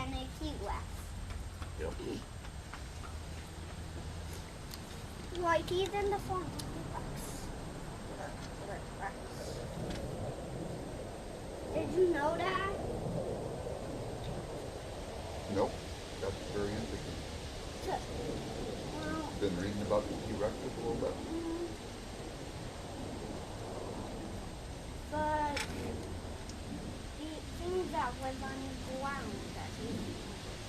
than a T-Rex. Yep. Like he's in the form of T-Rex. Did you know that? Nope. That's very interesting. Well, Been reading about the T-Rexes a little bit. but the things that live on the ground,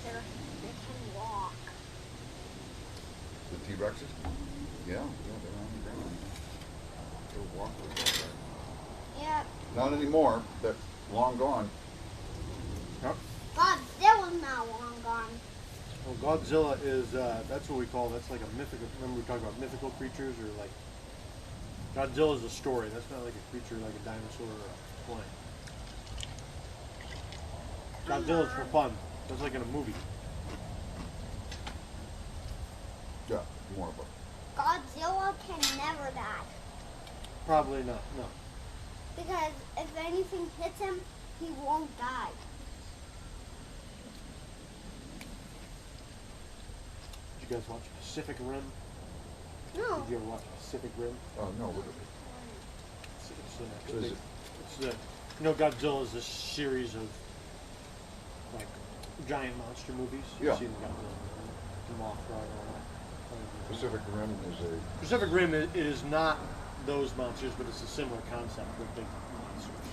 they can walk. The T-Rexes? Yeah, they're on the ground. They're walkers, all right. Yep. Not anymore. They're long gone. Yep. Godzilla's now long gone. Well, Godzilla is, that's what we call, that's like a mythical, remember we talked about mythical creatures, or like, Godzilla is a story, that's not like a creature like a dinosaur or a plant. Godzilla's for fun, that's like in a movie. Yeah, more of a. Godzilla can never die. Probably not, no. Because if anything hits him, he won't die. Did you guys watch Pacific Rim? No. Did you ever watch Pacific Rim? No, what is it? It's What is it? you know, Godzilla is a series of like giant monster movies. Yeah. You've seen Godzilla, Mothra, and all that. Pacific Rim is a. Pacific Rim it is not those monsters, but it's a similar concept with big monsters.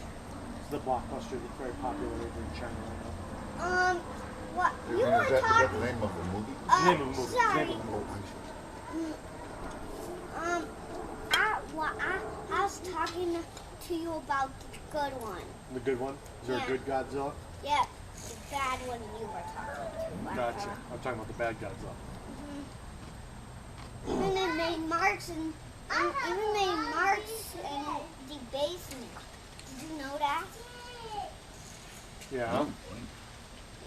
It's the blockbuster that's very popular over in China right now. What? Is You were that the talking... name of the movie? It's the name of the movie. It's the Sorry. name of the movie. I was talking to you about the good one. The good one? Is there Yeah. a good Godzilla? Yep, the bad one you were talking to. Gotcha. I'm talking about the bad Godzilla. Even they made marks in the basement. Did you know that? Yeah. No.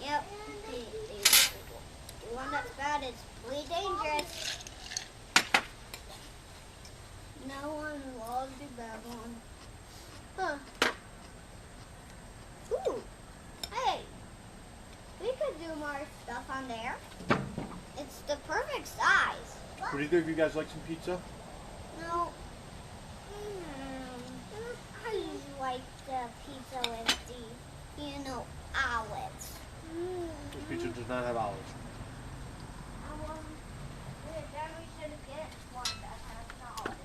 Yep. The one that's bad is really dangerous. No one loves the bad one. Huh. Ooh. Hey. We could do more stuff on there. It's the perfect size. Would either of you guys like some pizza? No. I usually like the pizza with the, olives. This pizza does not have olives. Then we should get one that has olives.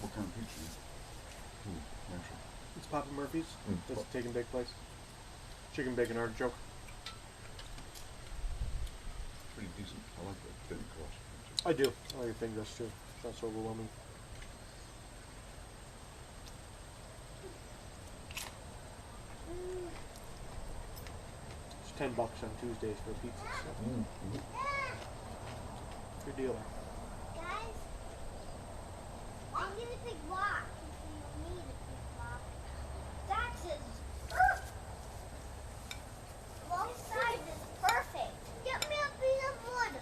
What kind of pizza? Mention. It's Papa Murphy's. Mm. That's taking big place. Chicken bacon artichoke. Pretty decent. I like that thin crust. I do. I like think that's too. It's not so overwhelming. It's $10 on Tuesdays for pizza. So good deal. Guys, I'm gonna pick rock. You need a big rock. That's both sides is perfect. Get me a piece of wood.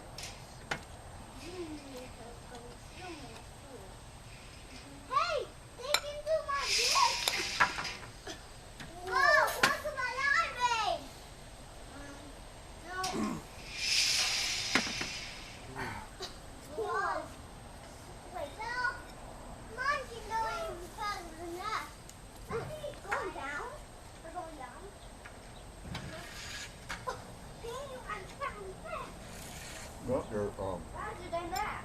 Hey, they can do my gift. Oh, look at my library. No. Wait, no. Mine can go even further than that. I think it's going down. We're going down. Oh, Daniel, I'm trying that. Well, your Faster than that.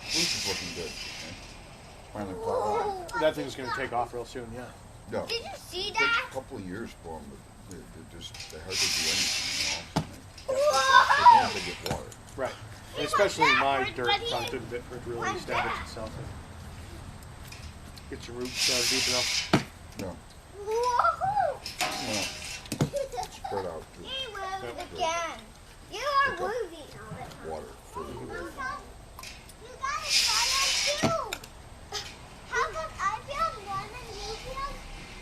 roof is looking good. Okay. Finally plowed out. That thing's gonna take off real soon. Yeah. Yeah. Did you see It takes that? a couple of years for them, but they hardly do anything. As Whoa! long as they get water. Right. He Especially went my backwards, dirt but he took a bit for it to really went establish back. itself. And get your roots deep enough. No. Whoa! Well, spread out He the moved again. You are Okay. moving all the time. water further away. You gotta try that too. How come I feel one and you feel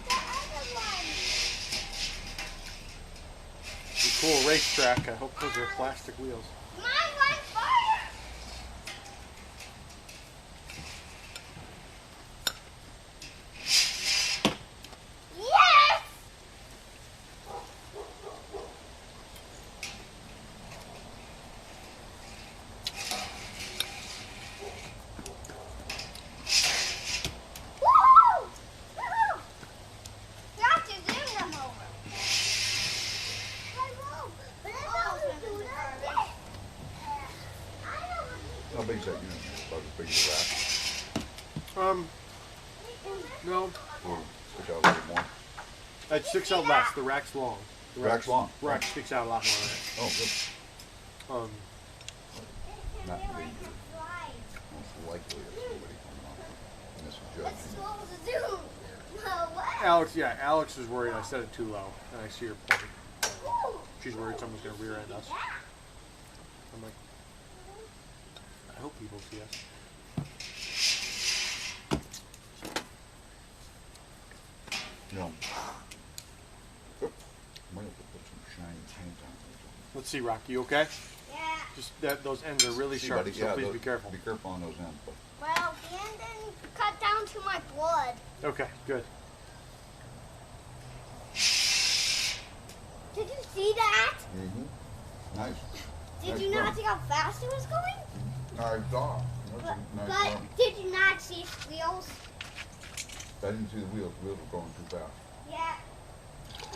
the other one? racetrack. I hope those are plastic wheels. Mine went fire. Yes. Woo! Woo! You have to zoom them over. I know, but I don't do that. I know what How big is that unit? About as big as a rat? No. Or stick out a little more? It sticks out less. The rack's long. The Rack's long. Rack sticks out a lot more than Oh, good. that. Not dangerous. Most likely it's somebody coming off and It's misjudging. supposed to zoom. No way. Alex is worried I set it too low, and I see her point. Woo! She's worried someone's going to rear end us. Yeah. I'm like, I hope people see us. No. Might have to put some shiny paint on it. Let's see, Rock. You okay? Yeah. Just that those ends are really See, sharp, buddy, so please those- be careful. Be careful on those ends. But Well, the end didn't cut down to my blood. Okay, good. Did you see that? nice. Did Nice you not run. see how fast it was going? I saw. That's But, a nice but run. did you not see wheels? I didn't see the wheels. The wheels were going too fast. Yeah.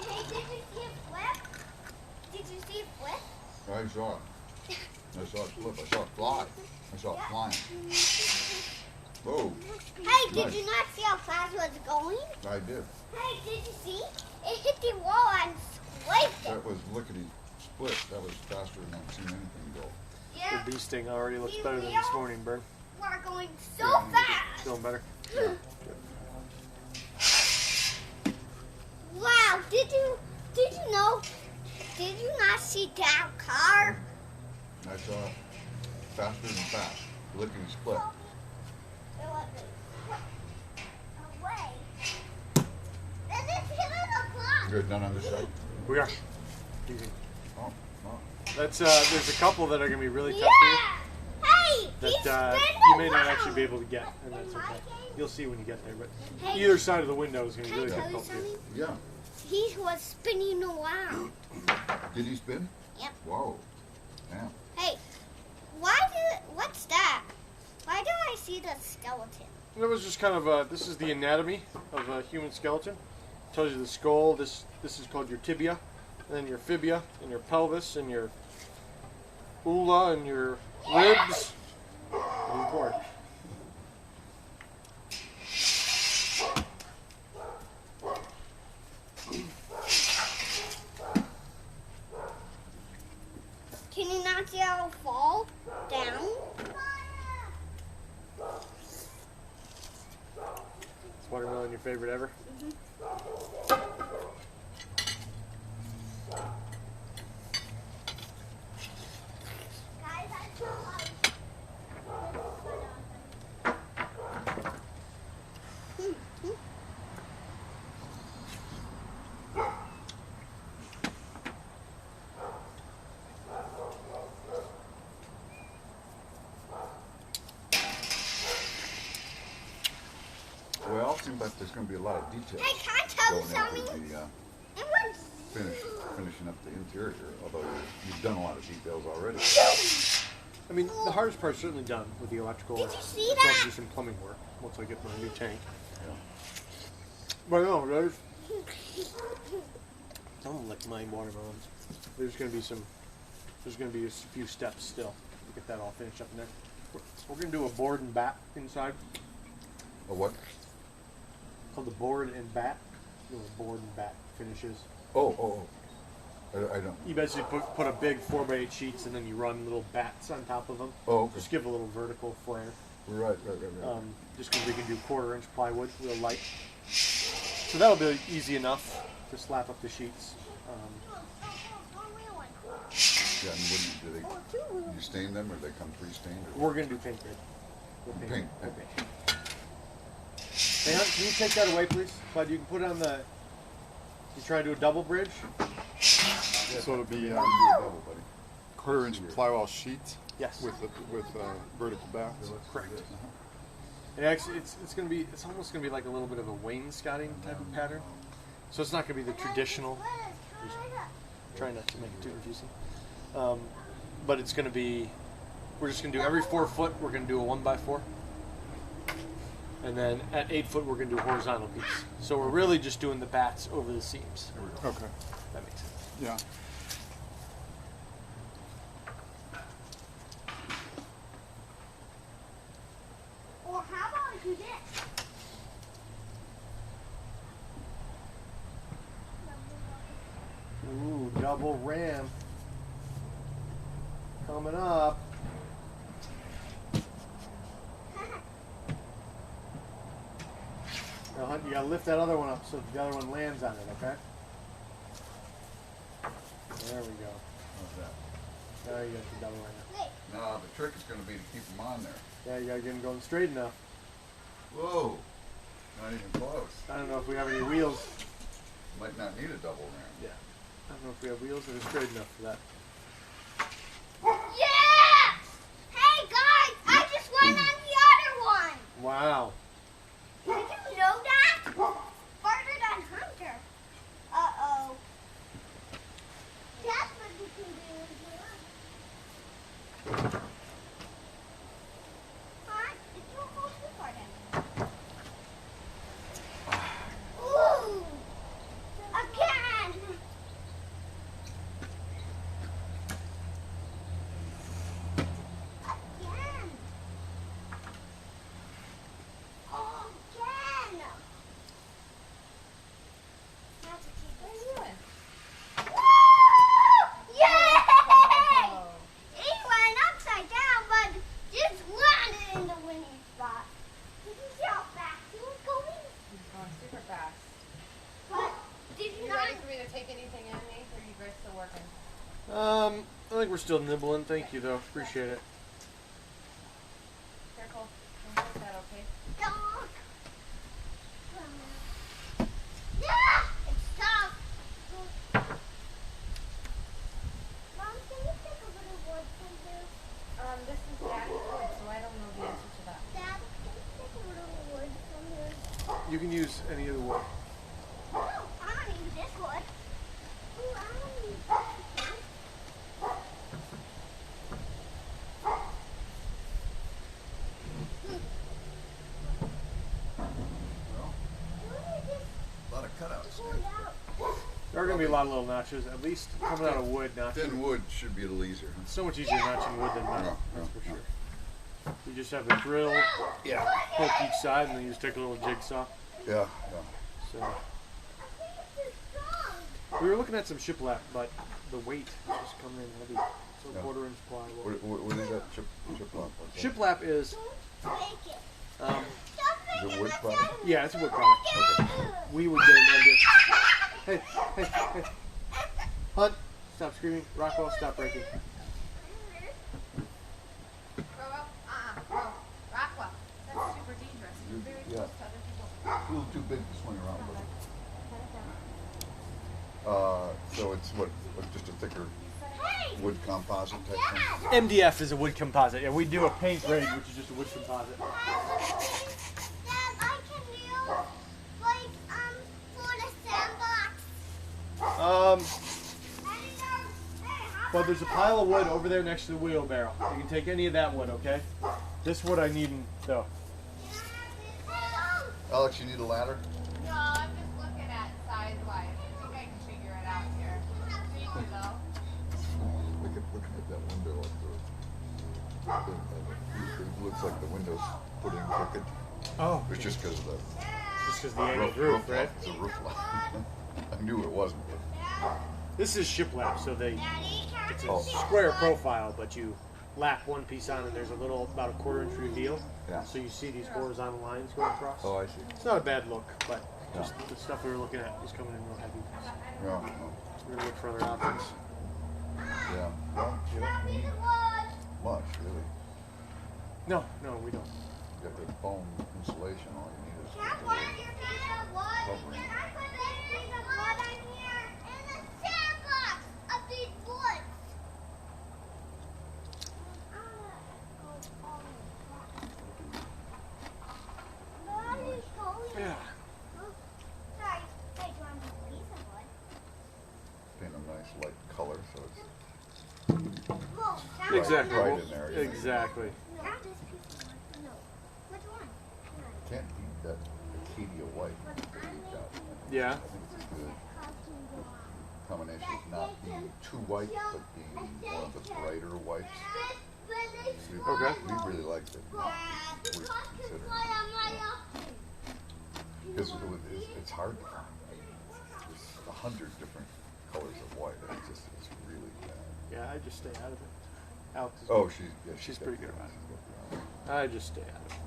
Hey, did you see it flip? Did you see it flip? I saw it. I saw it flip. I saw it fly. I saw it flying. Whoa. Hey, did Nice. you not see how fast it was going? I did. Hey, did you see? It hit the wall and scraped it. That was lickety split. That was faster than I've seen anything go. Yeah. The bee sting already looks The better than this wheels morning, Bird. We're going so Yeah. fast. Feeling better? Wow, did you know? Did you not see that car? I saw it faster than fast. Lickety split. It was away. And it's hitting the clock. Good. None on this side. We are. Easy. Oh, oh. That's there's a couple that are gonna be really tough for you Yeah. Hey, he's that spinning you may not around. actually be able to get, and that's In my okay. game? You'll see when you get there, but Hey, either side of the window is gonna be Can I really tell you difficult for you. something? Yeah. He was spinning around. Did he spin? Yep. Whoa. Damn. Hey, what's that? Why do I see the skeleton? That was just kind of this is the anatomy of a human skeleton. Tells you the skull. This is called your tibia, and then your fibia, and your pelvis, and your ula, and your ribs. And your core. Can you not see how it fall down? Is watermelon your favorite ever? Guys, I feel like Well, seems like there's going to be a lot of details Hey, can I tell you going something? into the It was finishing up the interior. Although you've done a lot of details already. I mean, the hardest part's certainly done with the electrical. Did you see It's also that? do some plumbing work once I get my new tank. Yeah. But no, don't lick my watermelons. There's going to be a few steps still to get that all finished up in there. We're going to do a board and bat inside. A what? Called the board and bat. You know, board and bat finishes. Oh. I don't. You basically put a big 4x8 sheets and then you run little bats on top of them. Oh, okay. Just give a little vertical flare. Right. Just because we can do 1/4 inch plywood, real light. So that'll be easy enough to slap up the sheets. Yeah, and what do you stain them or they come pre-stained? Or? We're going to do paint grid. We'll Paint. We'll paint. Hang on, can you take that away, please? Bud, you can put it on the... You try to do a double bridge? So it'll be Do a double, buddy. quarter-inch plywall sheets Yes. with vertical backs. Correct. And actually, it's almost gonna be like a little bit of a wainscoting type of pattern. So it's not gonna be the traditional. Try not to make it too confusing. But it's gonna be. We're just gonna do every 4 foot. We're gonna do a 1x4. And then at 8 foot, we're gonna do a horizontal piece. So we're really just doing the bats over the seams. Okay. That makes sense. Yeah. Or how about I do this? Ooh, double ram. Coming up. Now, Hunt, you gotta lift that other one up so the other one lands on it, okay? There we go. How's that? Now you got the double ram. Wait, No, the trick is going to be to keep them on there. Yeah, you gotta get them going straight enough. Whoa. Not even close. I don't know if we have any wheels. Might not need a double ram. Yeah. I don't know if we have wheels that are straight enough for that. yeah! Hey guys, I just went on the other one. Wow. Did you know that? Farther than Hunter. Uh-oh. That's what you can do if you want. Huh? It's not going too far then. Ooh! Again! Again! Again! Now to keep What are it. you doing? Woo! Yay! Oh. He went upside down, but just landed in the winning spot. Did you see how fast he was going? He's going super fast. But did you You not? ready for me to take anything in, Nate, or are you guys still working? I think we're still nibbling. Thank you, though. Appreciate it. Careful. Don't hurt that, okay? Dog. Yeah! It's tough. Mom, can you take a bit of wood from here? This is Daddy's wood, so I don't know the answer to that. Dad, can you take a little wood from here? You can use any of the wood. No, I don't use this wood. Ooh, I don't use this wood. Well, a lot of cutouts. Pull it out. There are going to be a lot of little notches, at least coming out of wood notching. Thin wood should be a little easier. It's so much easier notching wood than metal, No, that's no, for no. sure. You just have a drill, Yeah. poke each side, and then you just take a little jigsaw. Yeah, So I think it's too strong. we were looking at some shiplap, but the weight is just coming in heavy. So Yeah. 1/4 inch plywood. What is that chip lap? Shiplap is, Don't break it. um, Stop Is it making wood that product? sound. yeah, it's a wood product. Okay. We would get an end. Hey, hey, hey. Hunt, stop screaming. Rockwell, stop breaking. Grow up? Grow. Rockwell. That's super dangerous. You're very Yeah. close to other people. A little too big to swing around with. So it's what, just a thicker Hey! wood composite type thing? MDF is a wood composite. Yeah, we do a paint grade, which is just a wood composite. Dad, I can do like for the sandbox. Well, there's a pile of wood over there next to the wheelbarrow. You can take any of that wood, okay? This wood I need, though. Alex, you need a ladder? No, I'm just looking at size-wise. I think I can figure it out here. See you though. Looking at that window up there. It looks like the window's put in crooked. Oh, It's just because of the just because the angled roof, right? line. It's a roof line. I knew it wasn't. But This is shiplap, so it's a Oh. square profile, but you lap one piece on, and there's a little, about a 1/4 inch reveal. Yeah. So you see these horizontal lines going across. Oh, I see. It's not a bad look, but just the stuff we were looking at was coming in real heavy. Yeah, We're gonna look for other options. yeah. Well, you don't need much, really. No, we don't. You got the foam insulation, all you need is Can I just a borrow little your piece of wood? covering. Can I put this piece of wood on here? In the sandbox! A Exactly. right in there. you know. Exactly. No, this piece of one. No. Which one? Can't beat that Acadia white that they beat out. Yeah. I think it's a good combination of not being too white, but being one of the brighter whites. Okay. We really liked it. We considered because it's hard to find. There's 100 different colors of white, and it's really bad. Yeah, I just stay out of it. Alex is Oh, good. She's got pretty the good about eye. She's got the I eye. just stay out of it.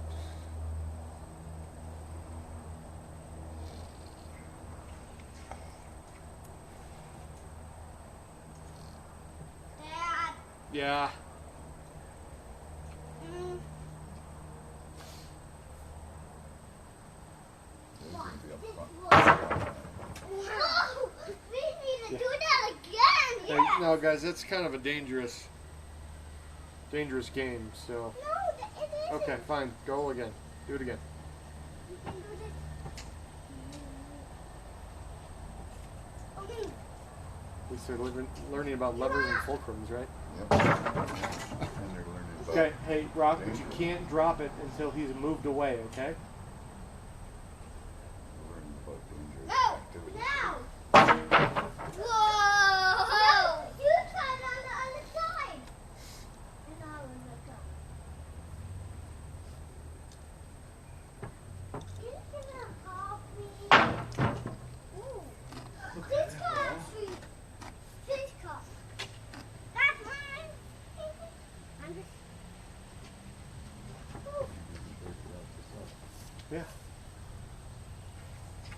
Dad. Yeah. It's gonna be up front. No, we need to do that again. Hey, Yes. no, guys, that's kind of a dangerous game. So, No, it isn't. okay, fine. Go again. Do it again. You can do this. We started learning about levers and fulcrums, right? Yep. And they're learning about Okay. Hey, Rock, but you can't drop it until he's moved away. Okay. learning about dangerous No, activities. now. Whoa! You tried on the other side. And I was like, you can help me. Ooh. This country. This cup. That's mine. I'm just. Ooh. Yeah.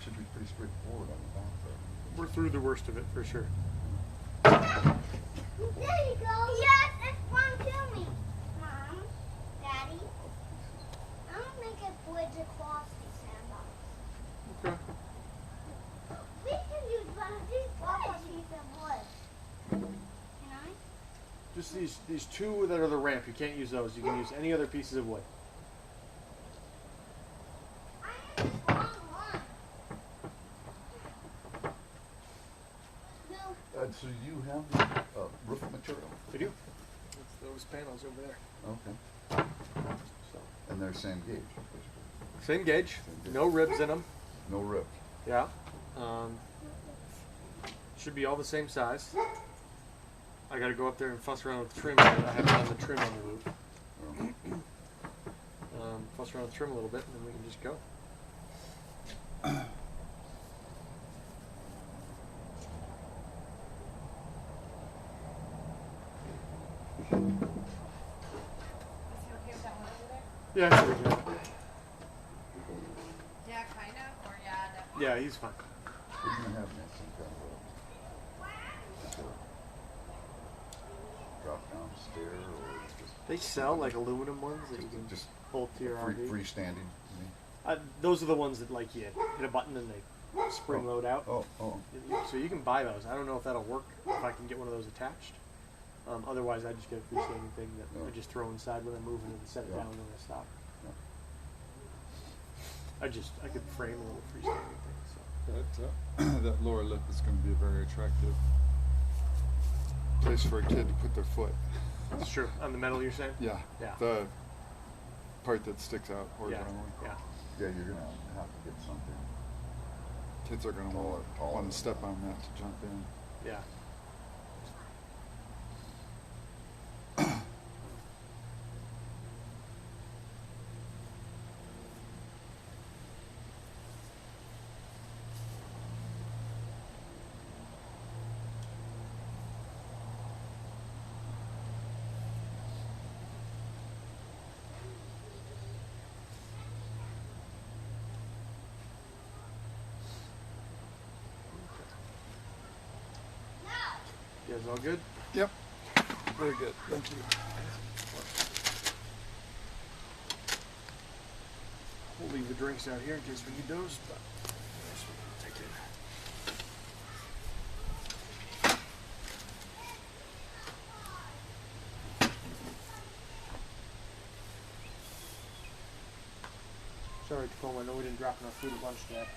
Should be pretty straightforward on the back there. We're through the worst of it for sure. There you go. Yes, it's fun to me. Mom, Daddy, I'm gonna make a bridge across the sandbox. Okay. We can use one of these blocks piece of wood. Can I? Just these two that are the ramp. You can't use those. You can use any other pieces of wood. I am the wrong one. No. So you have the roof material? I do. It's those panels over there. Okay. So, And they're same gauge, basically. same gauge. No ribs in them. No ribs. Yeah. Should be all the same size. I got to go up there and fuss around with trim. I haven't done the trim on the roof. Fuss around with trim a little bit, and then we can just go. Is he okay with that one over there? Yeah, I think we can. Yeah, kind of. Or yeah, definitely. Yeah, he's fine. We're gonna have some kind of a drop down stair or just They sell like aluminum ones that you can just bolt to your RV. freestanding. You mean? Those are the ones that like you hit a button and they spring load out. Oh. So you can buy those. I don't know if that'll work if I can get one of those attached. Otherwise, I just get a freestanding thing that I just throw inside when I move and then set it down when I stop. I could frame a little freestanding thing. So. That lower lip is going to be a very attractive place for a kid to put their foot. It's true. On the metal, you're saying? Yeah. Yeah. The part that sticks out Yeah. horizontally. Yeah. Yeah, you're gonna have to get something. Kids are going to Taller want than to step that. on that to jump in. Yeah. You guys all good? Yep. Very good. Thank you. We'll leave the drinks out here in case we need those, but I guess we'll take it. Sorry, Tacoma, I know we didn't drop enough food at lunch today.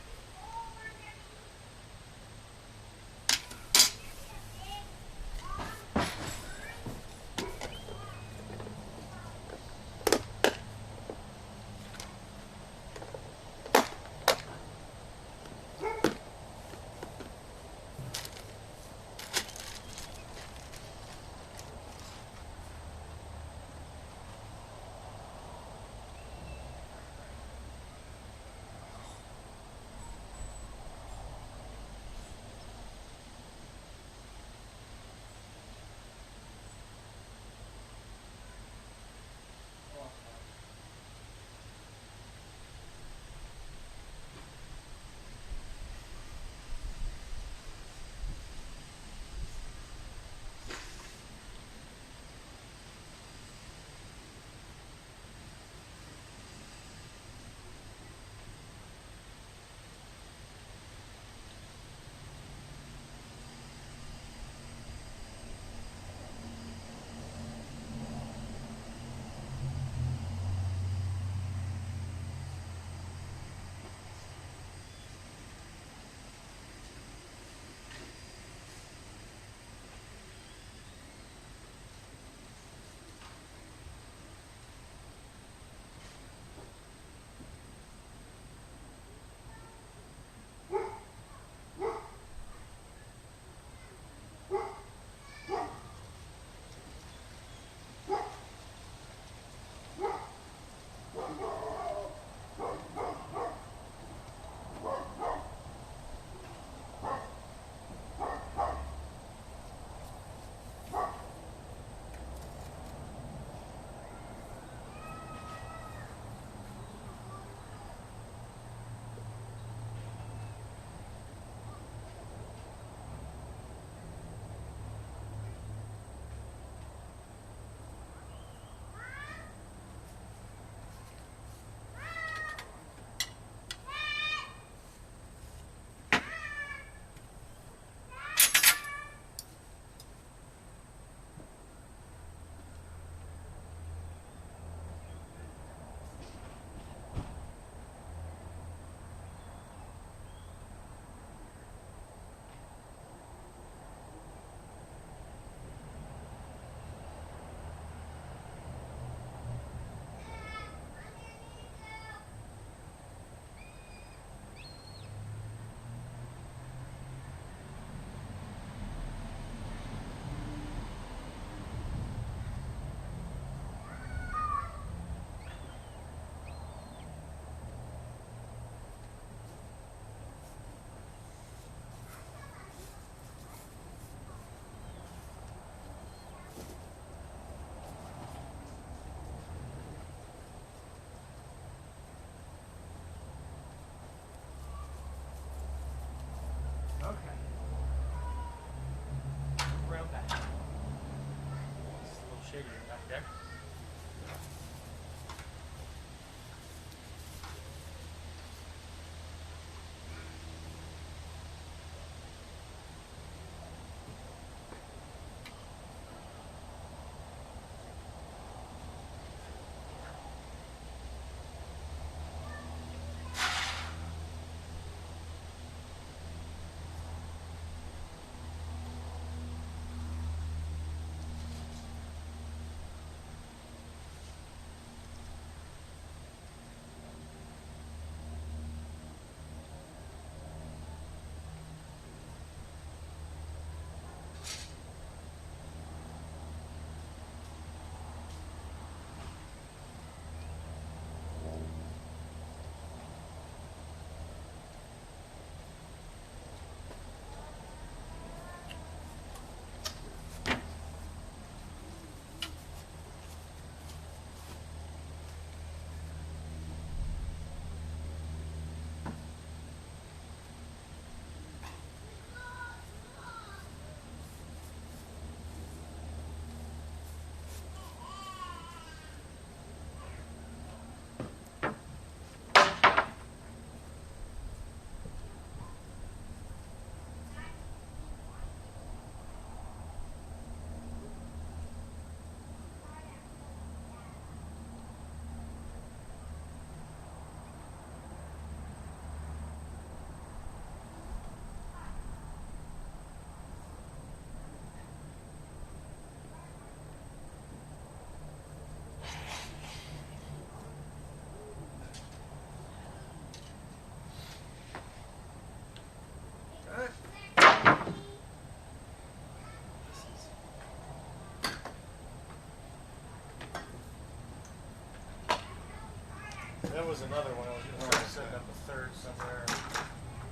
That was another one. I was going to try to set up a third somewhere. I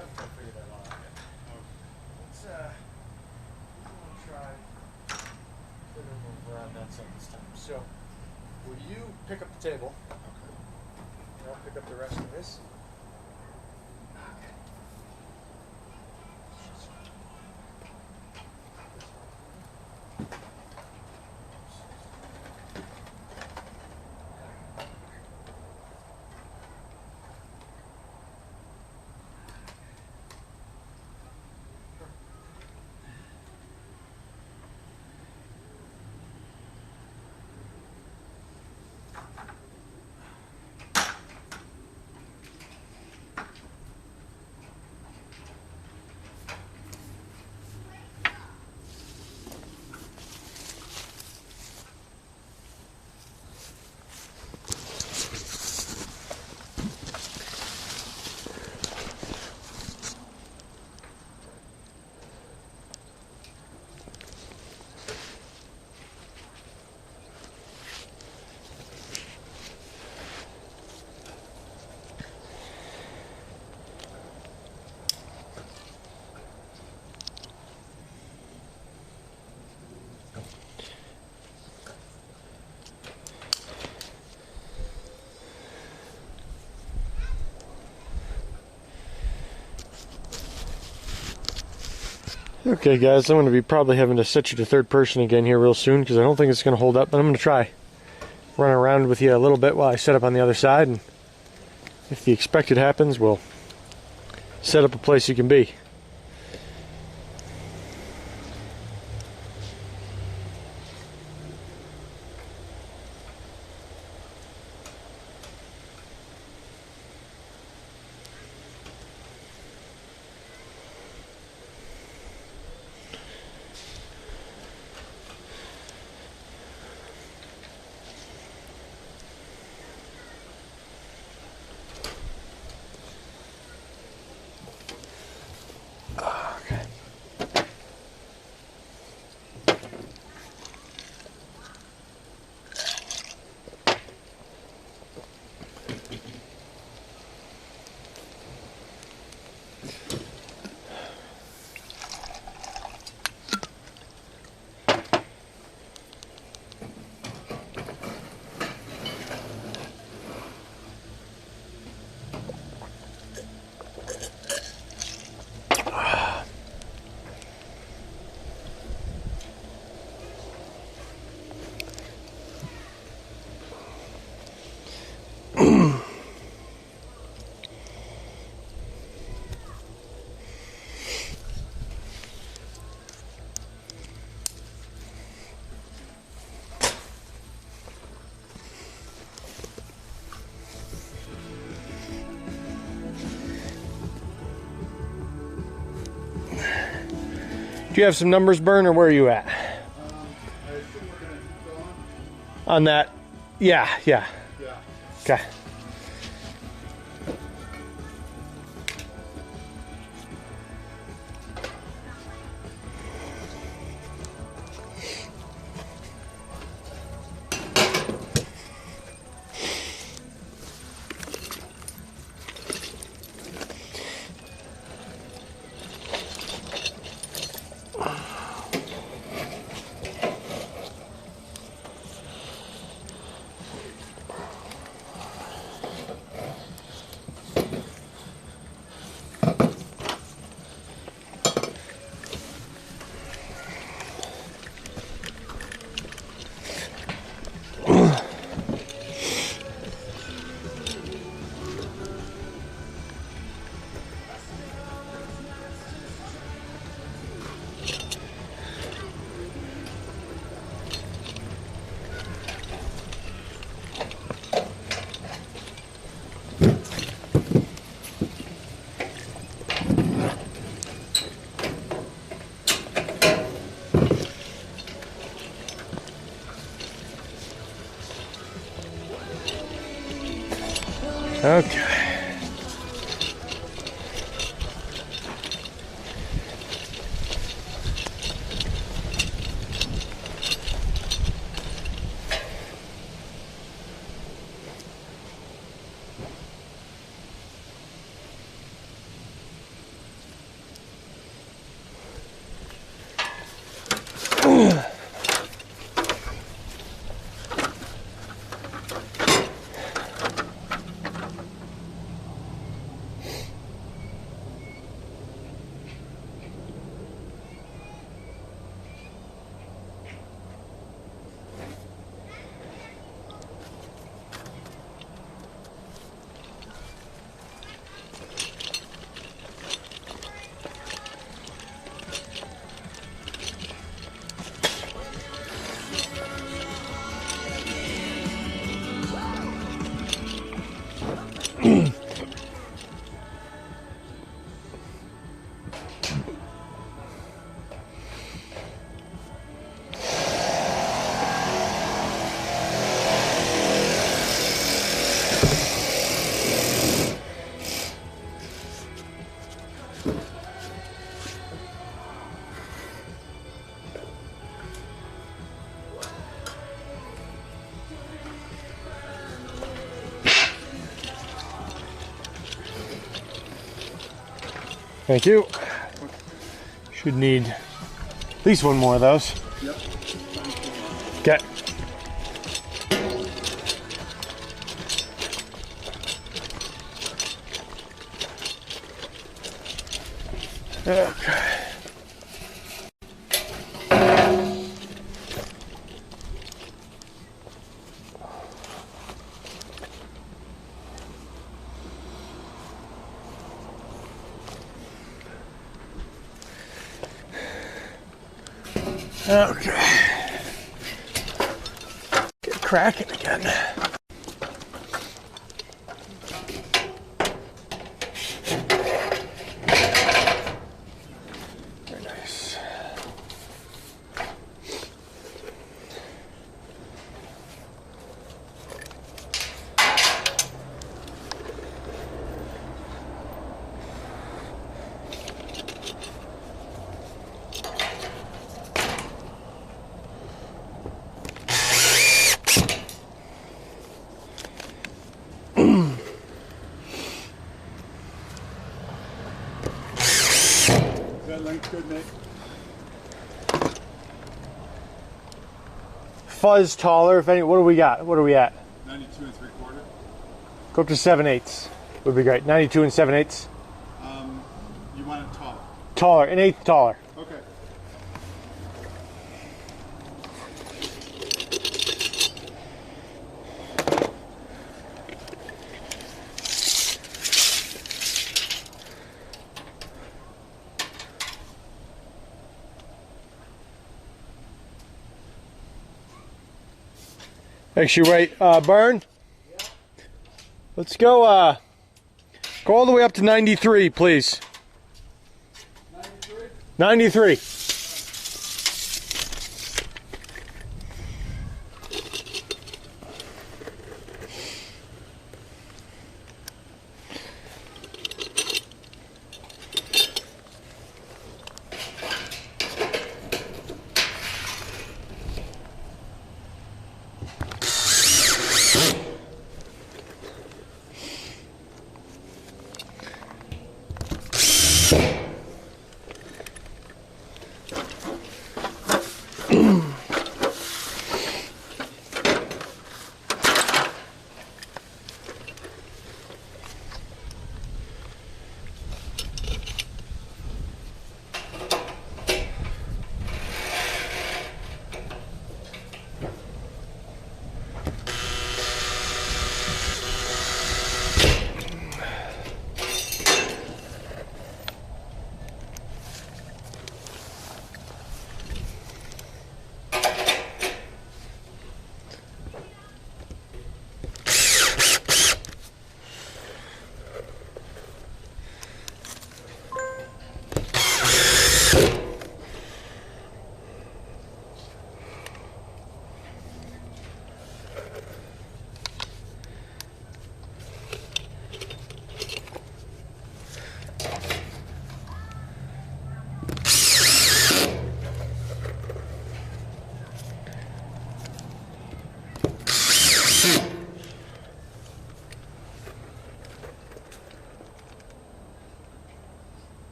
haven't quite figured that out yet. Let's try put it over on that side this time. So, will you pick up the table? Okay. And I'll pick up the rest of this. Okay guys, I'm going to be probably having to set you to third person again here real soon because I don't think it's going to hold up, but I'm going to try. Run around with you a little bit while I set up on the other side, and if the expected happens, we'll set up a place you can be. Do you have some numbers, Bern, or where are you at? On that? Yeah. Okay. Okay. Thank you. Should need at least one more of those. Yep. Okay. Okay. Okay. Get cracking again. Very nice. That length good, Nate? Fuzz taller, if any. What do we got? What are we at? 92 and 3/4. Go up to 7/8 would be great. 92 and 7/8. You want it tall. Taller, an eighth taller. Okay. Actually, wait, Burn. Let's go all the way up to 93, please. 93.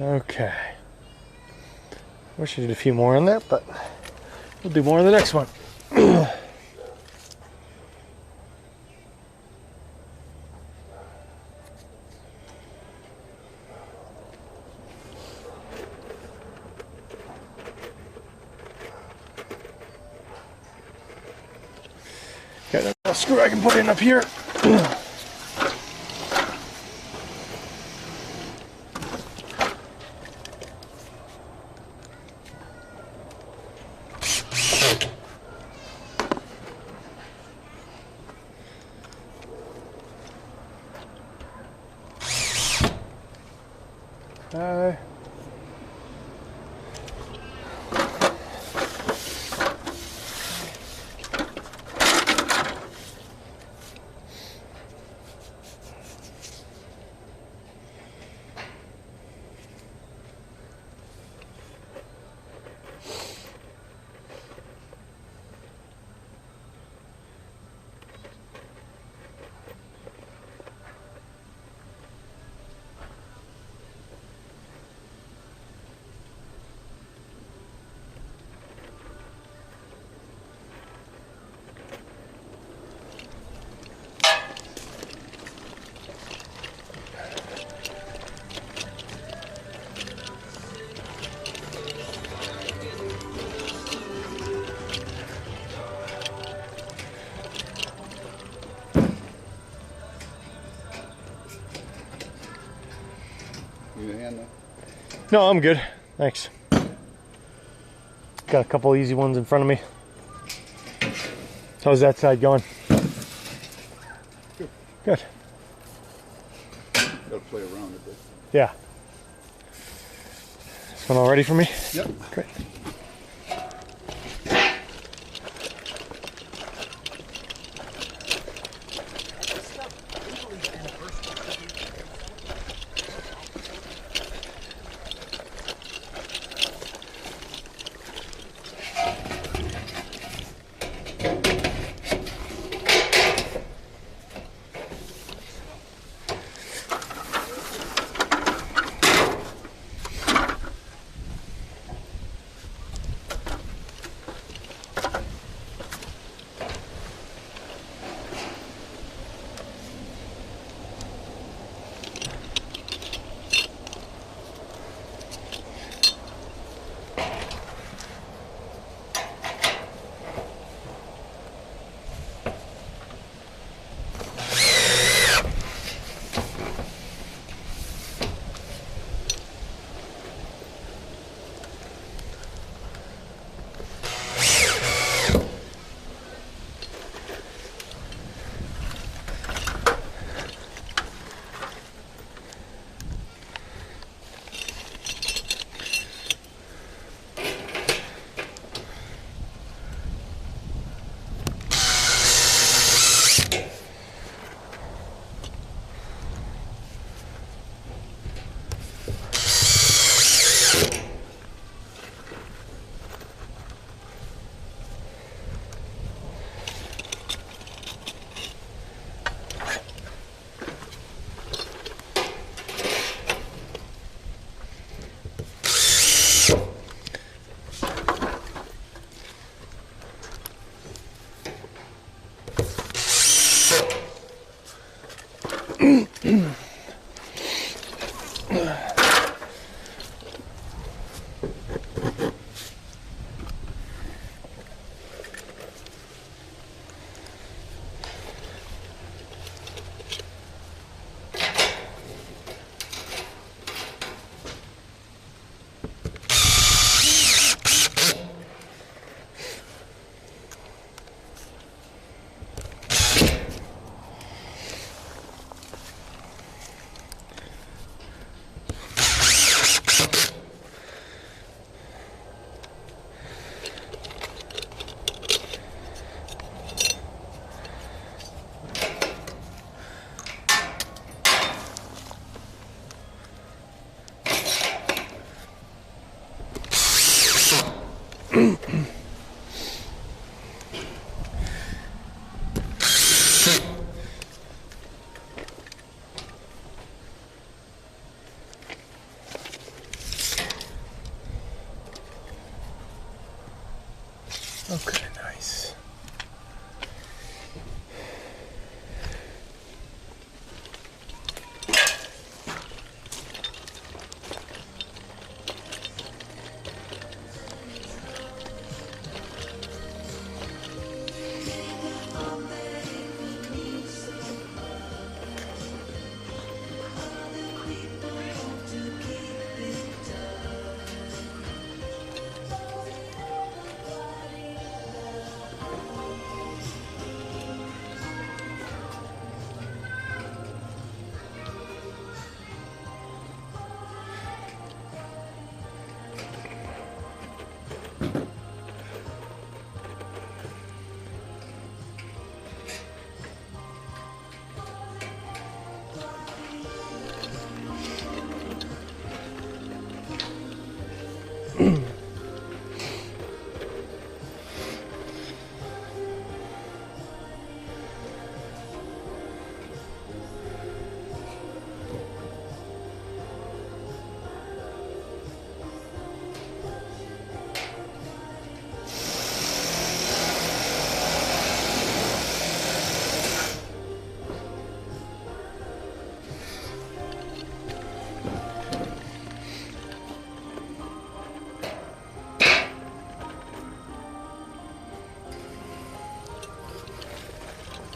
Okay. Wish I did a few more on that, but we'll do more in the next one. Got a screw I can put in up here. Need a hand though? No, I'm good. Thanks. Got a couple easy ones in front of me. How's that side going? Good. Gotta play around a bit. Yeah. This one all ready for me? Yep. Great.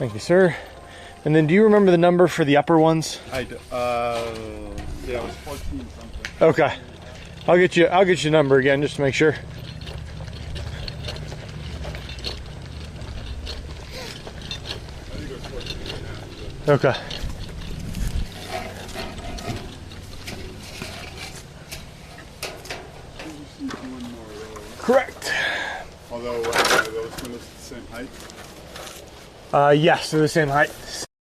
Thank you, sir. And then do you remember the number for the upper ones? Yeah, it was 14 something. Okay. I'll get you the number again just to make sure. I think it was 14 and a half. Okay. Just need one more of those. Correct. Although, are those windows the same height? Yes, they're the same height.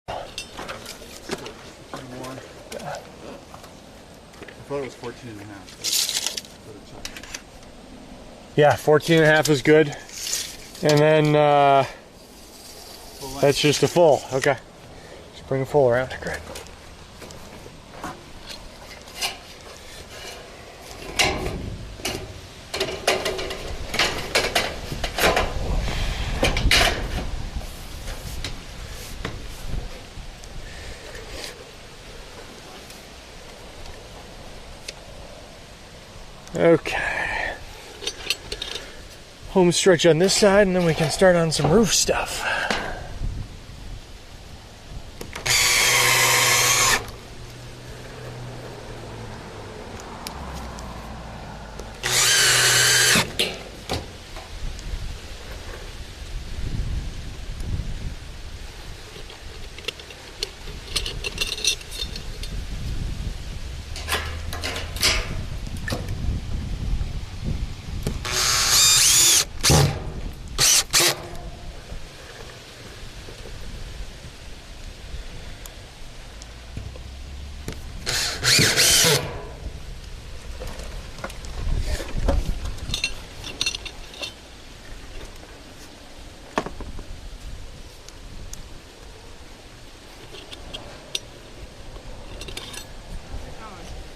Two more. I thought it was 14 and a half. Better check. Yeah, 14 and a half is good. And then Full length. that's just a full. Okay. Just bring a full around. Great. Okay. Home stretch on this side, and then we can start on some roof stuff.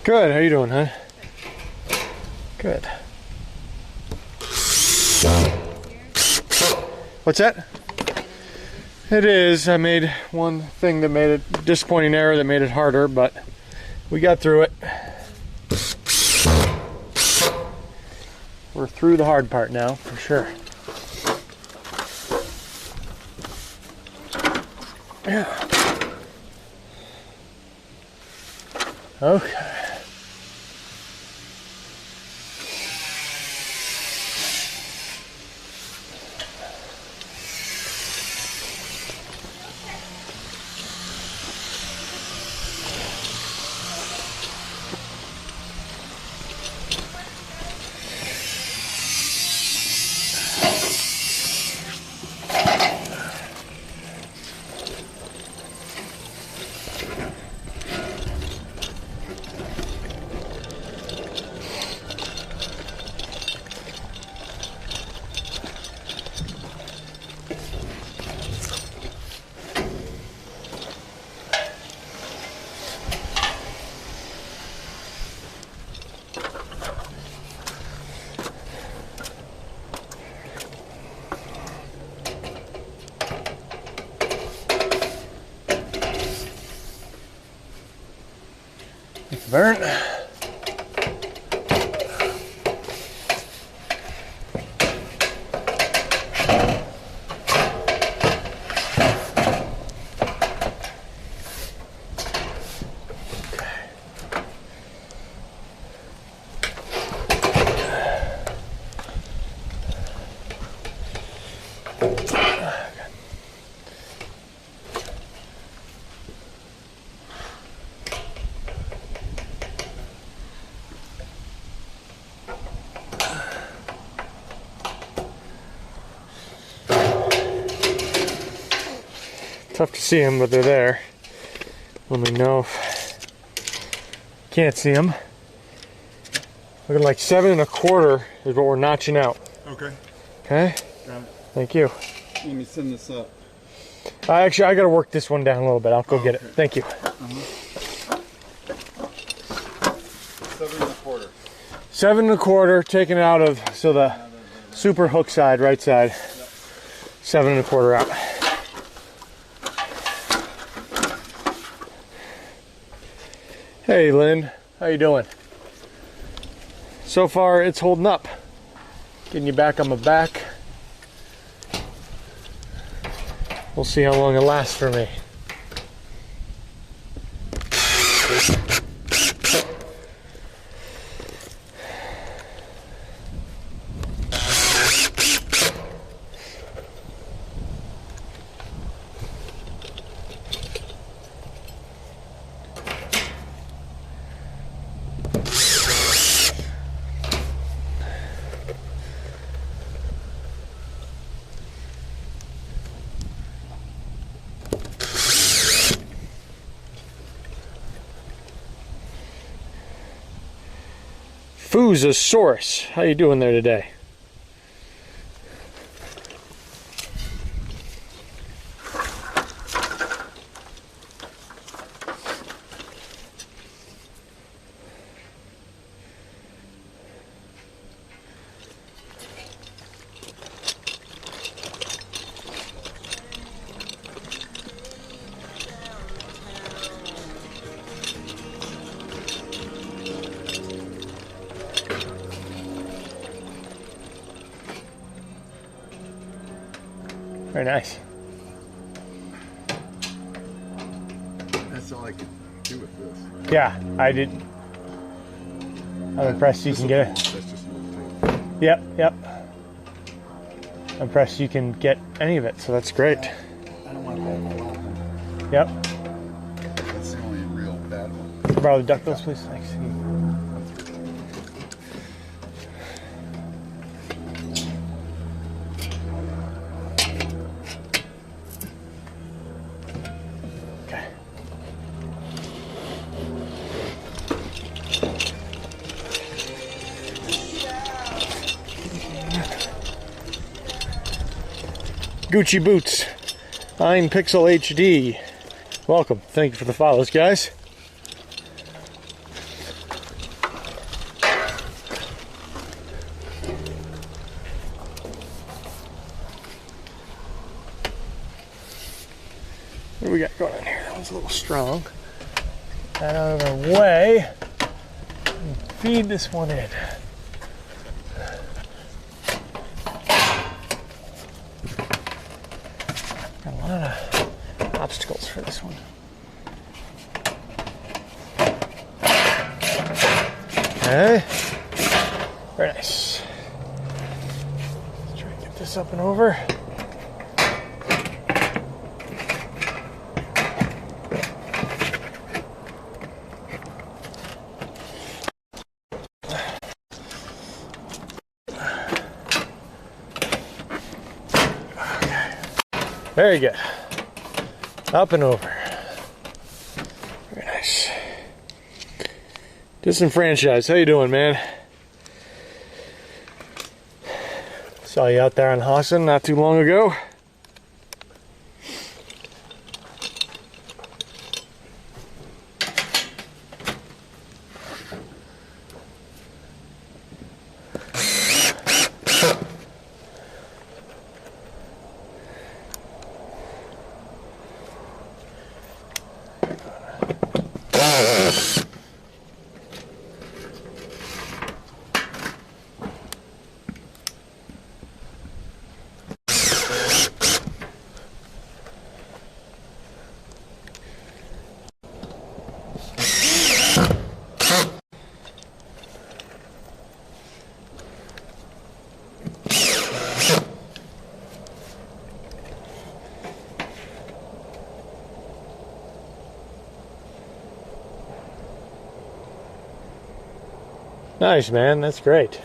Good. How you doing, huh? Good. What's that? It is. I made one thing that made it disappointing error that made it harder, but we got through it. We're through the hard part now, for sure. Yeah. Okay. Burn. Tough to see them, but they're there. Let me know if can't see them. Looking like 7 1/4 is what we're notching out. Okay. Okay? Got it. Thank you. Let me send this up. Actually, I gotta work this one down a little bit. I'll go get it. okay. Thank you. 7 1/4. 7 1/4, taken out of, so the super hook side, right side. 7 1/4 out. Hey Lynn, how you doing? So far it's holding up. Getting you back on my back. We'll see how long it lasts for me. Foozosaurus, how you doing there today? Very nice. That's all I could do with this. Yeah, I did. I'm impressed you can get it. That's just a little tape. Yep, yep. I'm impressed you can get any of it, so that's great. I don't want to hold the lot. Yep. That's the only real bad one. Borrow the duckbills, please. Thanks. Okay. Gucci Boots. I'm Pixel HD. Welcome. Thank you for the follows, guys. What do we got going on here? That one's a little strong. Get that out of our way. And feed this one in. Got a lot of obstacles for this one. Okay. Very nice. Let's try and get this up and over. Very good. Up and over. Very nice. Disenfranchised. How you doing, man? Saw you out there on Hassan not too long ago. Nice, man. That's great.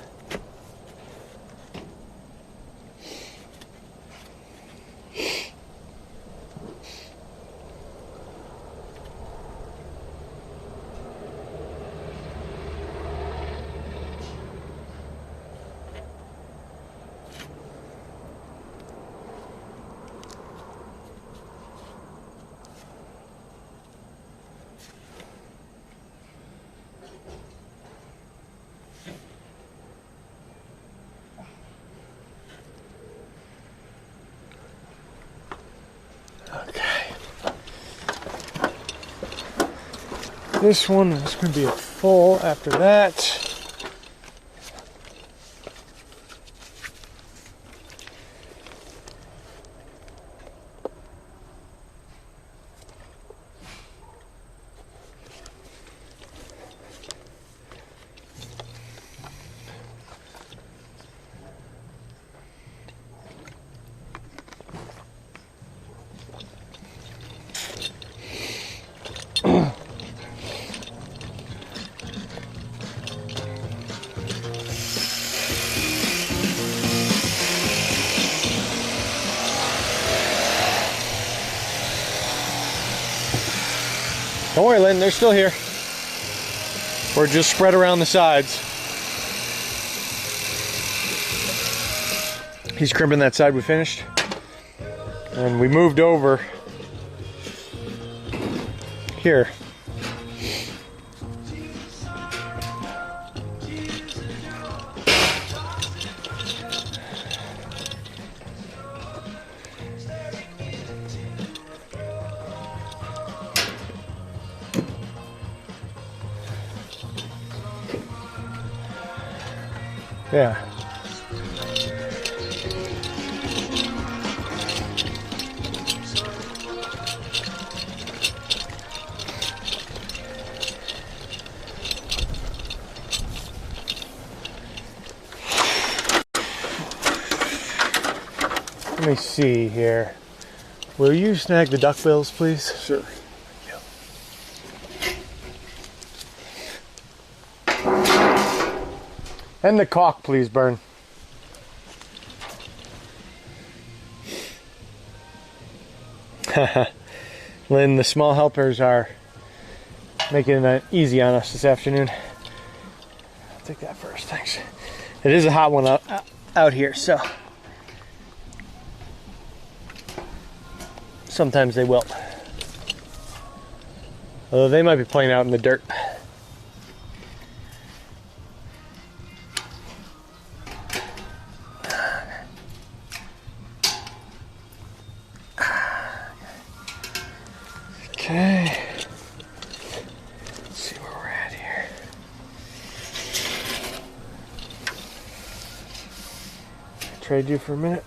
This one is going to be a full after that. Don't worry, Lynn, they're still here. We're just spread around the sides. He's crimping that side we finished. And we moved over here. Yeah. Let me see here. Will you snag the duckbills, please? Sure. And the caulk, please, Bern. Lynn, the small helpers are making it easy on us this afternoon. I'll take that first, thanks. It is a hot one out here, so sometimes they wilt. Although they might be playing out in the dirt. Okay. Let's see where we're at here. Trade you for a minute.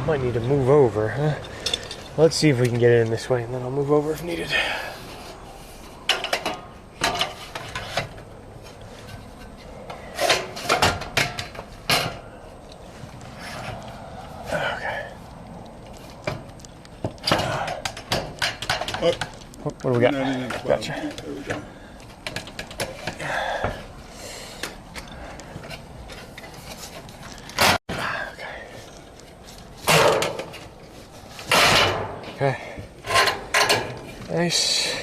Might need to move over, huh? Let's see if we can get it in this way, and then I'll move over if needed. Okay. What do we got? Gotcha. There we go. Okay. Nice.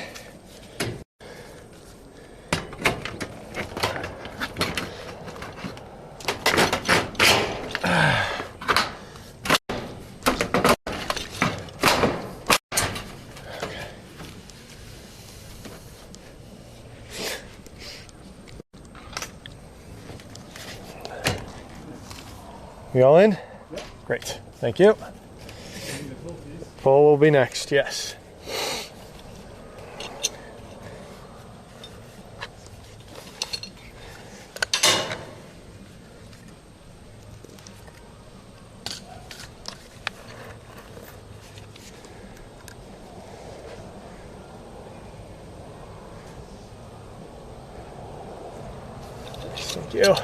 We all in? Yep. Great. Thank you. Full will be next, yes. Thank you.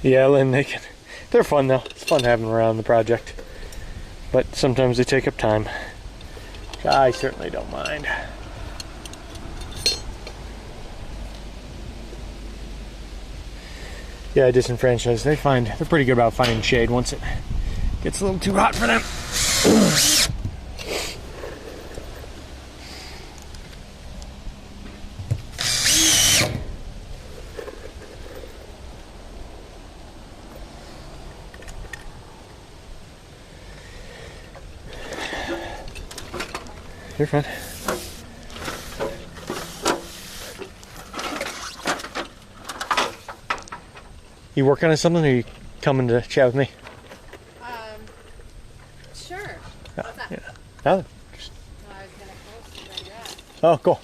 yelling. They're fun though. It's fun having them around the project. But sometimes they take up time. I certainly don't mind. Yeah, disenfranchised. They're pretty good about finding shade once it gets a little too hot for them. You're fine. You working on something, or are you coming to chat with me? Sure. What's up? Yeah. Nothing. Just... I was gonna close where you're at. Oh, cool.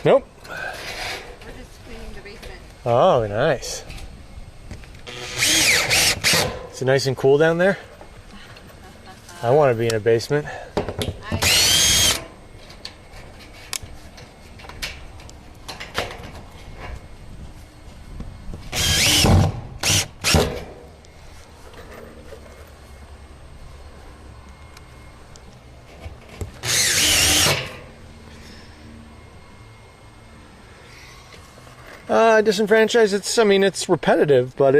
Nope. We're just cleaning the basement. Oh, nice. Is it nice and cool down there? I want to be in a basement. Disenfranchised, it's repetitive, but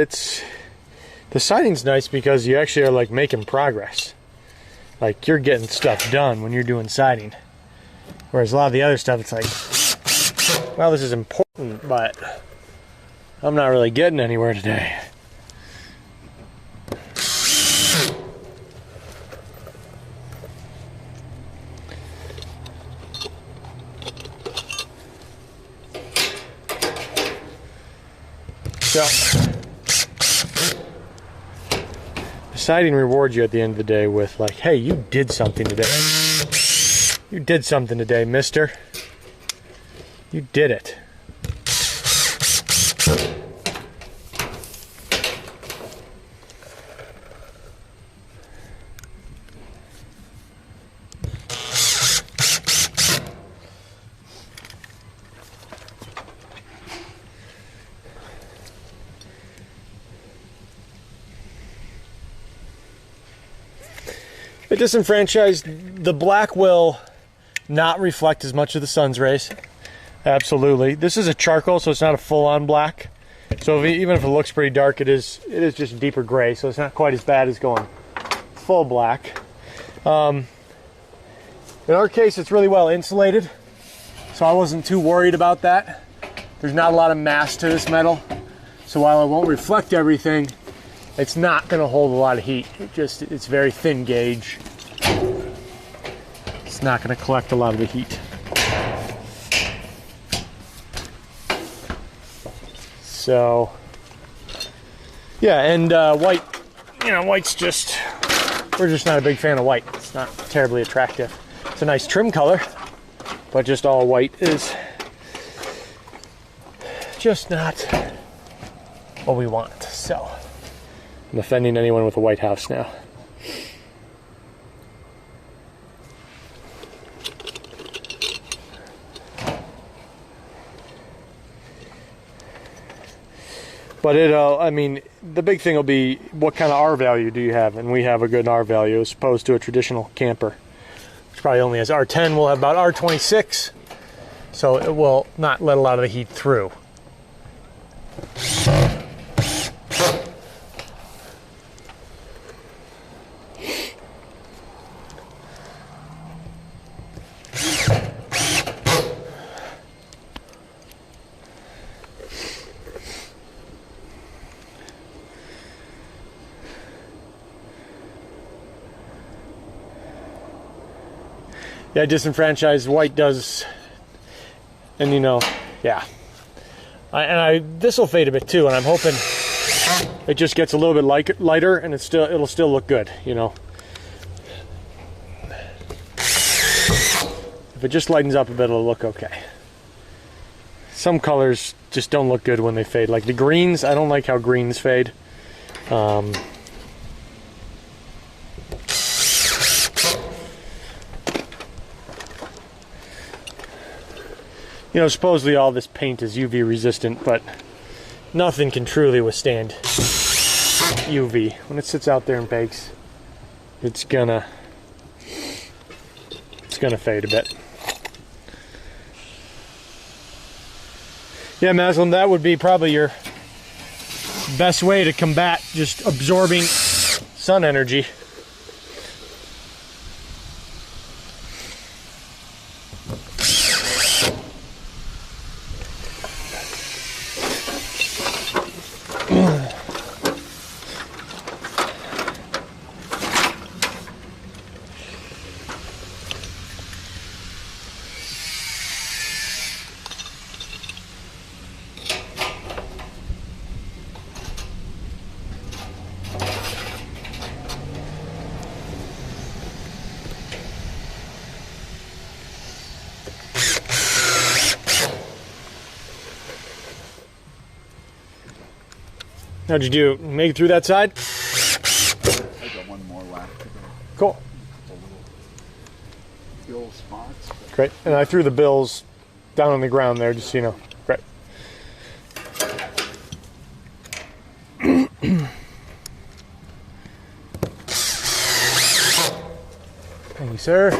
the siding's nice because you actually are like making progress. Like you're getting stuff done when you're doing siding. Whereas a lot of the other stuff, it's like, well, this is important, but I'm not really getting anywhere today. So, the siding rewards you at the end of the day with like, hey, you did something today. You did something today, mister. You did it. It disenfranchised, the black will not reflect as much of the sun's rays. Absolutely. This is a charcoal, so it's not a full-on black. So even if it looks pretty dark, it is just a deeper gray, so it's not quite as bad as going full black. In our case, it's really well insulated, so I wasn't too worried about that. There's not a lot of mass to this metal, so while it won't reflect everything, it's not going to hold a lot of heat. It's very thin gauge. It's not going to collect a lot of the heat. So, yeah, and white, white's we're just not a big fan of white. It's not terribly attractive. It's a nice trim color, but just all white is just not what we want. So, I'm offending anyone with a white house now. But the big thing will be what kind of R value do you have? And we have a good R value as opposed to a traditional camper, which probably only has R10. We'll have about R26, so it will not let a lot of the heat through. Yeah, disenfranchised white does, and yeah. This will fade a bit too, and I'm hoping it just gets a little bit lighter, and it'll still look good, If it just lightens up a bit, it'll look okay. Some colors just don't look good when they fade. Like the greens, I don't like how greens fade. You know, supposedly all this paint is UV resistant, but nothing can truly withstand UV. When it sits out there and bakes, it's gonna fade a bit. Yeah, Maslin, that would be probably your best way to combat just absorbing sun energy. How'd you do? Make it through that side? I got one more lap to go. Cool. The old spots. But Great. And I threw the bills down on the ground there, just so you know. Great. Thank you, sir.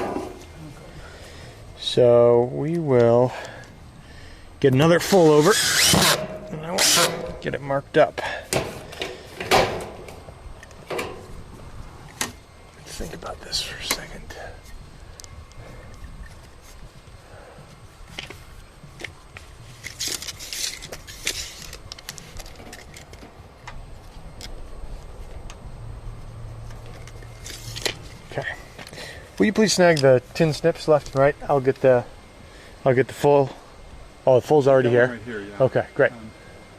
So we will get another full over. And I will get it marked up. Think about this for a second. Okay. Will you please snag the tin snips left and right? I'll get the full. Oh, the full's already got one here. right here, yeah. Okay, great.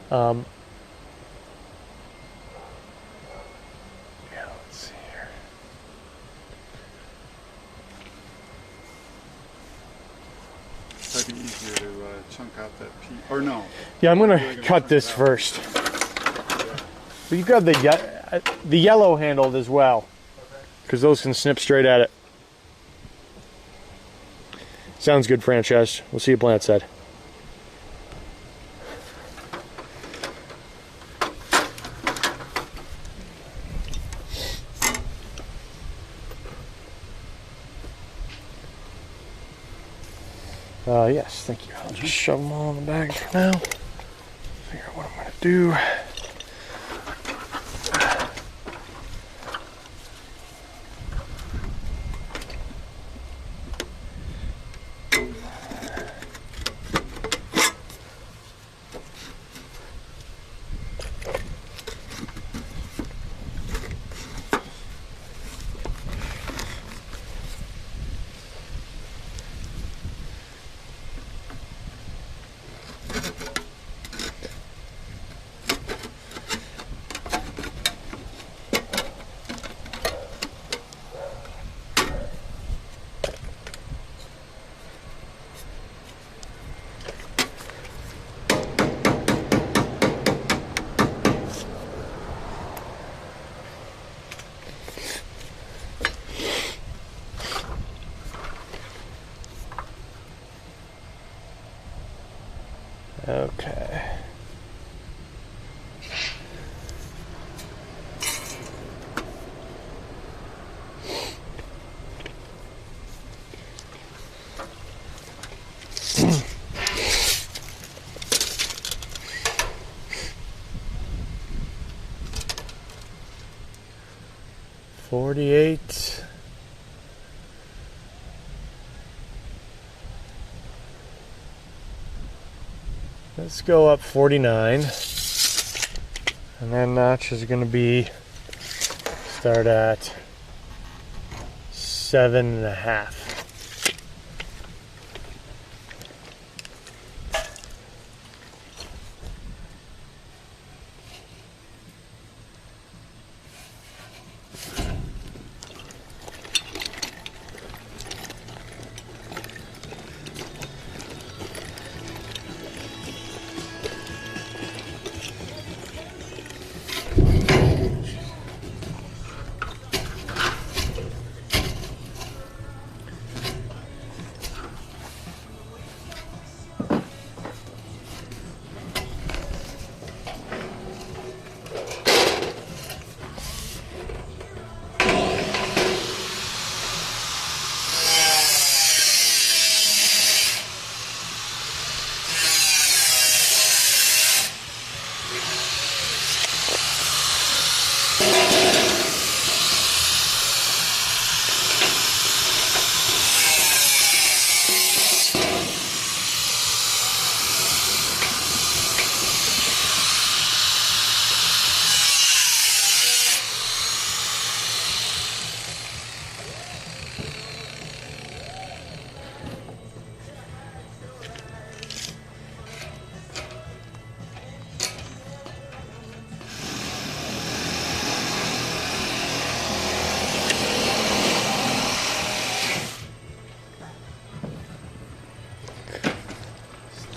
Yeah, let's see here. It'd be easier to chunk out that piece. Or no. Yeah, I'm Really gonna gonna cut chunk this it out. first. But you've got the yellow handled as well, because those can snip straight at it. Sounds good, Frances. We'll see you plant side. Yes, thank you. I'll just shove them all in the bag for now. Figure out what I'm gonna do. Okay. $48. Let's go up 49. And then notch is going to be start at 7.5.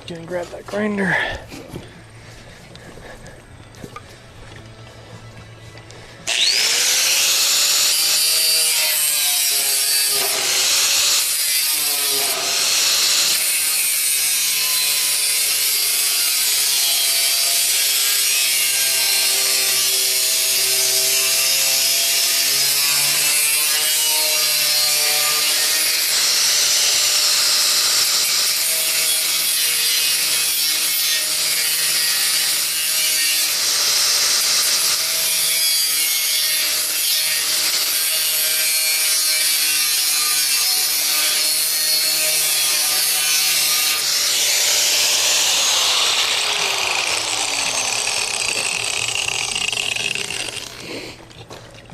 Gonna grab that grinder.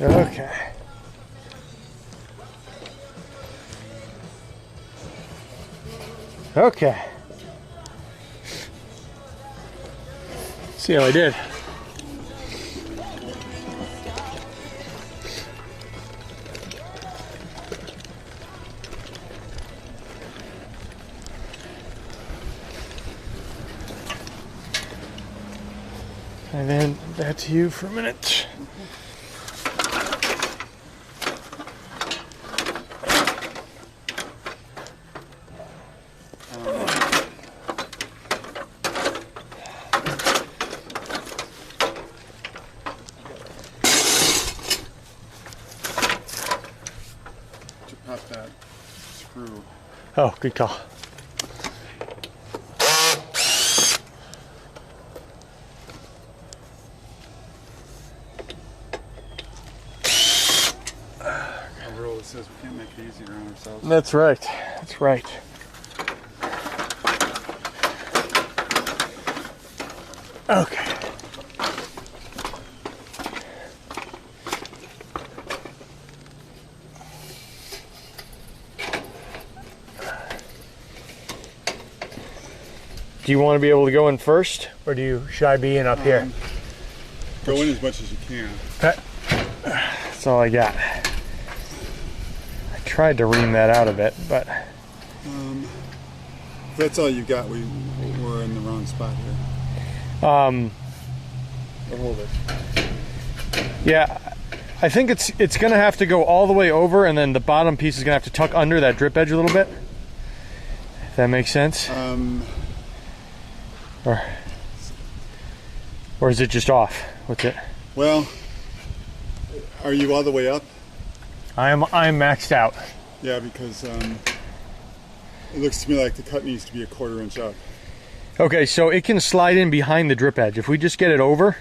Okay. Okay. See how I did. And then back to you for a minute. To pop that screw. Oh, good call. A rule that says we can't make it easier on ourselves. That's right. That's right. Okay. Do you want to be able to go in first, or should I be in up here? Go in as much as you can. That's all I got. I tried to ream that out a bit, but If that's all you got, we're in the wrong spot here. I'll hold it. yeah, I think it's gonna have to go all the way over, and then the bottom piece is gonna have to tuck under that drip edge a little bit. If that makes sense. Or is it just off? What's it? Well, are you all the way up? I'm maxed out. Yeah, because it looks to me like the cut needs to be a 1/4 inch up. Okay, so it can slide in behind the drip edge. If we just get it over,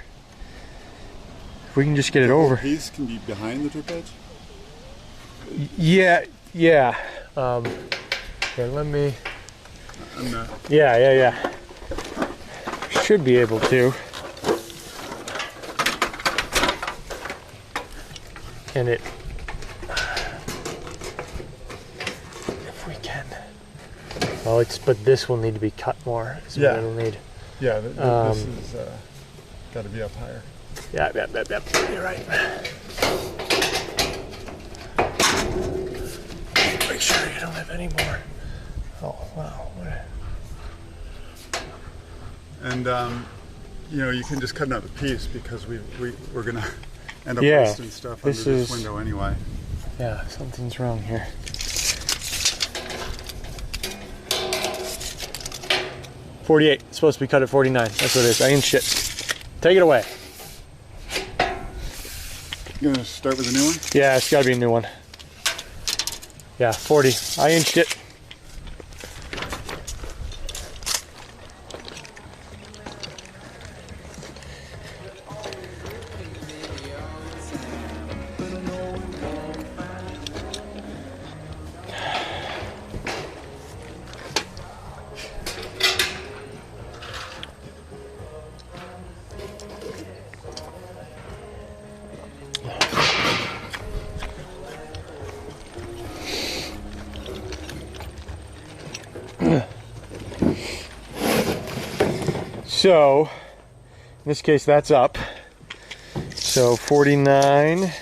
The whole piece can be behind the drip edge? Yeah. Here, let me. I'm not. Yeah. Should be able to. And it. If we can. Well, but this will need to be cut more. Is what Yeah. it'll need. Yeah, this is got to be up higher. Yep. You're right. Make sure you don't have any more. Oh, wow. And you can just cut another piece because we're gonna end up Yeah, wasting stuff under this window anyway. Yeah, something's wrong here. $48. It's supposed to be cut at 49. That's what it is. I ain't shit. Take it away. You gonna start with a new one? Yeah, it's gotta be a new one. Yeah, 40. I inched it. So, in this case, that's up. So 49.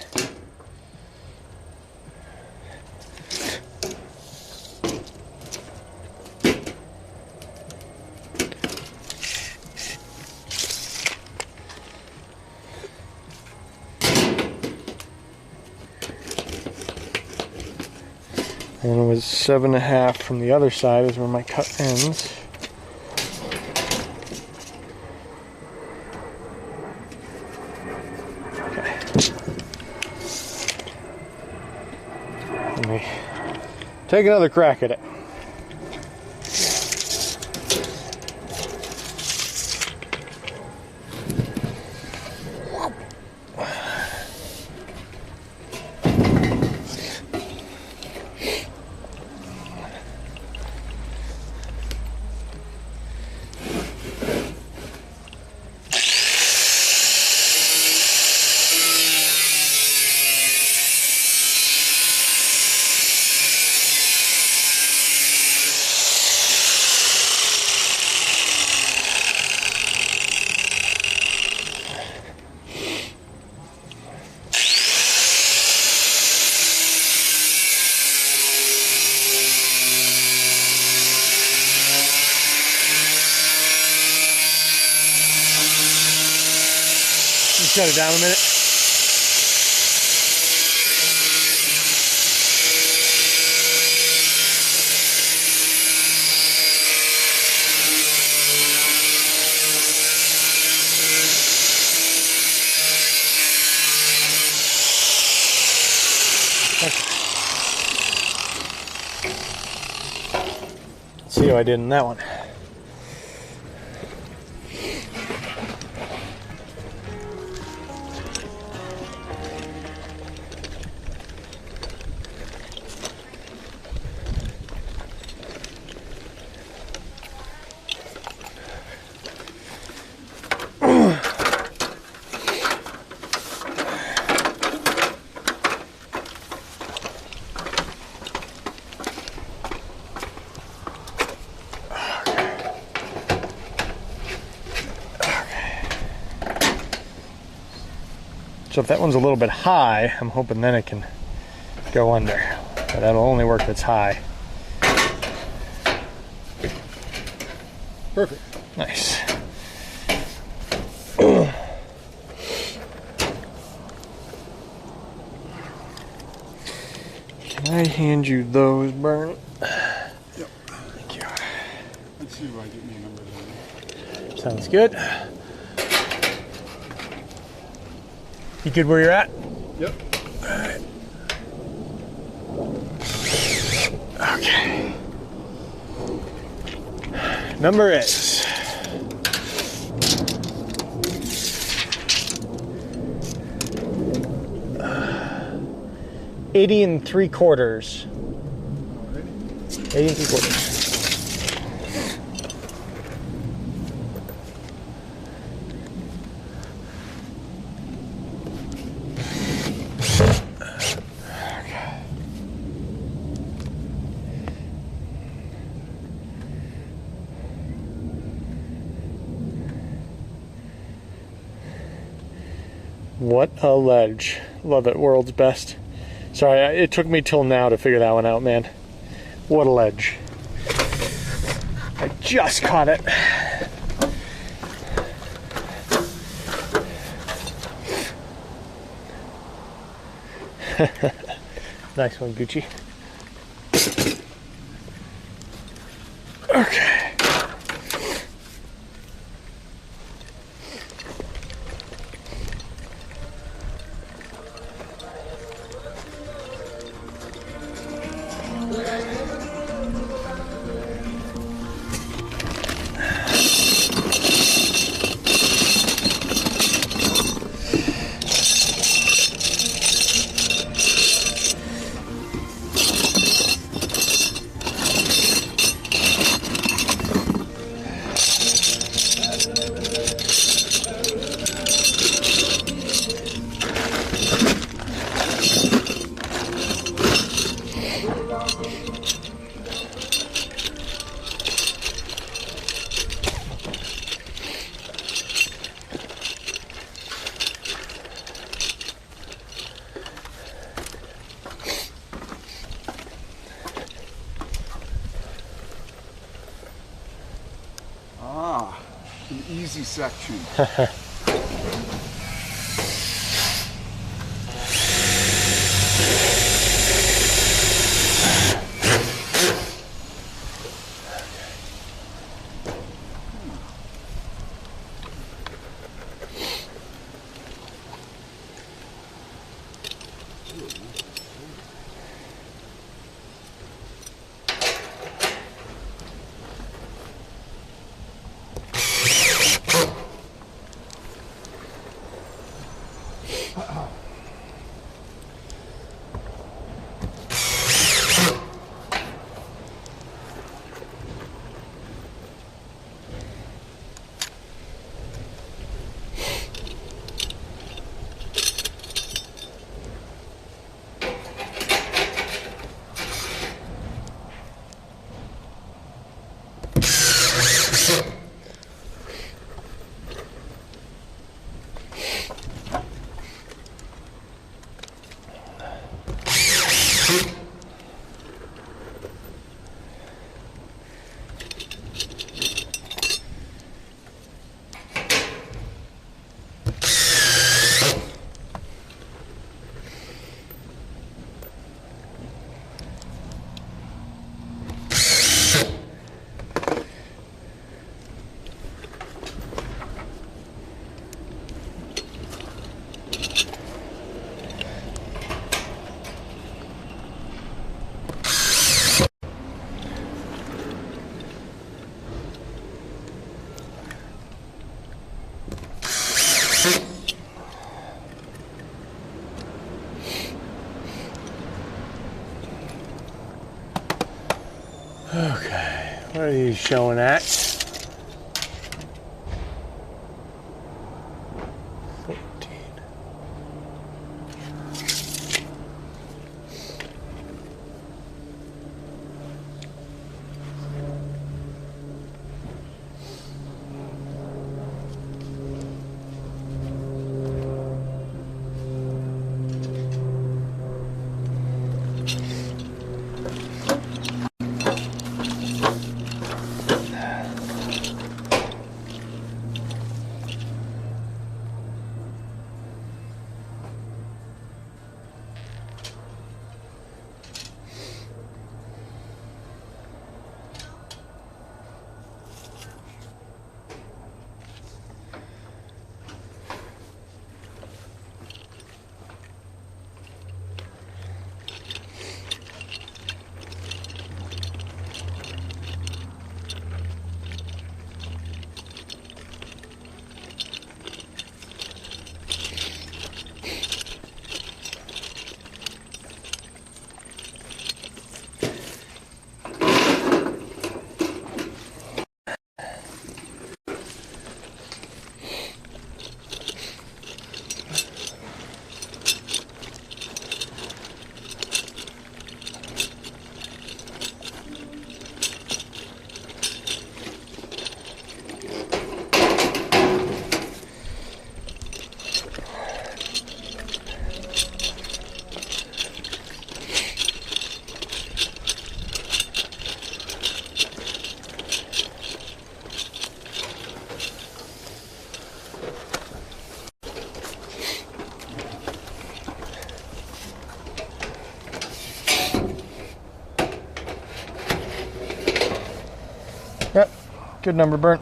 And it was 7.5 from the other side is where my cut ends. Okay. Let me take another crack at it. Shut it down a minute. Let's see how I did in that one. So if that one's a little bit high, I'm hoping then it can go under. But that'll only work if it's high. Perfect. Nice. Can I hand you those, Bern? Yep. Thank you. Let's see if I get me a number then. Sounds good. You good where you're at? Yep. Alright. Okay. Number is 80 3/4. 80 3/4. What a ledge. Love it. World's best. Sorry, it took me till now to figure that one out, man. What a ledge. I just caught it. Nice one, Gucci. Okay. An easy section. Okay, what are you showing at? 14. Yep, good number, Burnt.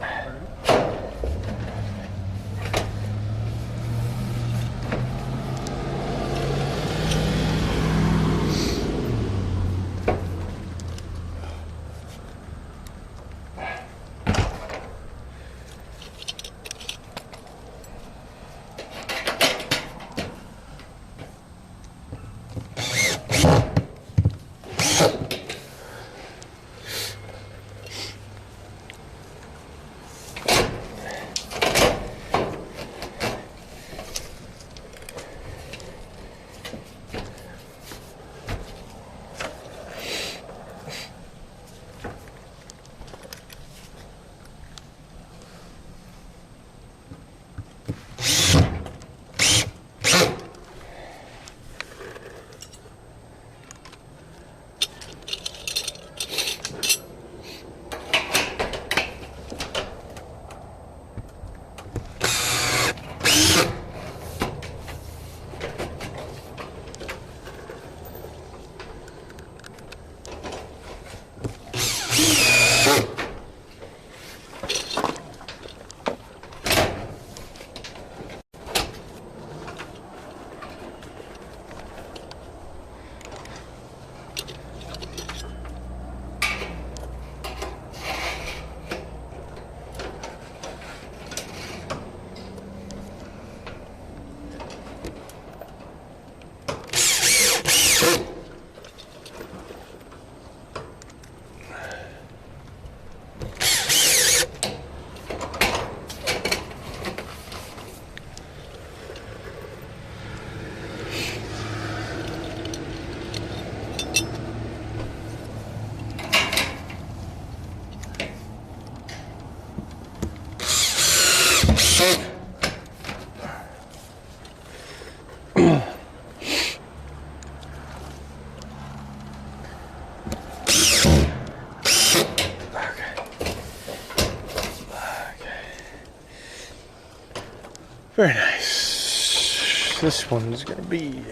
Very nice. This one is going to be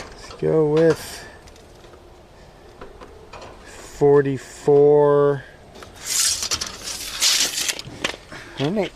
let's go with 44 and 8.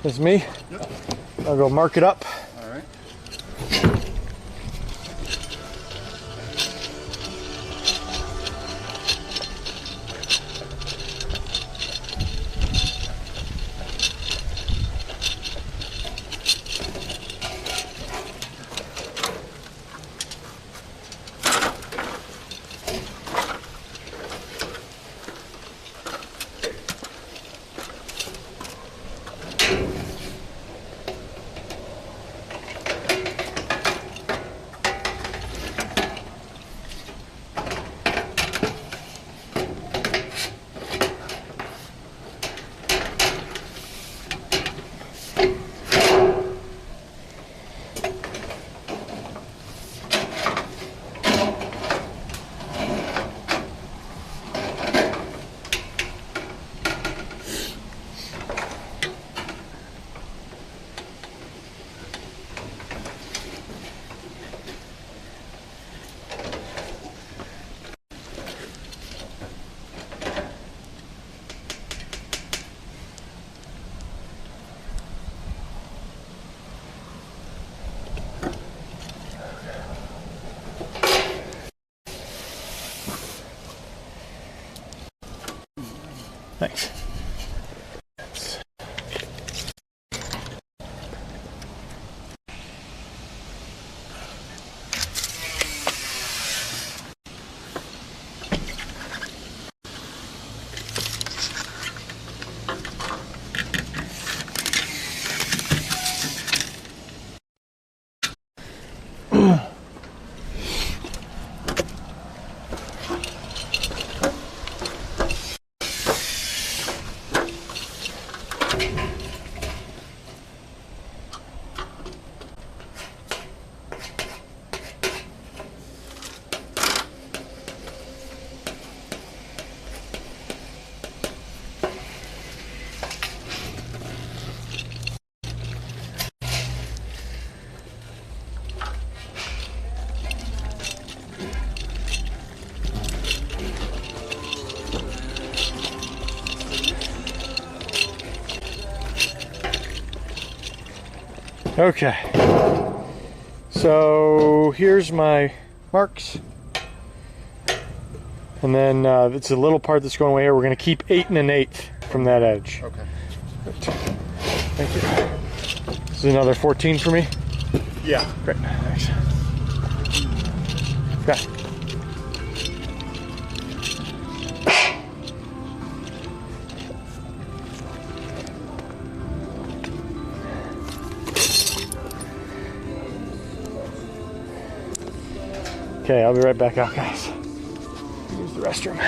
It's me. Yep. I'll go mark it up. All right. Thanks. Okay, so here's my marks, and then it's a little part that's going away here. We're going to keep 8 1/8 from that edge. Okay. Thank you. This is another 14 for me. Yeah. Great, thanks. Okay. Okay, I'll be right back out, guys. Use the restroom.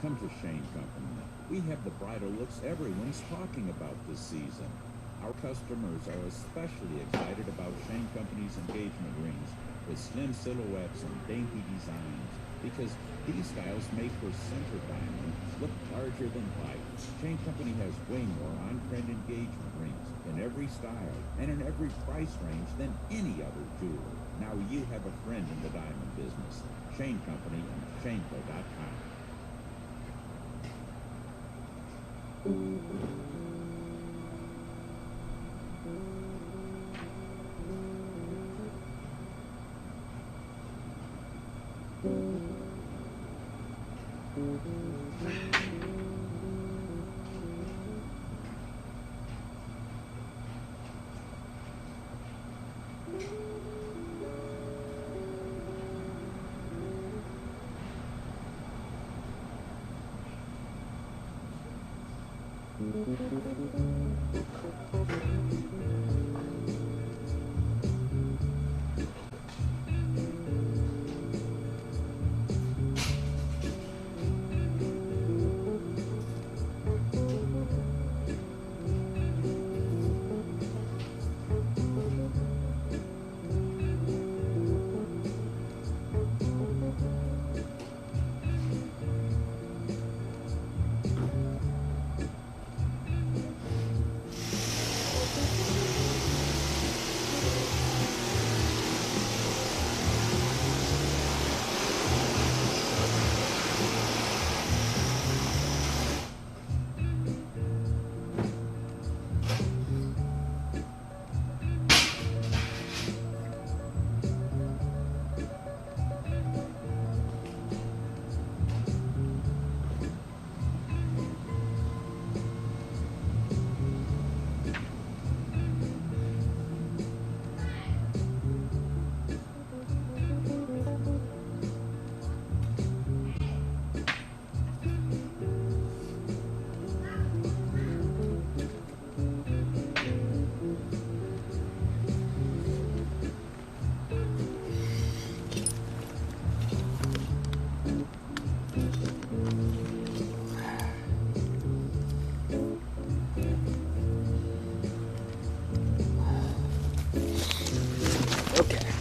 Come to Shane Company. We have the bridal looks everyone's talking about this season. Our customers are especially excited about Shane Company's engagement rings with slim silhouettes and dainty designs, because these styles make her center diamond look larger than life. Shane Company has way more on-trend engagement rings in every style and in every price range than any other jeweler. Now you have a friend in the diamond business. Shane Company and ShaneCo.com.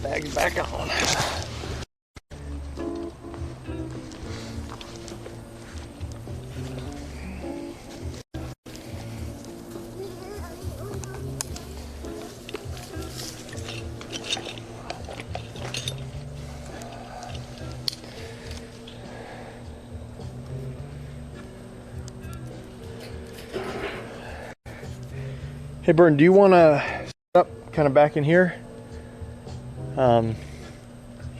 Bag's back on. Hey, Burton, do you want to set up kind of back in here?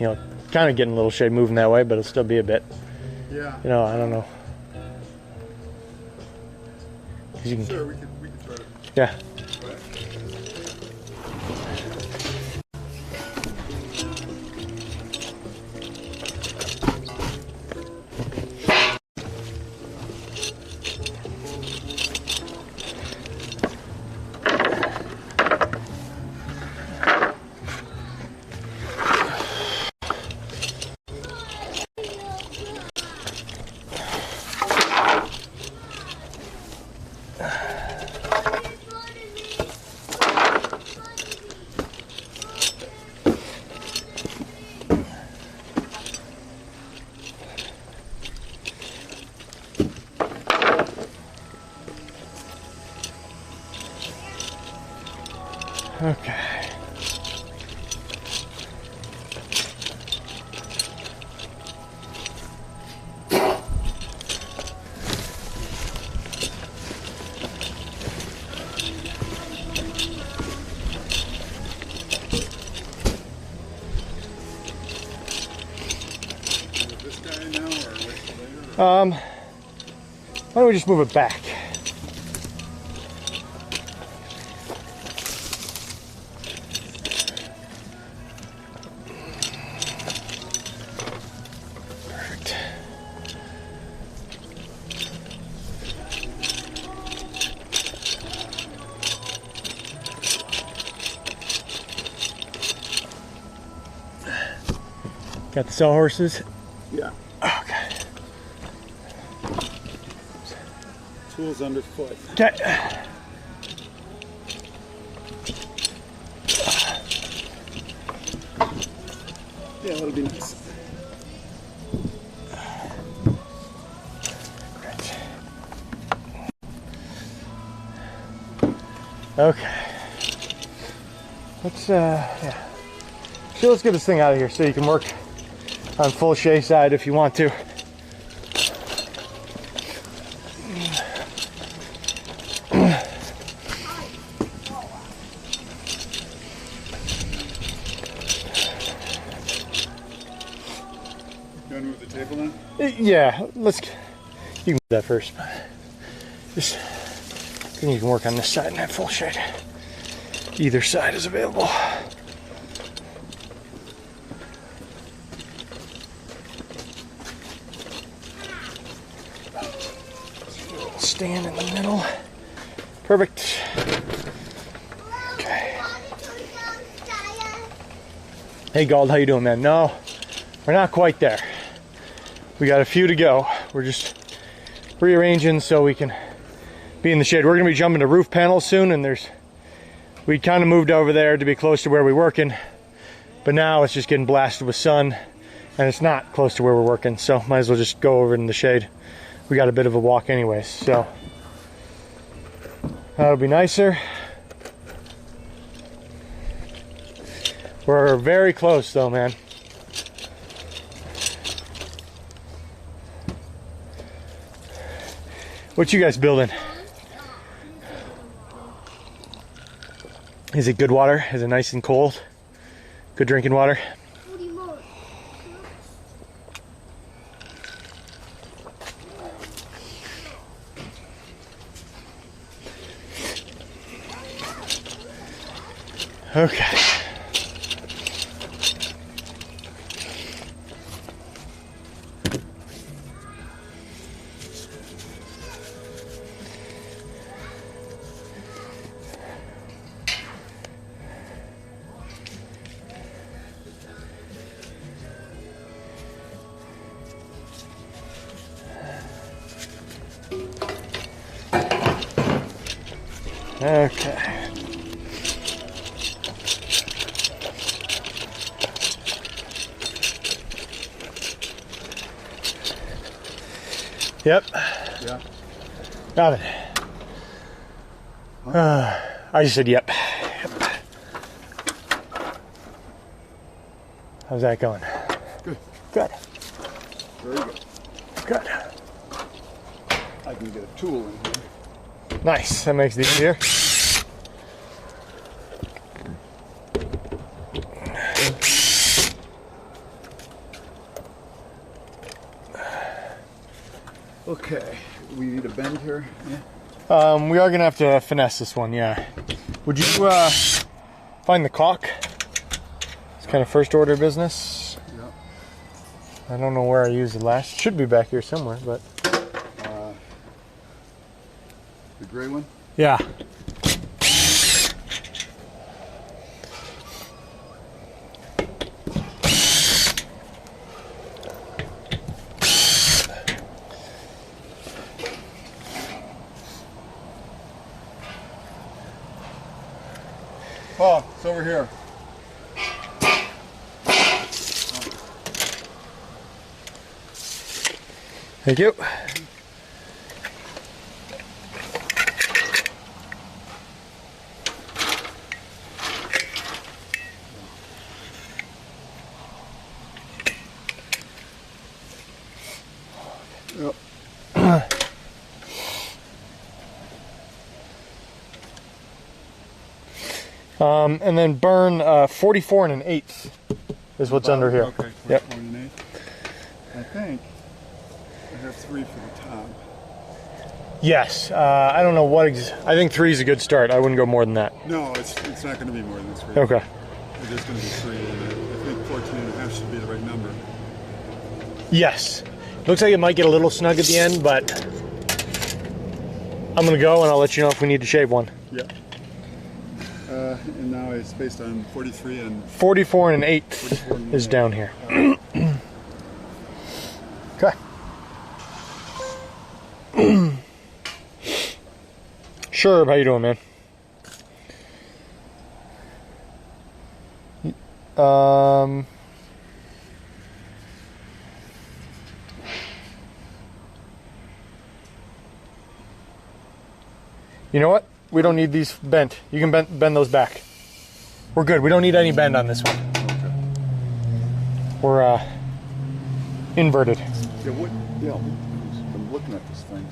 You know, kind of getting a little shade moving that way, but it'll still be a bit. Yeah. You know, I don't know. 'Cause you can, Sure, we can try to. yeah. Okay. This guy now, or wait till later? Why don't we just move it back? Perfect. Got the sawhorses? Yeah. Okay. Tools underfoot. Okay. Yeah, that'll be nice. Okay. Let's yeah. So let's get this thing out of here so you can work on full Shay side if you want to. You want to move the table then? Yeah, let's. You can do that first. Just. Then you can work on this side and have full shade. Either side is available. Stand in the middle. Perfect. Okay. Hey Gald, how you doing, man? No, we're not quite there. We got a few to go. We're just rearranging so we can be in the shade. We're gonna be jumping to roof panels soon, and we kind of moved over there to be close to where we're working, but now it's just getting blasted with sun and it's not close to where we're working, so might as well just go over in the shade. We got a bit of a walk anyways, so that'll be nicer. We're very close though, man. What you guys building? Is it good water? Is it nice and cold? Good drinking water? Okay. Okay. Yep. Yeah. Got it. I just said yep. Yep. How's that going? Good. Good. Very good. Good. I can get a tool in here. Nice. That makes it easier. Okay. We need a bend here. Yeah. We are gonna have to finesse this one, yeah. Would you find the caulk? It's kind of first order business. Yeah. I don't know where I used it last. It should be back here somewhere, but The gray one? yeah. Oh, it's over here. Thank you. Yep. And then burn 44 1/8 is what's under here. Okay. Yep. 44 1/8. I think I have 3 for the top. Yes. I don't know what. I think 3 is a good start. I wouldn't go more than that. No, it's not going to be more than 3. Okay. It's just going to be 3, and I think 14.5 should be the right number. Yes. Looks like it might get a little snug at the end, but I'm gonna go and I'll let you know if we need to shave one. Yeah. And now it's based on 43 and 44 1/8 44 and is 1/8. down here. Okay. Sure, how you doing, man? You know what? We don't need these bent. You can bend those back. We're good. We don't need any bend on this one. We're inverted. Yeah, I'm looking at this thing.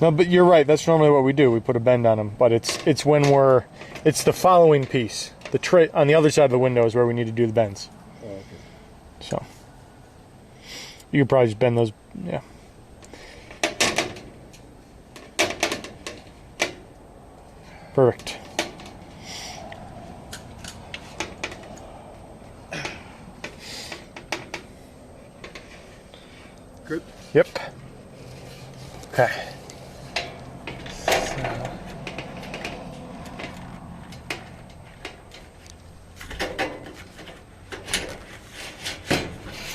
No, but you're right. That's normally what we do. We put a bend on them, but it's when it's the following piece. The tray on the other side of the window is where we need to do the bends. Oh, okay. So you could probably just bend those. Yeah. Perfect. Good. Yep. Okay.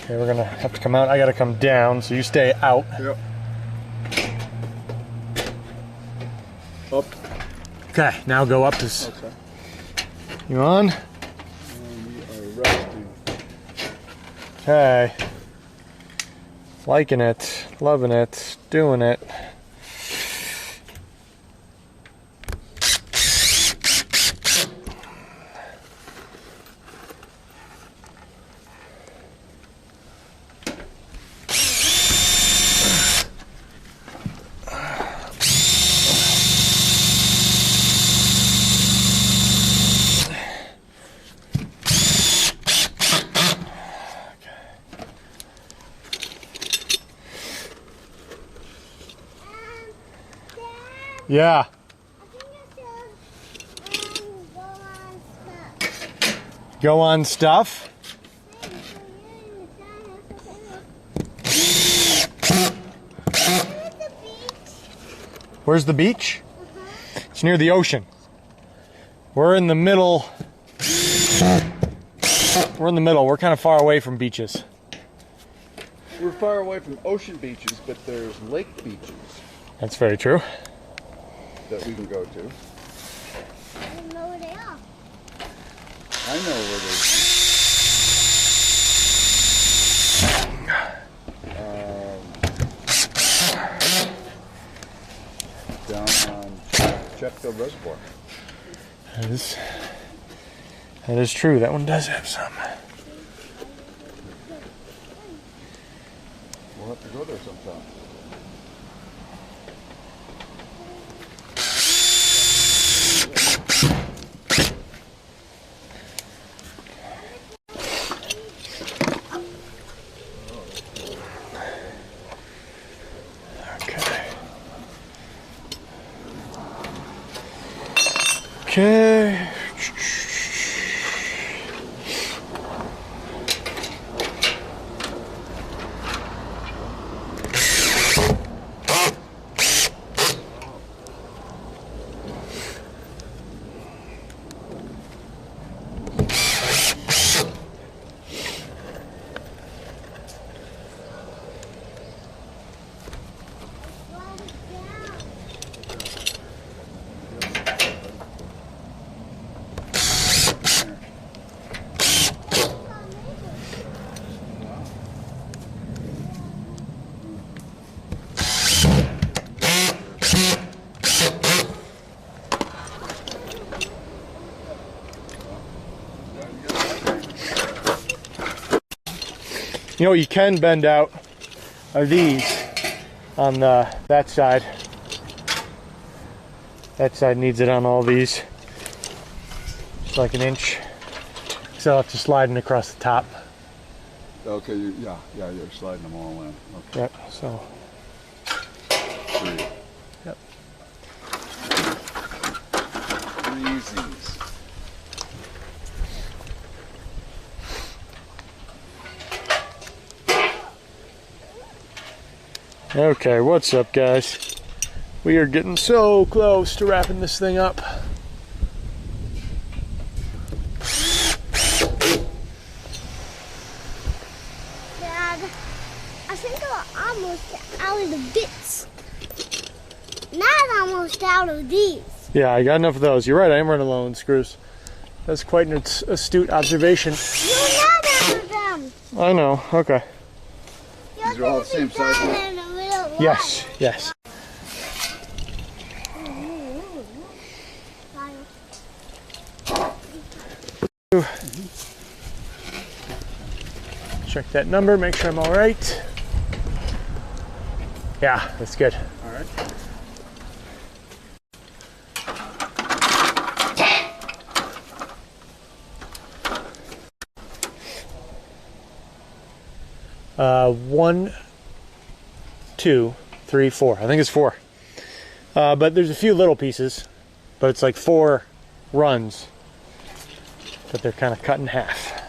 Okay, we're gonna have to come out. I gotta come down, so you stay out. Yep. Up. Okay, now go up this. Okay. You on? We are resting. Okay. Liking it, loving it, doing it. Yeah. Go on stuff. Where's the beach? It's near the ocean. We're in the middle. We're in the middle. We're kind of far away from beaches. We're far away from ocean beaches, but there's lake beaches That's very true. that we can go to. I don't know where they are. I know where they are. Down on Chetfield Reservoir. That is true. That one does have some. We'll have to go there sometime. Okay. You know what you can bend out are these on that side. That side needs it on all these. Just like an inch. So I'll have to slide it across the top. Okay, yeah, you're sliding them all in. Okay. Yep, so. Three. Yep. Threesies. Okay, what's up, guys? We are getting so close to wrapping this thing up. Dad, I think we're almost out of the bits. Not almost out of these. Yeah, I got enough of those. You're right, I am running low on screws. That's quite an astute observation. You're not out of them. I know, okay. You're These are all the same size. in a little Yes, yes. Check that number, make sure I'm all right. Yeah, that's good. All right. One, 2, 3, 4. I think it's 4. But there's a few little pieces, but it's like 4 runs that they're kind of cut in half.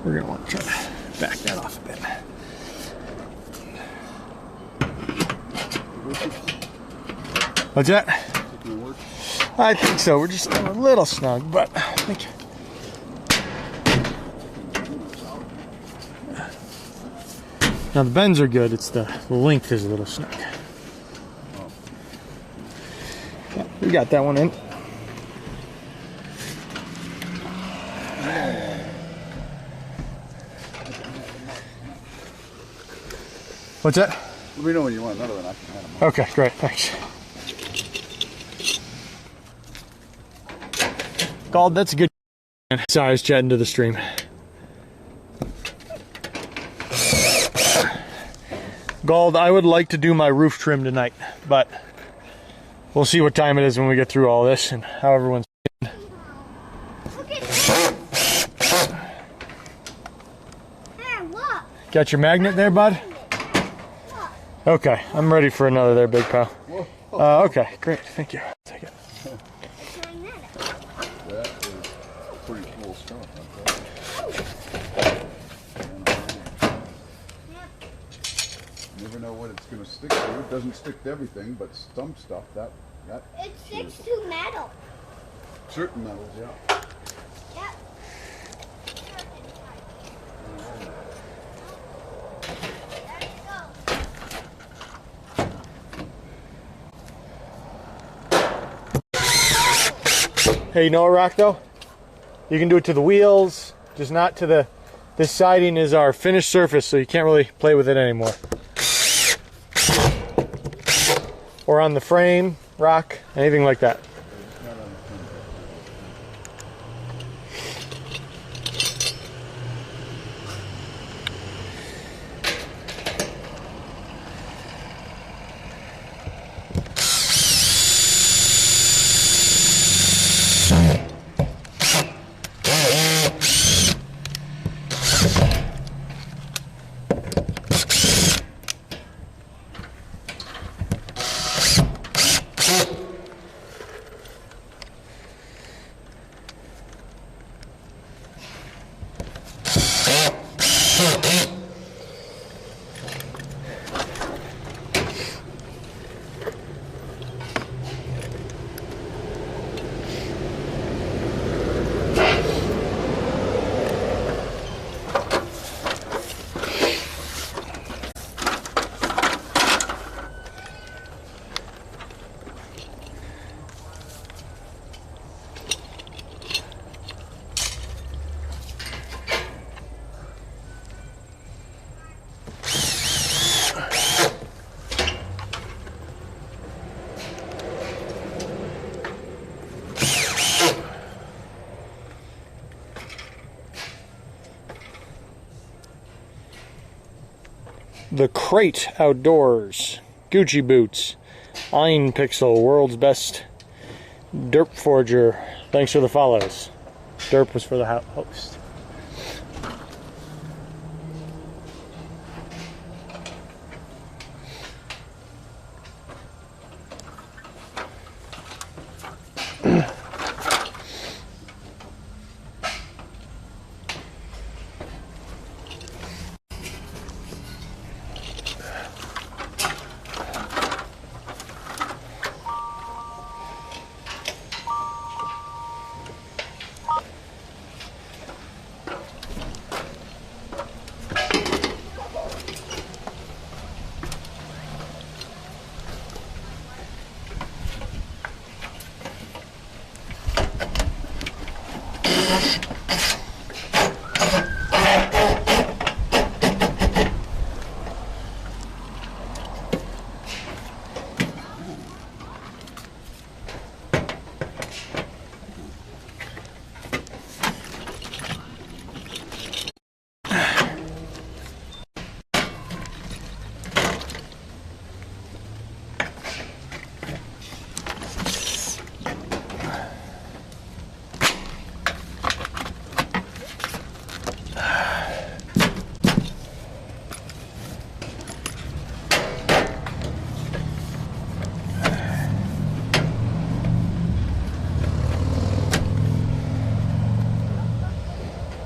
We're gonna want to try to back that off a bit. What's that? I think so. We're just a little snug, but I think. Now the bends are good. It's the length is a little snug. Yeah, we got that one in. What's that? Let me know when you want another one. I can have them. Okay, great, thanks. Gald, that's a good size jet into the stream. Gald, I would like to do my roof trim tonight, but we'll see what time it is when we get through all this and how everyone's. Look at Here, look. Got your magnet there, bud? Look. Okay, I'm ready for another there, big pal. Okay, great. Thank you. Take it. It's magnetic. That is pretty cool stuff. You never know what it's going to stick to. It doesn't stick to everything, but some stuff that It sticks to metal. certain metals, yeah. Yep. There you go. Hey, you know what, Rock, though? You can do it to the wheels, just not to the... This siding is our finished surface, so you can't really play with it anymore. Or on the frame, Rock, anything like that. The Crate Outdoors, Gucci boots, Ein Pixel, world's best derp forger. Thanks for the follows. Derp was for the host.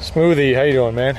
Smoothie, how you doing, man?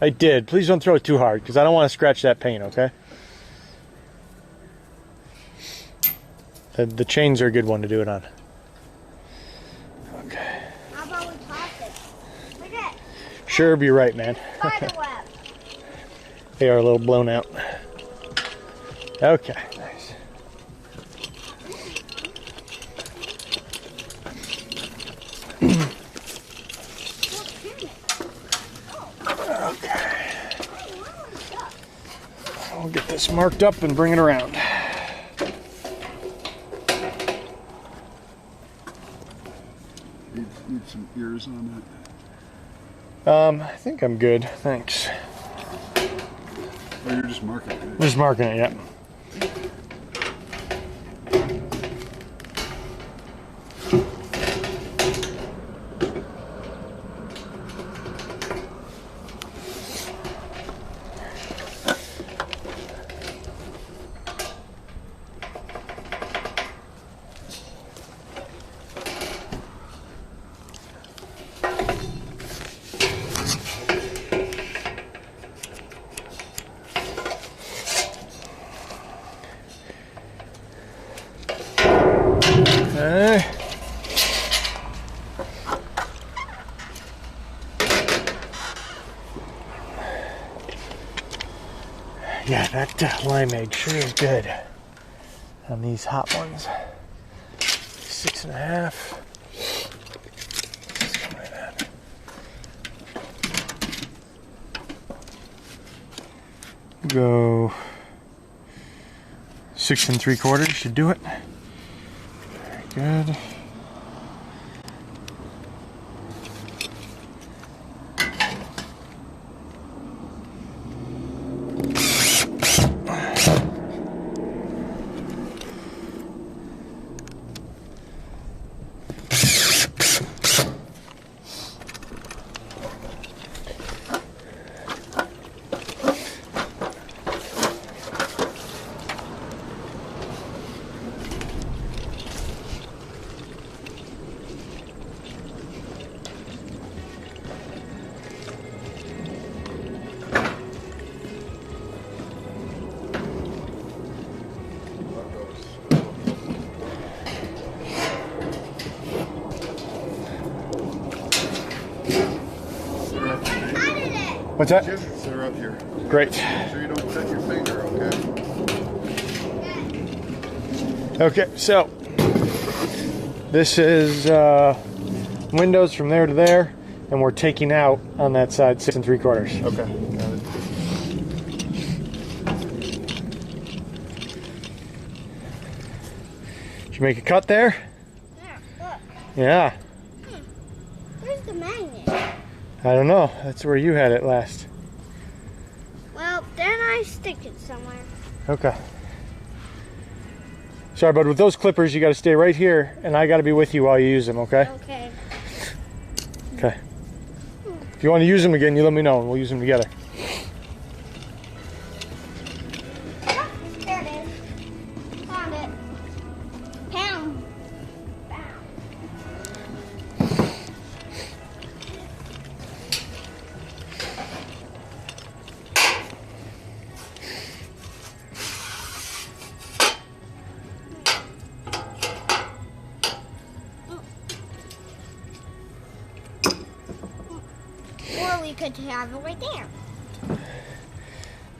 I did. Please don't throw it too hard because I don't want to scratch that paint, okay? The chains are a good one to do it on. Okay. How about we toss it? Look at Sure, be right, man. spider web. They are a little blown out. Okay, nice. Okay. I'll get this marked up and bring it around. Need some ears on I think I'm good. Thanks. that. Oh, you're just marking it. Just marking it, yeah. Okay. Yeah, that limeade sure is good on these hot ones. 6.5. Something like that. Go 6 3/4 should do it. Very good. What's that? They're up here. Great. So you don't cut your finger, okay? Okay, so this is windows from there to there, and we're taking out on that side 6 3/4. Okay, got it. Did you make a cut there? Yeah, look. Yeah. Where's the magnet? I don't know. That's where you had it last. Well, then I stick it somewhere. Okay. Sorry, bud. With those clippers, you got to stay right here, and I got to be with you while you use them. Okay? Okay. Okay. If you want to use them again, you let me know, and we'll use them together. Oh, there it is. Found it. Pound. Pound. Or we could have it right there.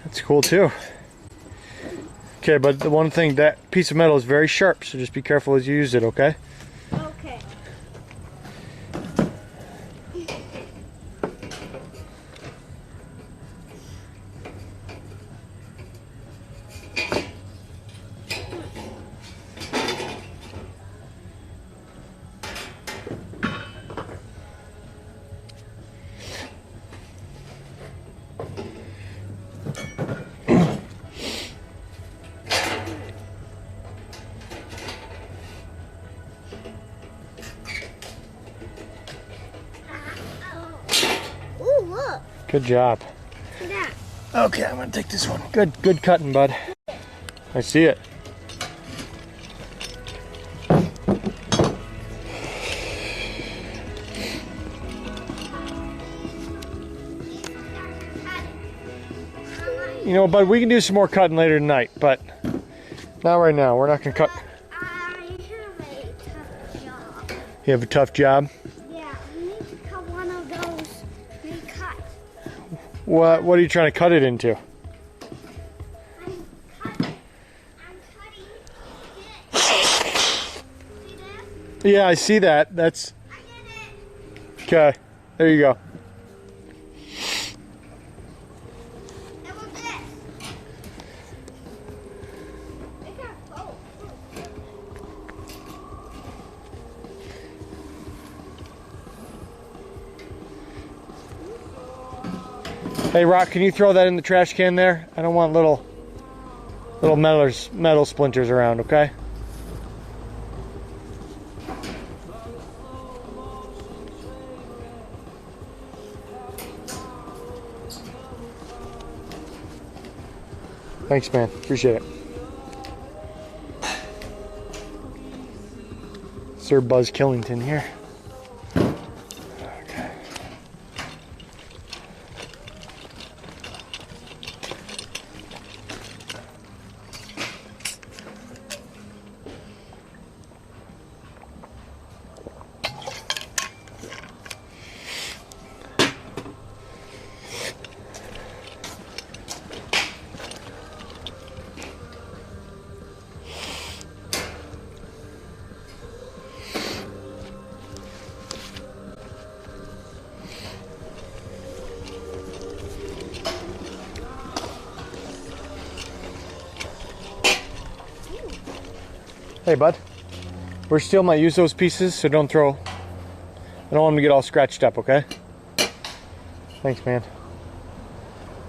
That's cool too. Okay, but the one thing, that piece of metal is very sharp, so just be careful as you use it. Okay? Okay. Ooh, look. Good job. Look at that. Okay, I'm gonna take this one. Good cutting, bud. I see it. You know, bud, we can do some more cutting later tonight, but not right now. We're not gonna cut. I have a tough job. You have a tough job. Yeah, I need to cut one of those big cuts. What are you trying to cut it into? I'm cutting this. See this? Yeah, I see that. That's I did it. okay. There you go. And with this. It got both. Hey, Rock, can you throw that in the trash can there? I don't want little metal splinters around, okay? Thanks, man. Appreciate it. Sir Buzz Killington here. Okay. Hey, bud. We still might use those pieces, so don't throw. I don't want them to get all scratched up, okay? Thanks, man.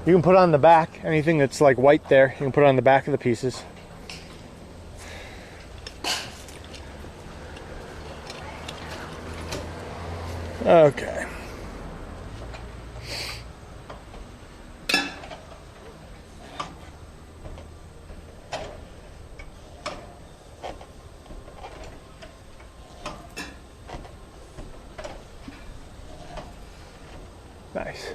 You can put on the back, anything that's like white there, you can put it on the back of the pieces. Okay. Nice.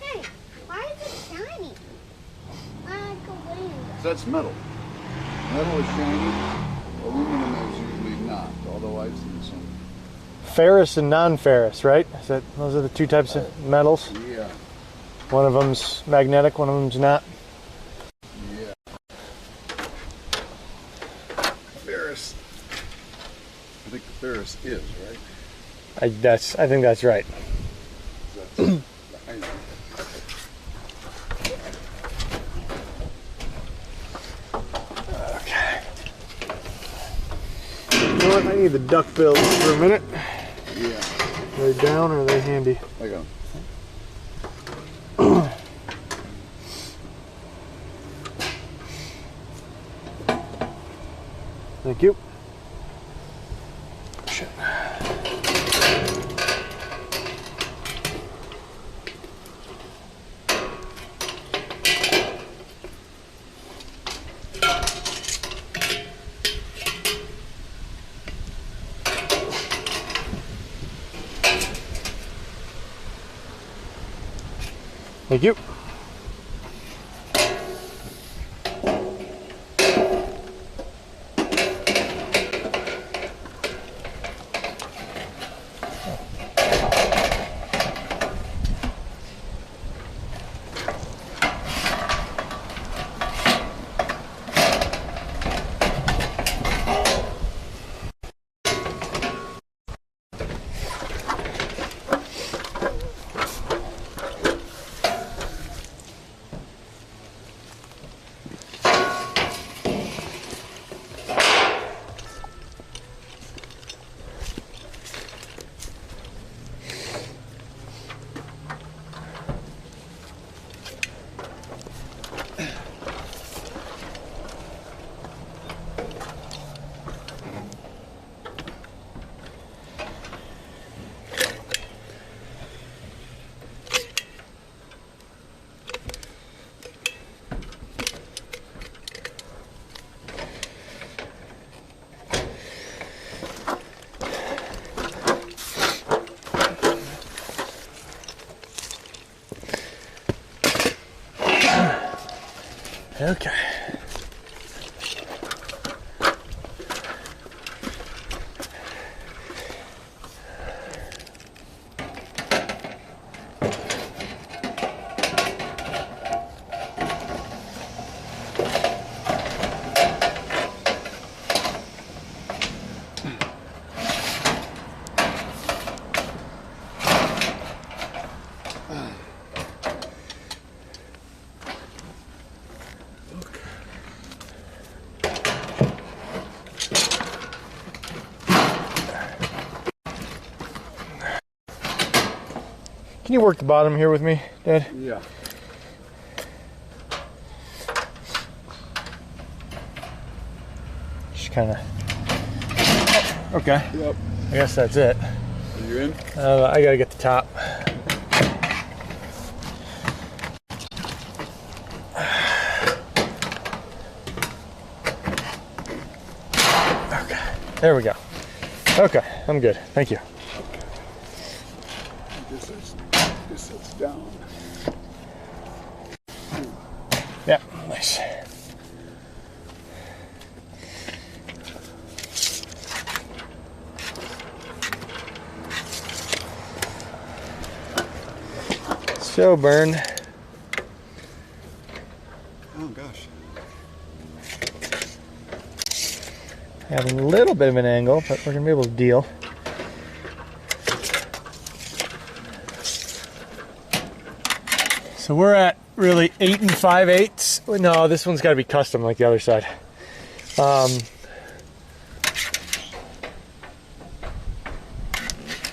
Hey, why is it shiny? Like a wing. That's metal. Metal is shiny. Aluminum is usually not, although I've seen some. Ferrous and non-ferrous, right? Those are the two types of metals? Yeah, One of them's magnetic, one of them's not. yeah. Ferrous. I think the ferrous is, right? I think that's right. That's, Okay. You know what? I need the duck bills for a minute. yeah, Are they down or are they handy? I got 'em. Thank you. Shit. Thank you. Okay. Can you work the bottom here with me, Dad? Yeah. Just kind of. Okay. Yep. I guess that's it. Are you in? I gotta get the top. Okay. There we go. Okay, I'm good. Thank you. This sits down. Yeah, nice. So, Burn. Oh gosh. Having a little bit of an angle, but we're gonna be able to deal. So we're at really 8 5/8. No, this one's got to be custom like the other side.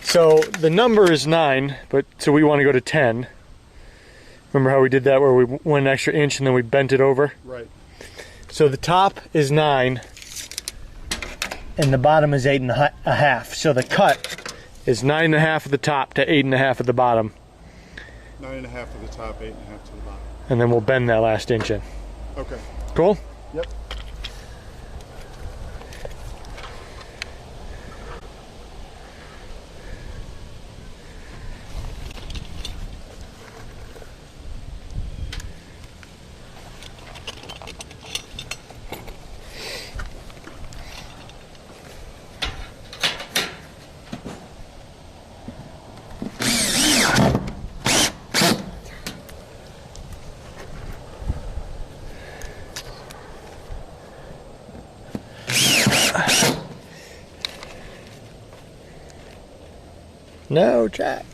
So the number is 9, but so we want to go to 10. Remember how we did that where we went an extra inch and then we bent it over? Right. So the top is 9 and the bottom is 8 1/2. So the cut is 9 1/2 at the top to 8 1/2 at the bottom. 9 1/2 to the top, 8 1/2 to the bottom. And then we'll bend that last inch in. Okay. Cool? Yep. No, Jack.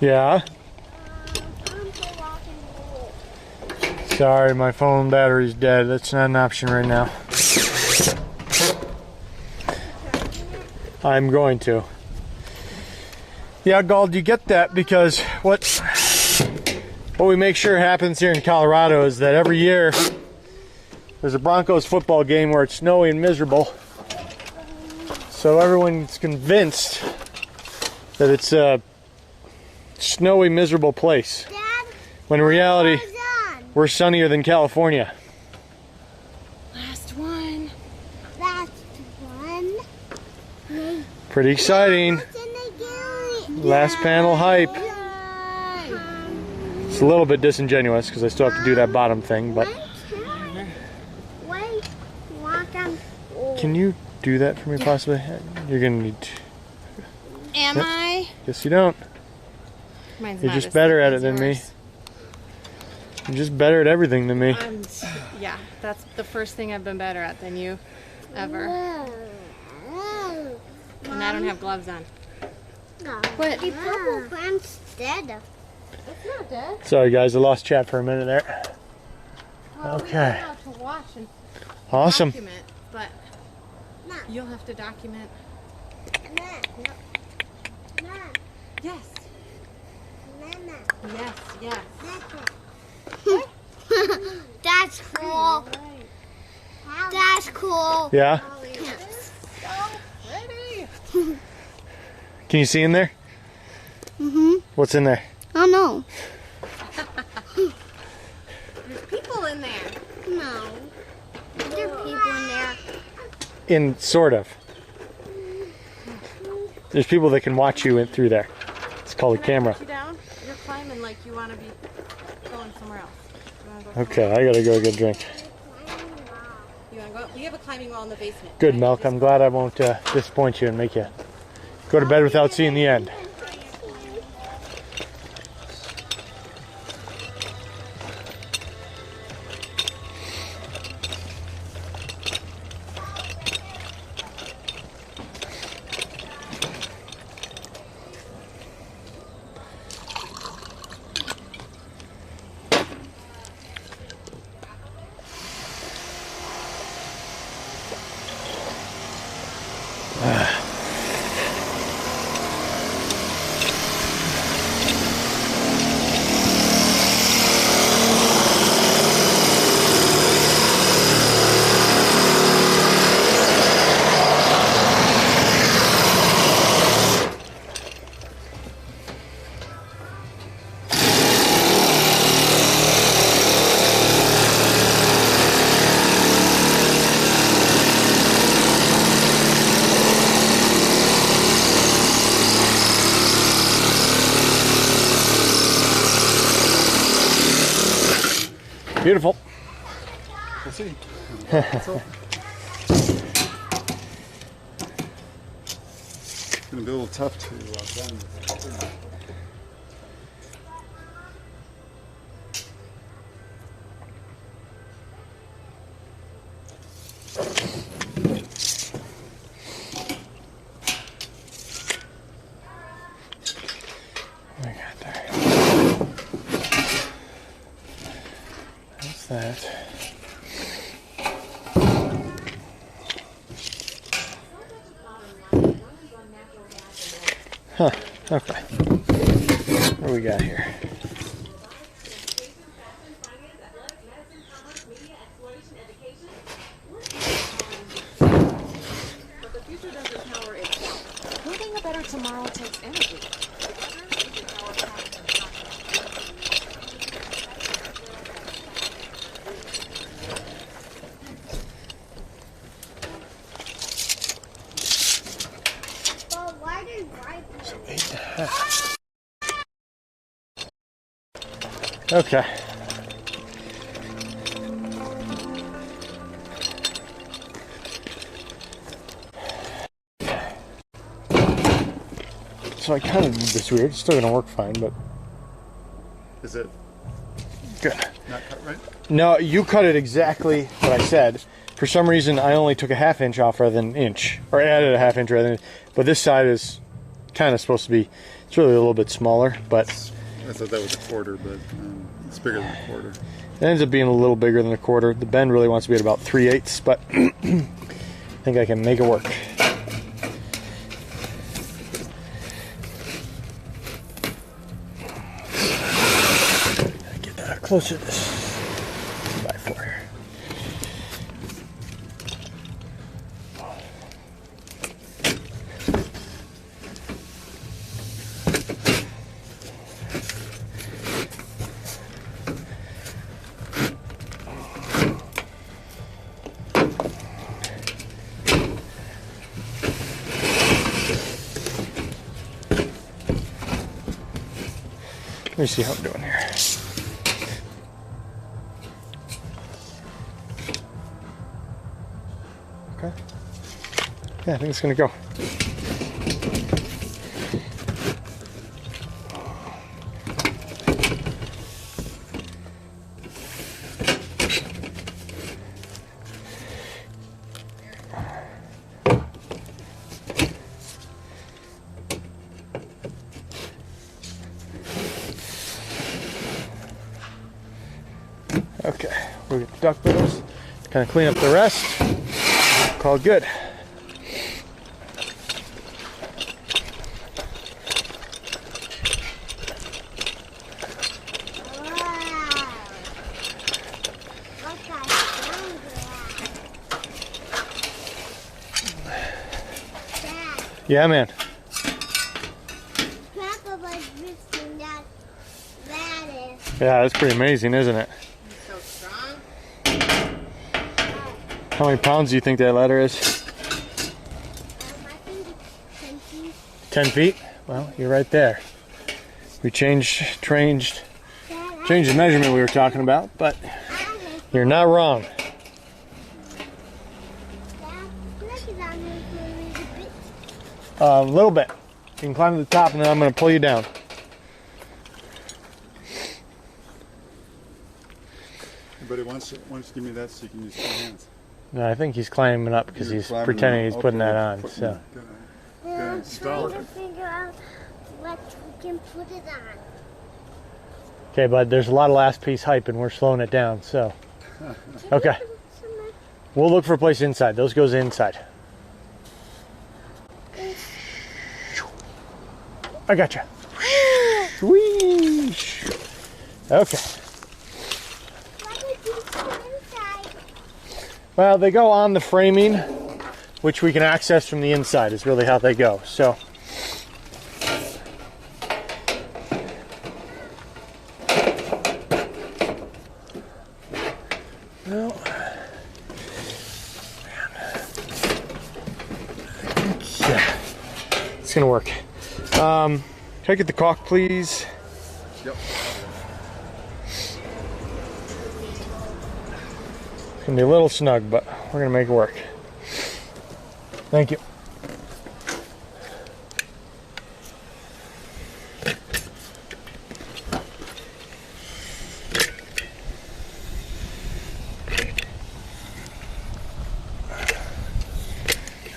Yeah. Sorry, my phone battery's dead. That's not an option right now. I'm going to. Yeah, Gald, you get that because what we make sure happens here in Colorado is that every year there's a Broncos football game where it's snowy and miserable. So everyone's convinced that it's a snowy, miserable place. Dad, when in reality, done. we're sunnier than California. Last one. That's one. Pretty exciting. Last panel hype. It's a little bit disingenuous because I still have to do that bottom thing, but Wait, welcome. can you do that for me possibly? You're gonna need to. Am I? Yes, you don't. Mine's You're not just as better thick at it as than me. yours. You're just better at everything than me. Yeah, that's the first thing I've been better at than you, ever. And I don't have gloves on. No. What? The purple plant's dead. It's not dead. Sorry guys, I lost chat for a minute there. Well, Okay. We out to watch and Awesome. document, but No. you'll have to document. Mama. Mama. Yes. Mama. Yes. Yes. That's cool. Right. That's cool. Yeah? Ready? Can you see in there? Mhm. What's in there? Oh no. There's people in there. No. There are people in there. In sort of. There's people that can watch you in through there. It's called a camera. Put you down. You're climbing like you want to be going somewhere else. You wanna go Okay, I gotta go get a drink. You want to go? We have a climbing wall in the basement. Good, Milk. I'm glad I won't disappoint you and make you go to bed without seeing the end. Beautiful. We'll see. That's all. It's gonna be a little tough to bend. What do we got there? That's that. Huh, okay. What do we got here? But the future doesn't power itself. Building a better tomorrow takes energy. But why did So 8.5. Okay. So I kind of did this weird. It's still gonna work fine, but Is it good. not cut right? No, you cut it exactly what I said. For some reason, I only took a ½ inch off rather than an inch, or added a ½ inch rather than. But this side is kind of supposed to be. It's really a little bit smaller, but I thought that was a quarter, but it's bigger than a quarter. it ends up being a little bigger than a quarter. The bend really wants to be at about 3/8, but I think I can make it work. Get that closer to this 2x4. Let me see how I'm doing here. Okay. Yeah, I think it's gonna go. We'll get the duck bills, kind of clean up the rest. Call it good. Wow. What kind of Dad, Yeah, man. Grandpa was lifting that ladder. Yeah, that's pretty amazing, isn't it? So strong. How many pounds do you think that ladder is? I think it's 10 feet. 10 feet? Well, you're right there. We changed the measurement we were talking about, but you're not wrong. Dad, look at that moving a bit. A little bit. You can climb to the top and then I'm going to pull you down. But it wants to give me that so you can use two hands. No, I think he's climbing up because You're he's climbing pretending up. he's putting Okay, that on. putting So, it. I'm install trying it. to figure out what we can put it on. okay, bud, there's a lot of last piece hype and we're slowing it down. So, okay. We'll look for a place inside. Those goes inside. I got you. Whee! Okay. What did you put inside? Well, they go on the framing, which we can access from the inside is really how they go. So, well, yeah, it's gonna work. Can I get the caulk, please? Yep. It's gonna be a little snug, but we're gonna make it work. Thank you.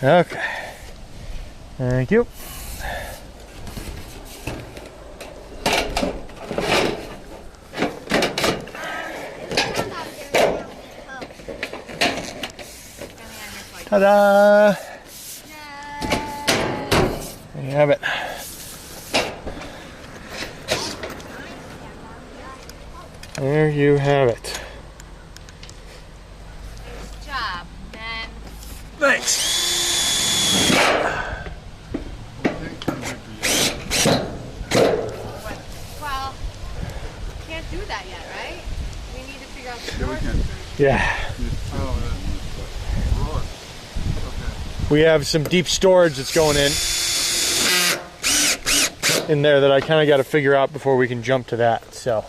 Okay. Thank you. Ta-da! There you have it. There you have it. Nice job, man. Thanks. Well, can't do that yet, right? We need to figure out the Yeah, we can. Yeah. Oh, We have some deep storage that's going in there that I kind of got to figure out before we can jump to that. So,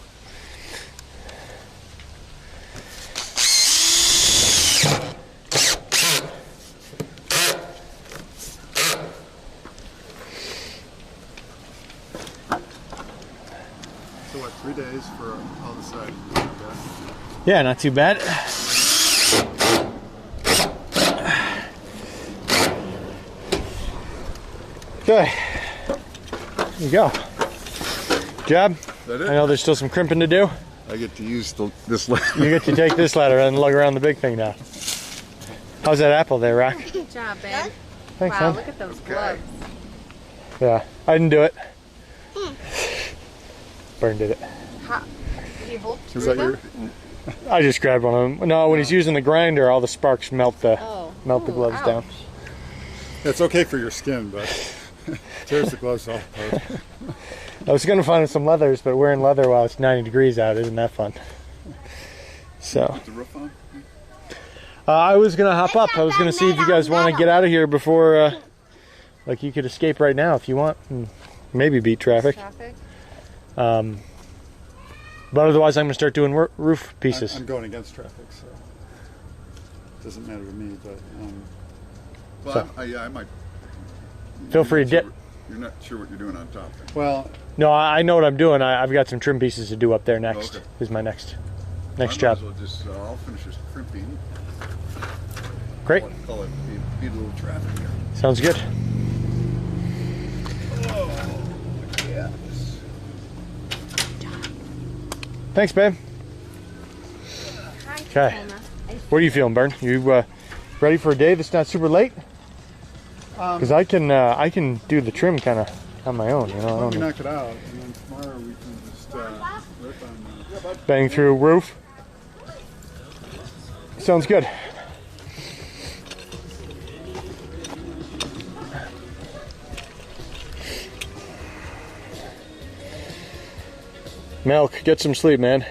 So what, 3 days for all the siding? yeah, not too bad. Okay. There you go. Job. Is that I it? know there's still some crimping to do. I get to use this ladder. You get to take this ladder and lug around the big thing now. How's that apple there, Rock? Good job, babe. Thanks, Wow, son. look at those Okay. gloves. Yeah, I didn't do it. Burn did it. How, did he hold Is through that your? them? I just grabbed one of them. No, when he's using the grinder, all the sparks melt the Oh. the gloves ouch. down. It's okay for your skin, but tears the gloves off. I was gonna find some leathers, but wearing leather while it's 90 degrees out isn't that fun. So Put the roof on? I was gonna hop up. I was gonna see if you guys want to get out of here before, like, you could escape right now if you want, and maybe beat traffic. Traffic? But otherwise, I'm gonna start doing roof pieces. I'm going against traffic, so it doesn't matter to me. But Well, I might. Feel free to dip. You're not sure what you're doing on top then. well, No, I know what I'm doing. I've got some trim pieces to do up there next. Okay. Is my next I might job. as well just, I'll finish this crimping. Great. Call it beat a little traffic here. Sounds good. Yes. Thanks, babe. Hi, Okay. What are you feeling, Bern? You ready for a day that's not super late? Because I can do the trim kind of on my own. You know, I Let don't me need- knock it out, and then tomorrow we can just rip on bang through roof. Sounds good. Milk, get some sleep, man.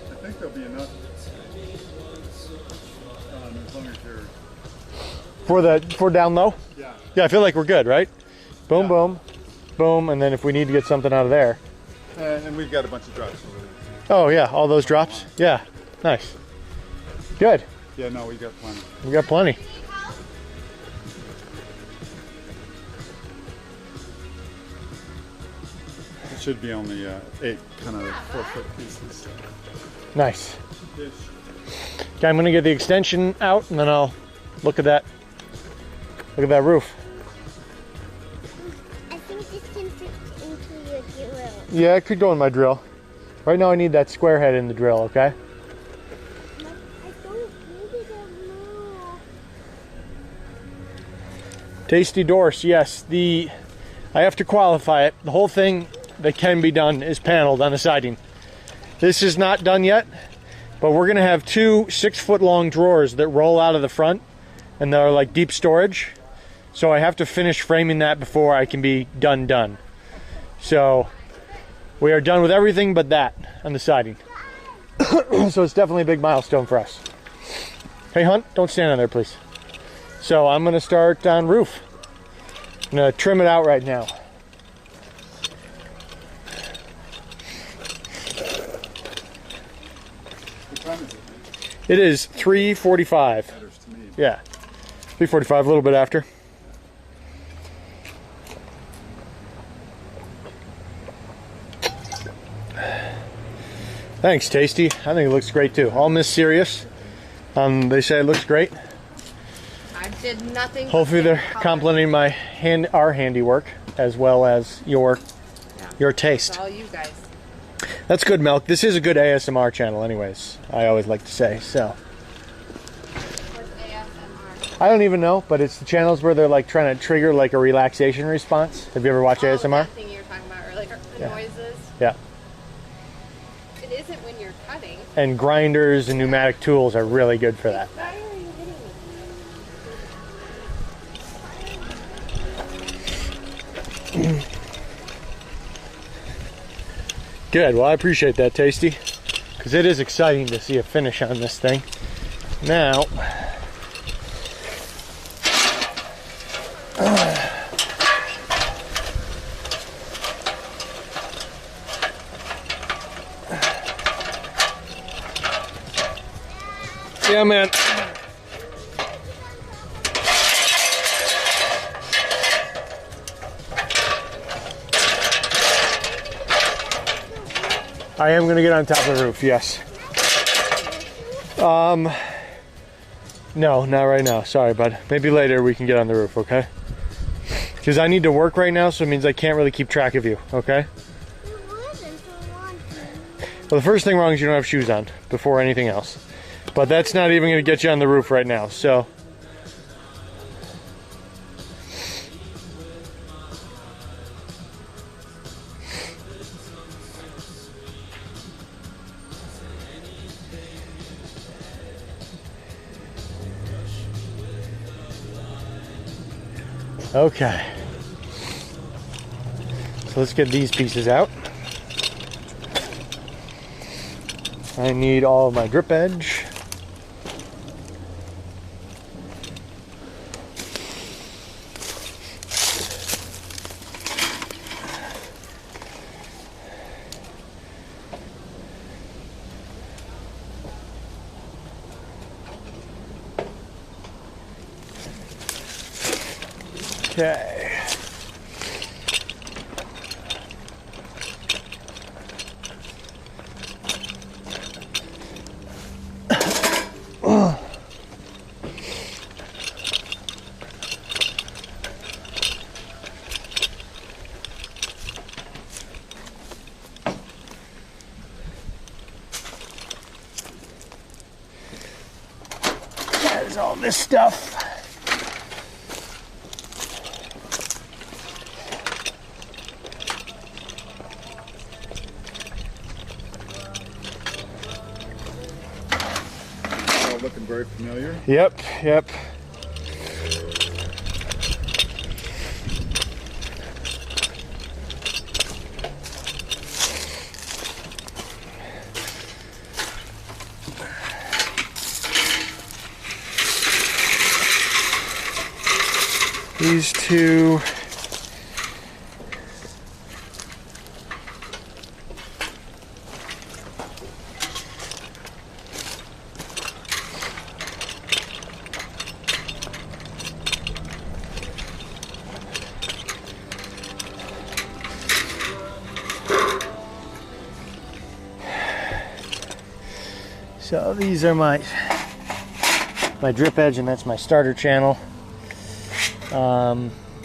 I think there'll be enough. As long as you're. For down low? Yeah. Yeah, I feel like we're good, right? Boom, Yeah. boom, boom, and then if we need to get something out of there. And we've got a bunch of drops over there. Oh yeah, all those drops? Yeah, nice. Good, Yeah, no, we got plenty. we got plenty. It should be only 8 kind of 4-foot pieces. Nice. Ish. Okay, I'm gonna get the extension out and then I'll look at that. Look at that roof. I think this can fit into your drill. Yeah, it could go in my drill. Right now I need that square head in the drill, okay? I don't need it anymore. Tasty Dorse, yes. I have to qualify it. The whole thing that can be done is paneled on the siding. This is not done yet, but we're gonna have 2 6-foot long drawers that roll out of the front, and they're like deep storage. So I have to finish framing that before I can be done. So we are done with everything but that on the siding. So it's definitely a big milestone for us. Hey Hunt, don't stand on there please. So I'm gonna start on roof. I'm gonna trim it out right now. What time is it? It is 3:45. Matters to me. Yeah, 3:45, a little bit after. Thanks, Tasty. I think it looks great too. All Miss Serious. They say it looks great. I did nothing. but Hopefully pick they're color. complimenting our handiwork as well as your It's taste. all you guys. That's good, Milk. This is a good ASMR channel anyways, I always like to say. So What's ASMR? I don't even know, but it's the channels where they're like trying to trigger like a relaxation response. Have you ever watched Oh, ASMR? that thing you were talking about earlier. The Yeah. noises. Yeah. It isn't when you're cutting. And grinders and pneumatic tools are really good for that. Why are you hitting me? Good. Well, I appreciate that, Tasty, because it is exciting to see a finish on this thing. Now, yeah, man. I am gonna get on top of the roof, yes. No, not right now. Sorry, bud. Maybe later we can get on the roof, okay? Because I need to work right now, so it means I can't really keep track of you, okay? It wasn't for one thing. Well, the first thing wrong is you don't have shoes on before anything else. But that's not even gonna get you on the roof right now, so. Okay. So let's get these pieces out. I need all of my drip edge. Okay. There's all this stuff. All looking very familiar. Yep, yep. These two. So these are my drip edge, and that's my starter channel.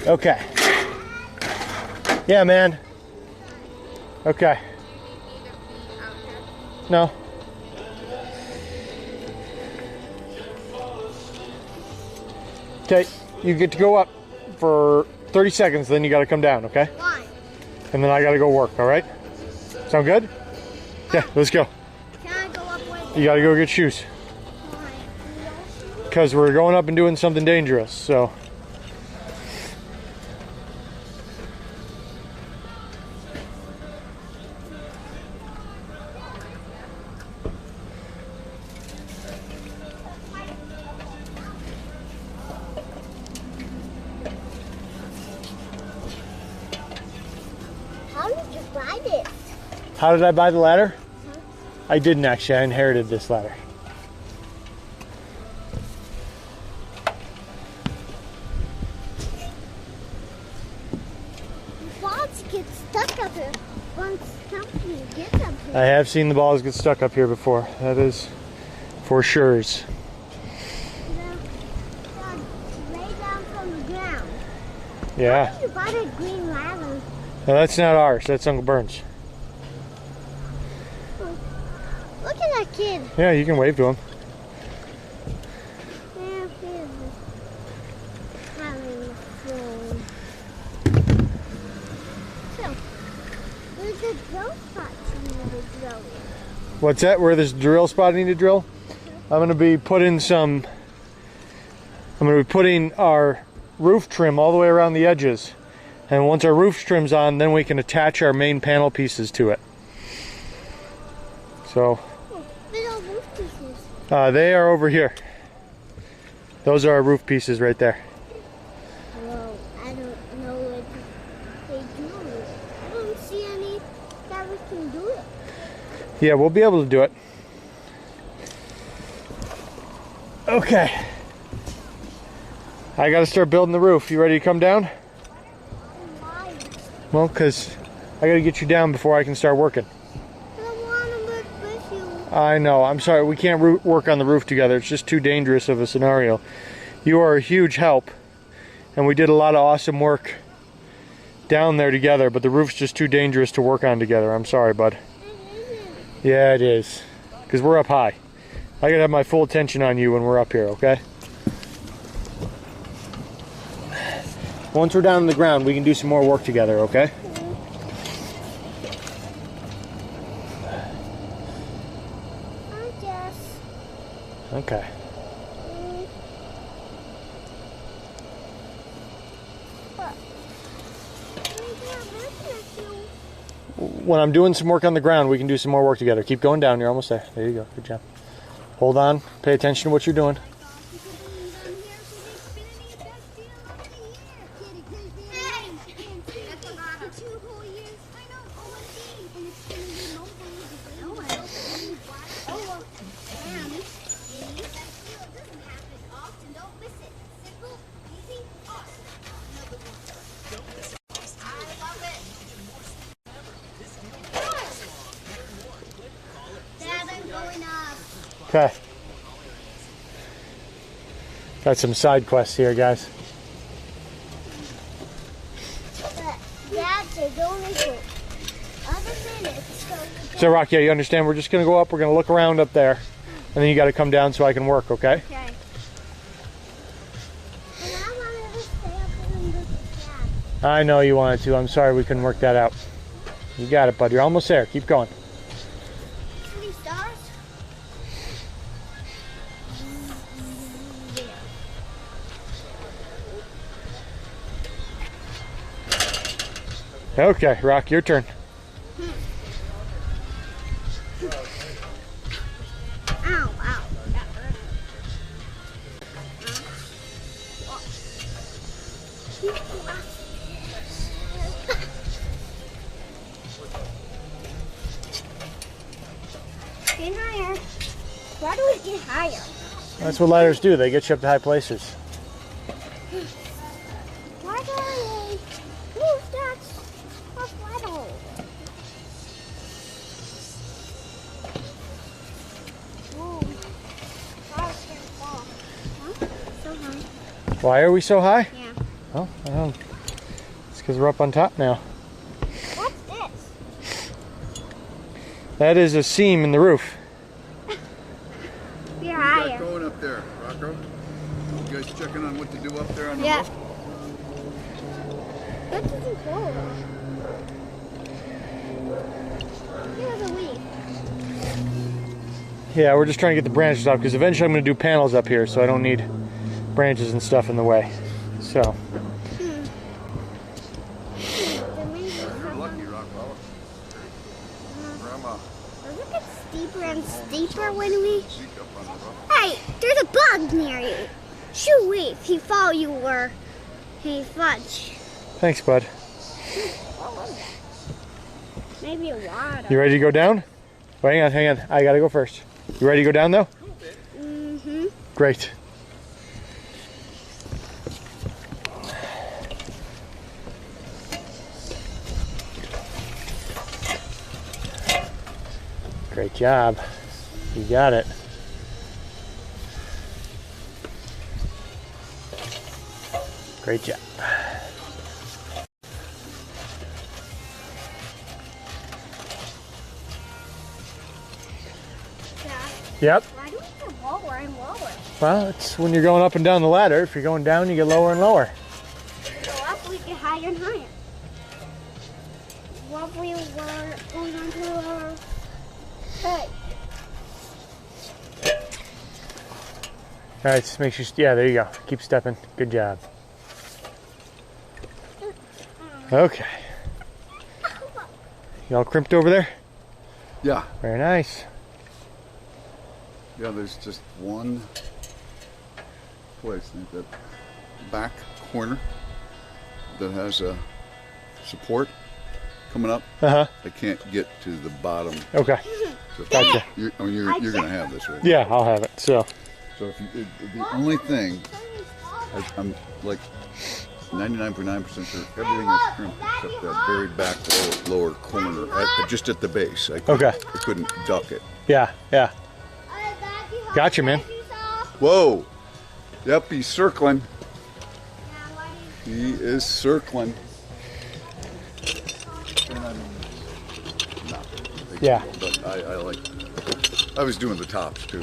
Okay. Yeah, man. Okay. No. Okay, you get to go up for 30 seconds, then you got to come down, okay? Why? And then I got to go work, all right? Sound good? Yeah, let's go. Can I go up with You got to go get shoes. Why? Because we're going up and doing something dangerous, so. How did you buy this? How did I buy the ladder? I didn't actually. I inherited this ladder. Balls get stuck up here once something gets up here. I have seen the balls get stuck up here before. That is for sure's. Dad, lay down from the ground. Yeah. How did you buy that green ladder? No, that's not ours. That's Uncle Burns. Look at that kid. Yeah, you can wave to him. Yeah, he's having fun. So, there's a drill spot in the drill. What's that? Where this drill spot I need to drill? I'm going to be putting our roof trim all the way around the edges. And once our roof trim's on, then we can attach our main panel pieces to it. So, Little roof pieces. they are over here. Those are our roof pieces right there. Well, I don't know what they do. I don't see any that we can do it. Yeah, we'll be able to do it. Okay. I got to start building the roof. You ready to come down? Why? Well, because I got to get you down before I can start working. I don't want to work with you. I know. I'm sorry. We can't work on the roof together. It's just too dangerous of a scenario. You are a huge help, and we did a lot of awesome work down there together, but the roof's just too dangerous to work on together. I'm sorry, bud. It isn't. Yeah, it is. Because we're up high. I got to have my full attention on you when we're up here, okay? Once we're down on the ground, we can do some more work together, okay? I guess. Okay. But I can't business you. When I'm doing some work on the ground, we can do some more work together. Keep going down. You're almost there. There you go. Good job. Hold on. Pay attention to what you're doing. Dad, I'm going up. Okay. Got some side quests here, guys. But Dad, they're only for other minutes. So, Rock, yeah, you understand? We're just going to go up. We're going to look around up there. And then you got to come down so I can work, okay? Okay. I know you wanted to. I'm sorry we couldn't work that out. You got it, bud. You're almost there. Keep going. These stars? Okay, Rock, your turn. Ow, ow. That hurt. Get higher. Why do we get higher? That's what ladders do. They get you up to high places. Why do they move that ladder? Whoa. I was gonna fall. Huh? So high. Why are we so high? Yeah. Oh, I don't know. It's because we're up on top now. What's this? That is a seam in the roof. We're What you got higher. going up there, Rocco? You guys checking on what to do up there on the Yeah. roof? That doesn't go. Here's a leaf. Yeah, we're just trying to get the branches out because eventually I'm going to do panels up here, so I don't need branches and stuff in the way. So, You're lucky, Rocco. Grandma, Does it get steeper and steeper when we... seek up on the roof. Hey, there's a bug near you. Shoo wait, he thought you were... Hey, fudge. thanks, bud. Maybe a water. You ready to go down? Wait, hang on. I got to go first. You ready to go down, though? Mm-hmm. Great. Great job. You got it. Great job. Yep. Why do we get lower and lower? Well, it's when you're going up and down the ladder. If you're going down, you get lower and lower. We go up, we get higher and higher. What we were going on to our... Hey. All right, just make sure. Yeah, there you go. Keep stepping. Good job. Okay. You all crimped over there? Yeah. Very nice. Yeah, there's just one place, I think, that back corner that has a support coming up. Uh-huh. I can't get to the bottom. Okay. So Gotcha. you're going to have this, right? Yeah, I'll have it. So, So if you, the only thing, I'm like 99.9% sure everything is crimped except that very back lower corner, just at the base. I couldn't duck it. yeah. Gotcha, man. Whoa! Yep, he's circling. He is circling. Yeah. But I like. I was doing the tops too.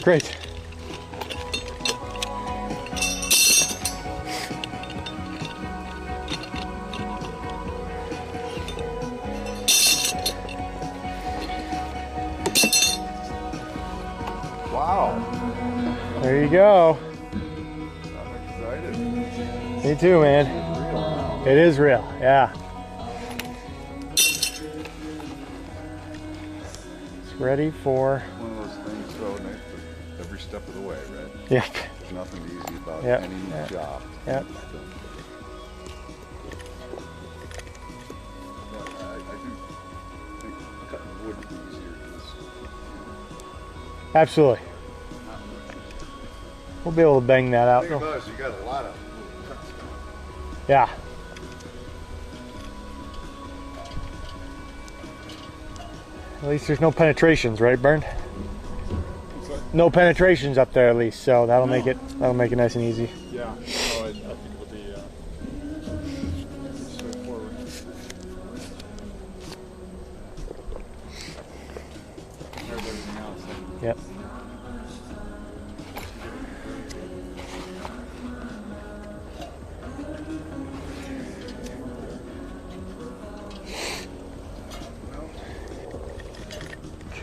Great. Wow! There you go. I'm excited. Me too, man. It is real. Yeah. It's ready for. One of those things so nice for every step of the way, right? Yep. There's nothing easy about Yep. any job. Yep. I do think cutting wood is easier than this. Absolutely. We'll be able to bang that out. The thing about it is you got a lot of cuts. Yeah. At least there's no penetrations, right, Bern? No penetrations up there, at least. So that'll make it nice and easy. Yeah. Oh, I think it'll be straightforward. Compared to everything else. Yep.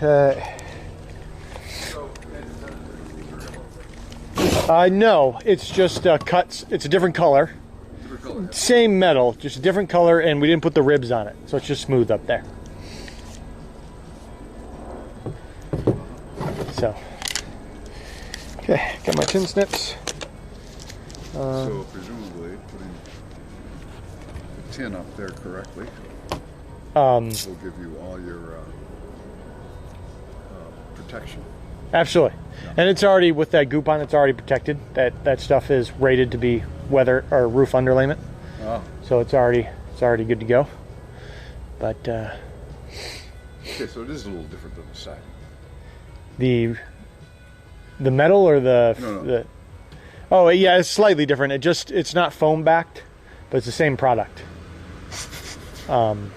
Okay. No, it's just cuts. It's a different color. Different color. Same metal, just a different color, and we didn't put the ribs on it, so it's just smooth up there. So, okay, got my tin snips. So presumably putting the tin up there correctly will give you all your protection. Absolutely, and it's already with that goop on. It's already protected. That stuff is rated to be weather or roof underlayment, so it's already good to go. But okay, so it is a little different than the siding. The metal or the No. the oh yeah, it's slightly different. It's not foam backed, but it's the same product. And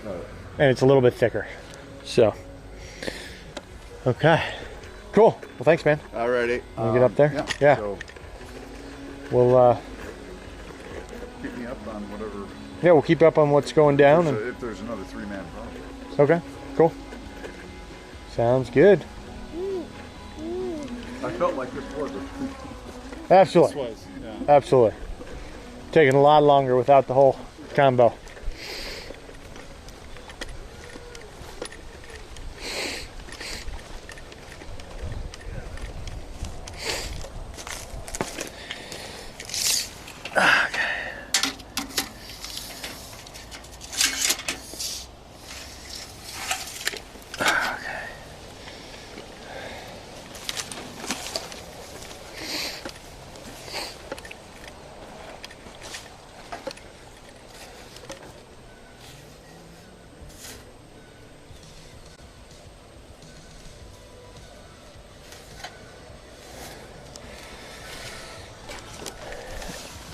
it's a little bit thicker. So okay, cool. Well, thanks, man. Alrighty. Can we get up there? Yeah. Yeah. So We'll keep me up on whatever. yeah, we'll keep up on what's going down. And If there's another 3-man project. okay, cool. Sounds good. I felt like this was a. Absolutely. Was, yeah. Absolutely. Taking a lot longer without the whole combo.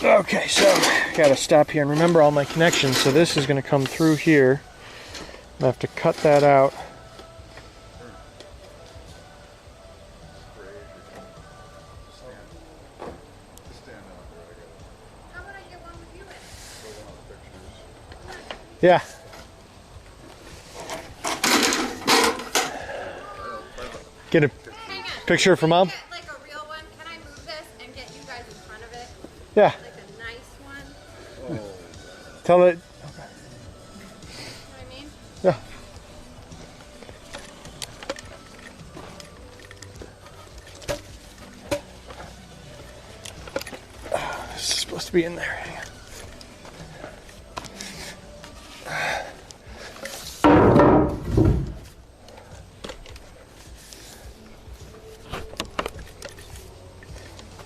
Okay, so gotta stop here and remember all my connections. So this is gonna come through here. I have to cut that out. How about I get one with you in? Yeah. Get a Hang on. picture for mom? Get like a real one. Can I move this and get you guys in front of it? Yeah. Like a nice one. Tell it. You know what I mean? Yeah. This is supposed to be in there. Hang on.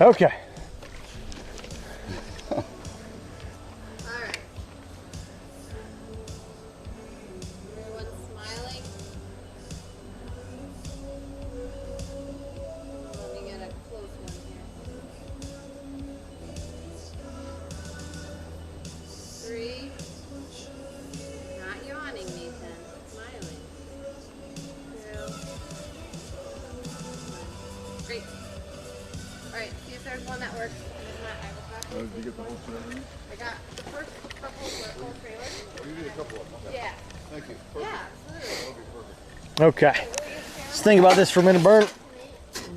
Okay. All right. Everyone's smiling. Let me get a close one here. 3. Not yawning, Nathan. Smiling. 2. Great. All right. See if there's one that works. And if not, I will talk to you. Did you get the whole thing? I got the first couple were full trailers. You need a couple of them. Yeah. Thank you. Yeah, absolutely. Okay. Let's think about this for a minute, Bert.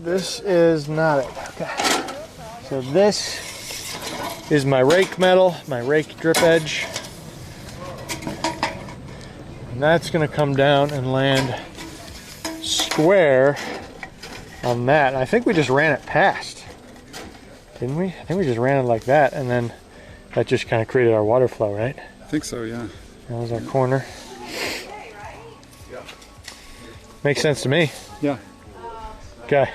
This is not it. Okay. So this is my rake metal, my rake drip edge. And that's going to come down and land square on that. And I think we just ran it past. Didn't we? I think we just ran it like that, and then that just kind of created our water flow, right? I think so, yeah. That was our corner. Makes sense to me. Yeah. Okay.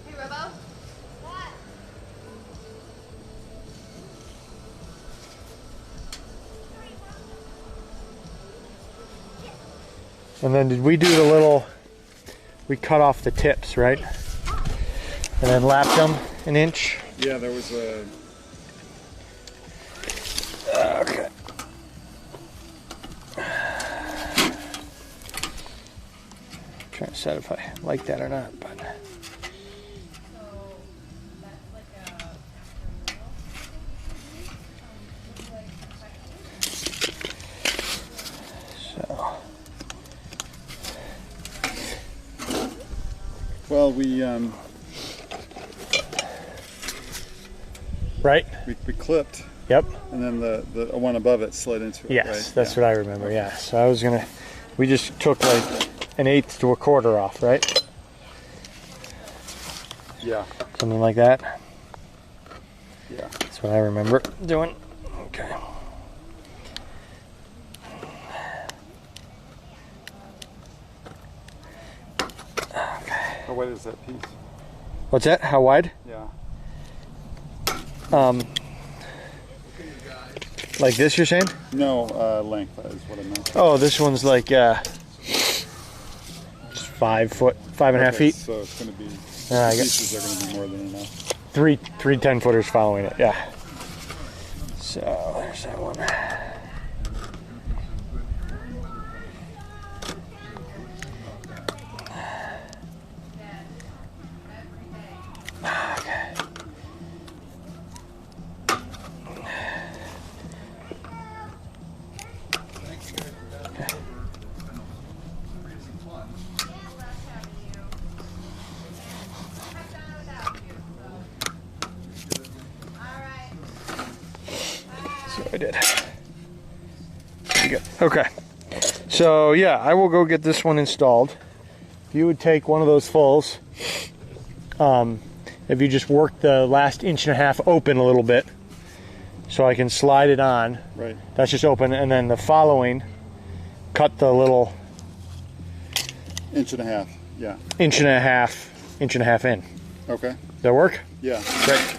Hey, Robo. And then did we do the little, we cut off the tips, right? And then lapped them an inch. Yeah, there was a... Okay. Trying to decide if I like that or not, but. Well, we Right? we clipped, Yep. and then the one above it slid into it. Yes, right? that's what I remember. Yeah. So I was gonna. We just took like 1/8 to 1/4 off, right? Yeah. Something like that. Yeah. That's what I remember doing. Okay. How wide is that piece? What's that? How wide? Yeah. Like this, you're saying? No, length is what I meant. Oh, this one's like just 5 foot, 5.5 feet. So it's going to be, I got pieces are going to be more than enough. three 10-footers following it. Yeah. So there's that one. So I did. Pretty good. Okay. So yeah, I will go get this one installed. If you would take one of those fulls, if you just work the last 1.5 inches open a little bit, so I can slide it on. Right. That's just open, and then the following, cut the little 1.5 inches. Yeah. 1.5 inches in. Okay. Does that work? Yeah. Great.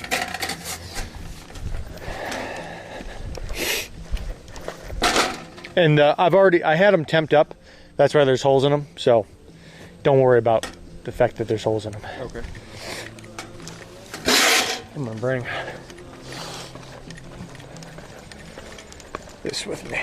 And I had them temped up. That's why there's holes in them. So don't worry about the fact that there's holes in them. Okay. I'm gonna bring this with me.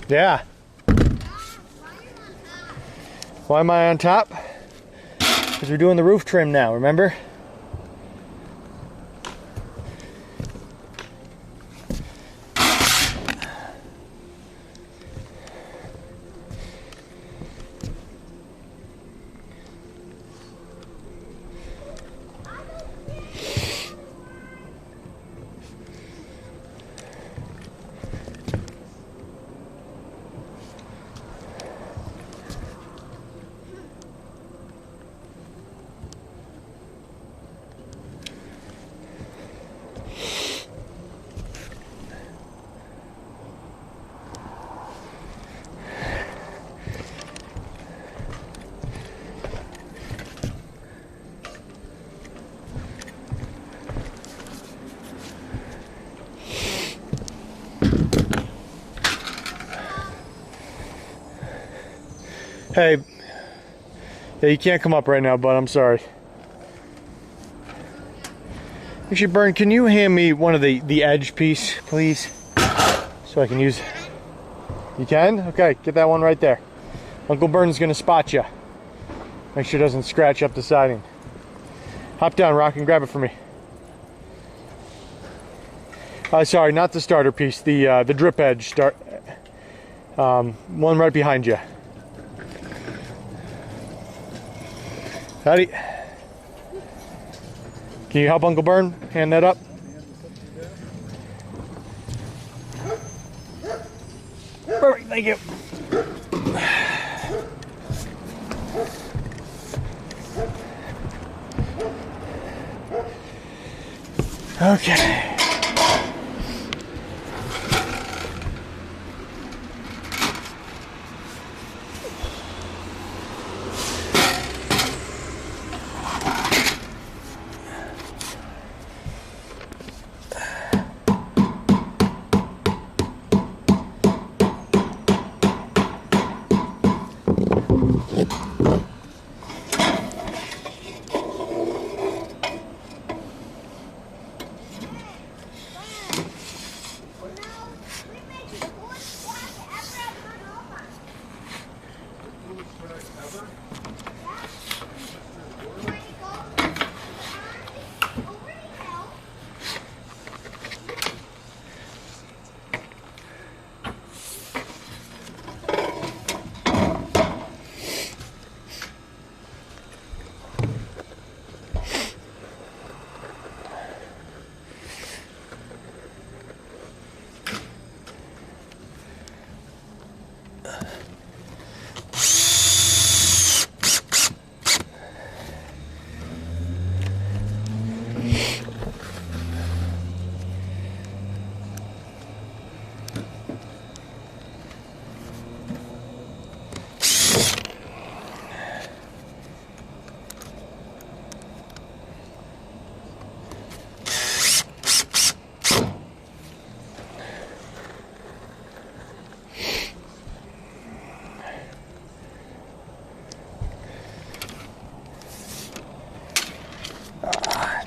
Yeah. Why am I on top? Because we're doing the roof trim now, remember? Hey, yeah, you can't come up right now, bud. I'm sorry. Actually, Bern, can you hand me one of the edge piece, please? So I can use... You can? Okay, get that one right there. Uncle Bern's gonna spot you. Make sure it doesn't scratch up the siding. Hop down, Rock, and grab it for me. Sorry, not the starter piece. The drip edge. One right behind you. Howdy. Can you help Uncle Bern hand that up? Perfect, thank you. Okay.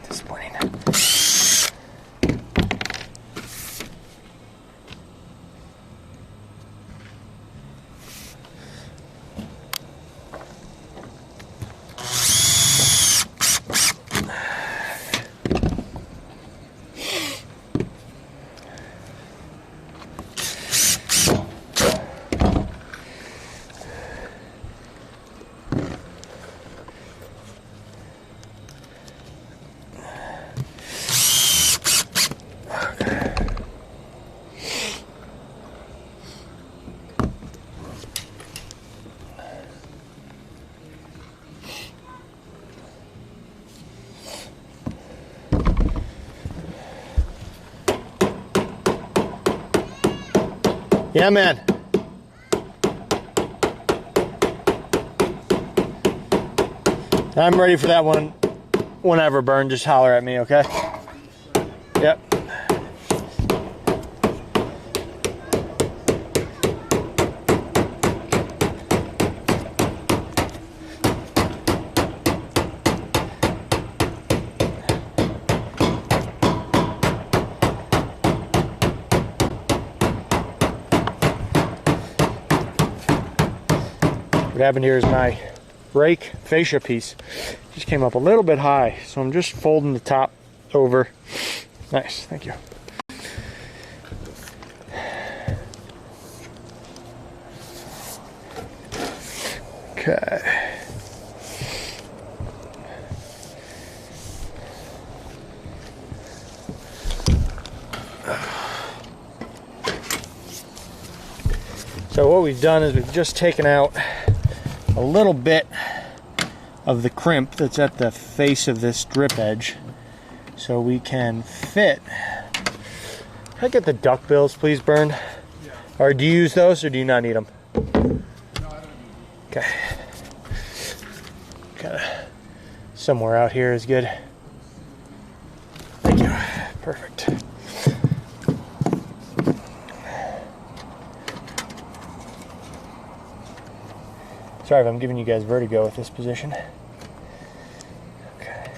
Disappointing. Yeah, man. I'm ready for that one whenever, Burn. Just holler at me, okay? Yep. What happened here is my brake fascia piece just came up a little bit high, so I'm just folding the top over. Nice, thank you. Okay. So what we've done is we've just taken out a little bit of the crimp that's at the face of this drip edge so we can fit. Can I get the duck bills, please, Burn? Yeah. Or do you use those or do you not need them? No, I don't need them. Okay. Kinda somewhere out here is good. Thank you. Perfect. Sorry if I'm giving you guys vertigo with this position. Okay.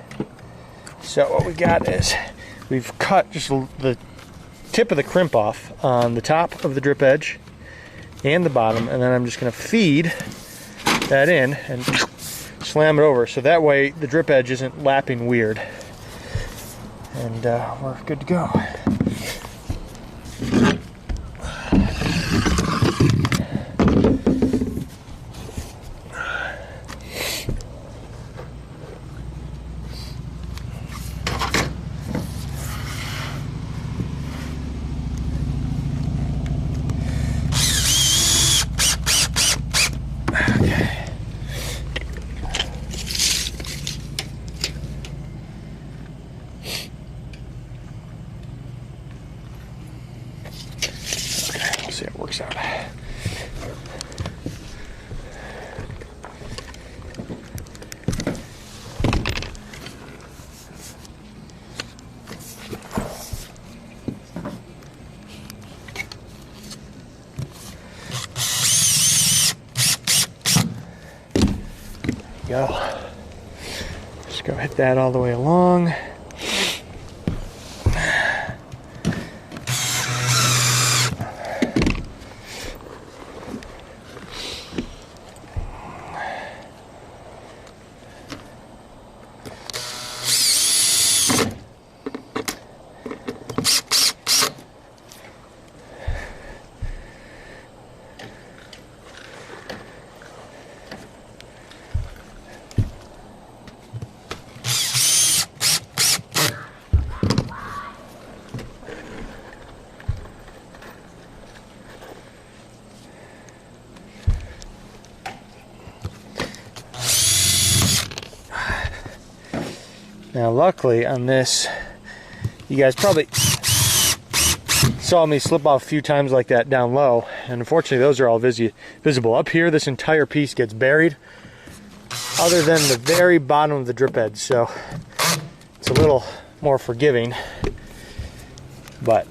So what we got is we've cut just the tip of the crimp off on the top of the drip edge and the bottom, and then I'm just going to feed that in and slam it over so that way the drip edge isn't lapping weird. And we're good to go. you go. Just go hit that all the way along. Now luckily on this, you guys probably saw me slip off a few times like that down low, and unfortunately those are all visible. Up here, this entire piece gets buried, other than the very bottom of the drip edge, so it's a little more forgiving, but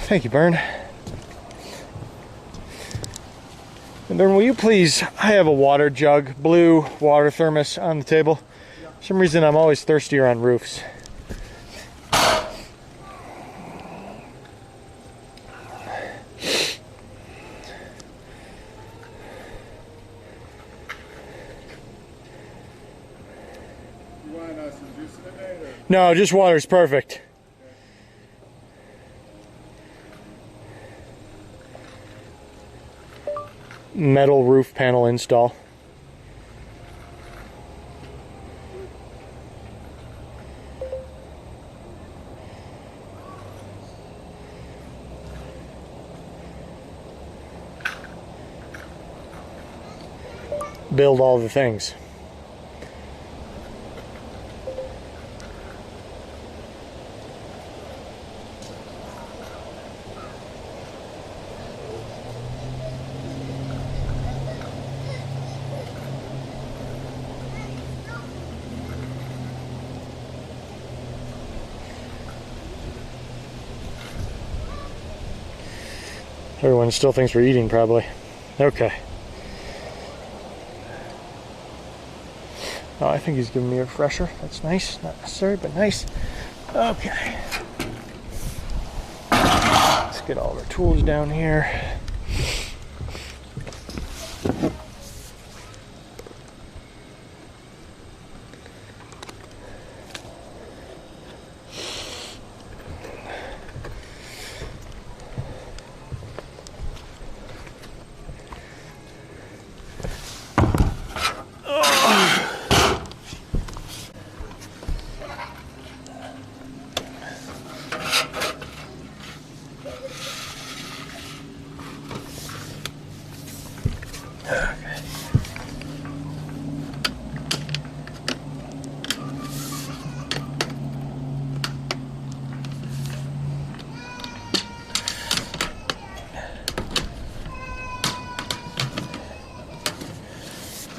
thank you, Bern. And Bern, will you please, I have a water jug, blue water thermos on the table. For some reason I'm always thirstier on roofs. You want some juice in it, or? No, just water's perfect. Metal roof panel install. Build all the things. Everyone still thinks we're eating, probably. Okay. Oh, I think he's giving me a refresher. That's nice. Not necessary, but nice. Okay. Let's get all of our tools down here.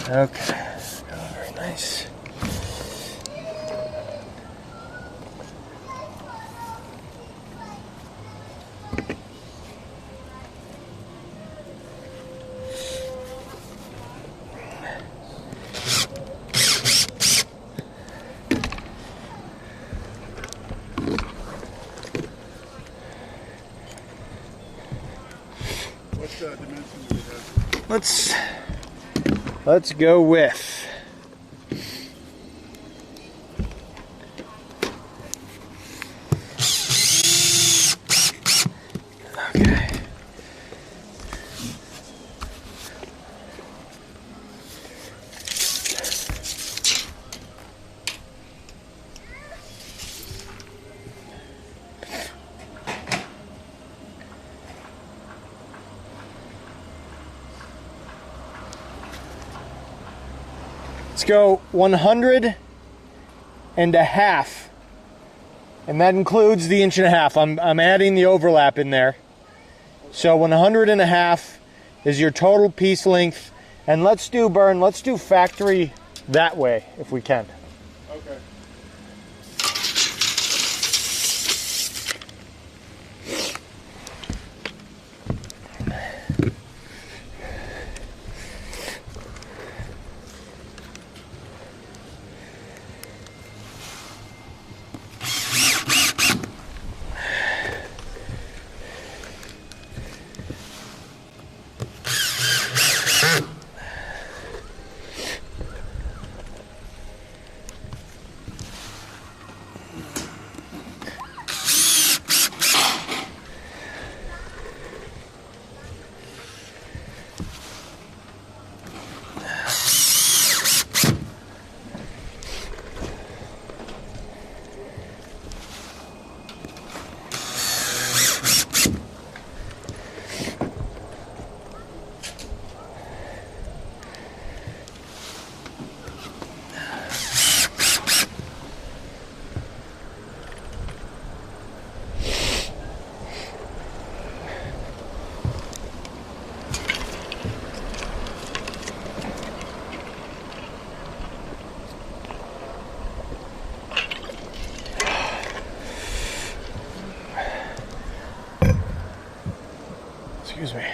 Okay, oh, very nice. What dimension do we have? Let's go with okay. Let's go 100 and a half, and that includes the 1.5 inches. I'm adding the overlap in there. So 100 and a half is your total piece length, and let's do factory that way if we can. Okay. Excuse me.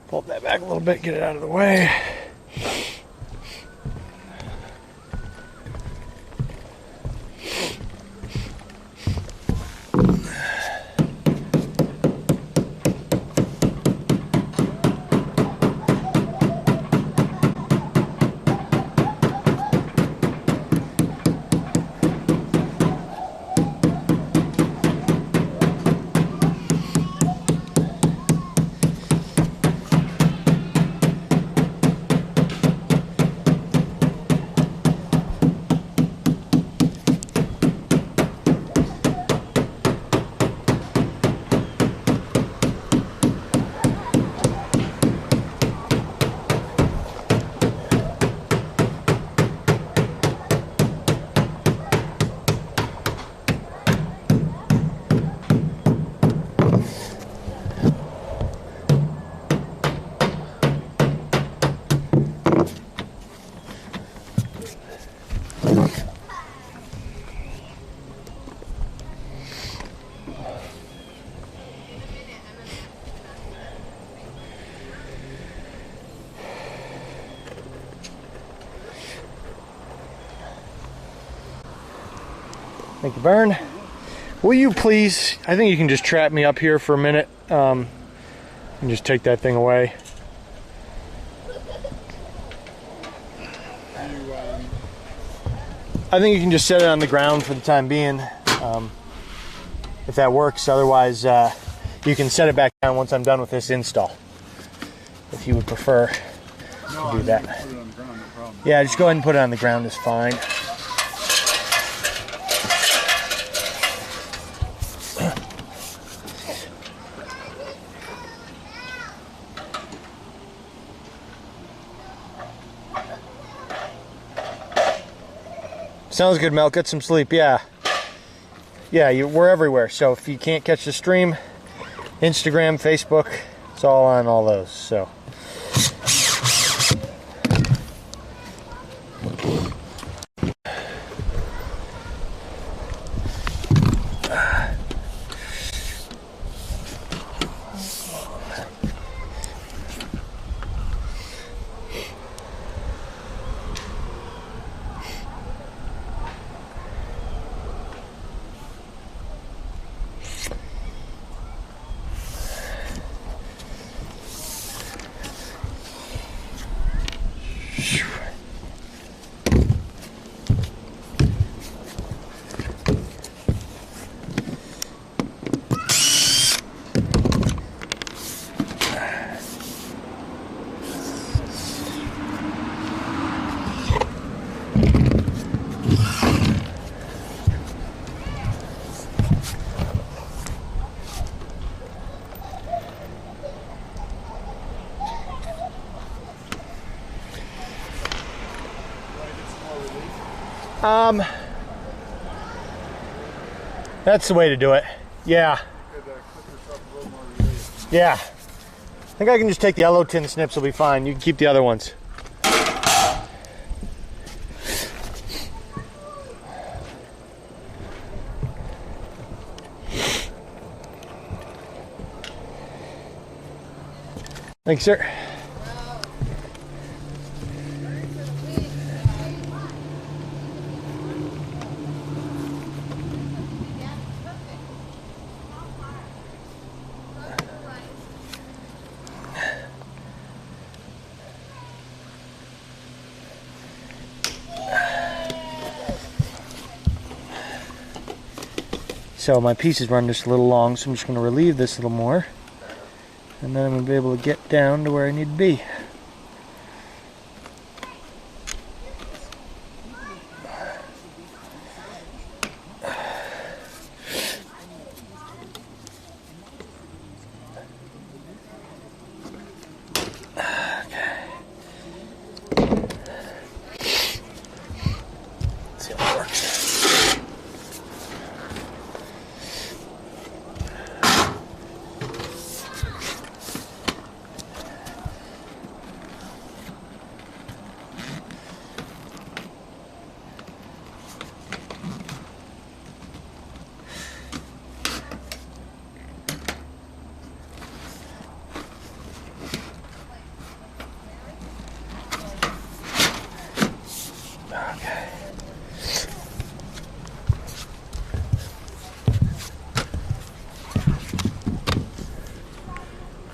Pull that back a little bit, get it out of the way. Thank you, Vern. Will you please, I think you can just trap me up here for a minute and just take that thing away. I think you can just set it on the ground for the time being, if that works. Otherwise, you can set it back down once I'm done with this install, if you would prefer to do that. Put it on the ground, no problem. Yeah, just go ahead and put it on the ground is fine. Sounds good, Mel. Get some sleep. Yeah. Yeah, we're everywhere. So if you can't catch the stream, Instagram, Facebook, it's all on all those. So. That's the way to do it. Yeah. Yeah. I think I can just take the yellow tin snips, will be fine. You can keep the other ones. Thanks, sir. So my pieces run just a little long, so I'm just going to relieve this a little more. And then I'm going to be able to get down to where I need to be.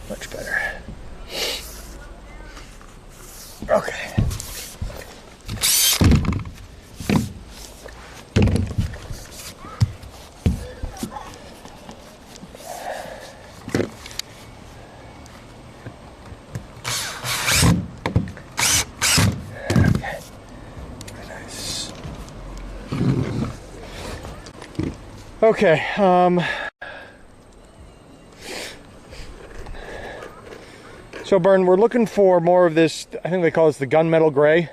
Much better. Okay. Okay, so Bern, we're looking for more of this, I think they call this the gunmetal gray.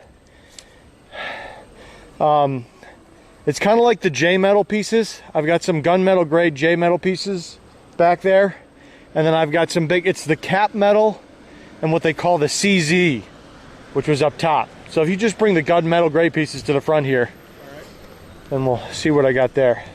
It's kind of like the J-metal pieces. I've got some gunmetal gray J-metal pieces back there. And then I've got some big, it's the cap metal and what they call the CZ, which was up top. So if you just bring the gunmetal gray pieces to the front here, then we'll see what I got there.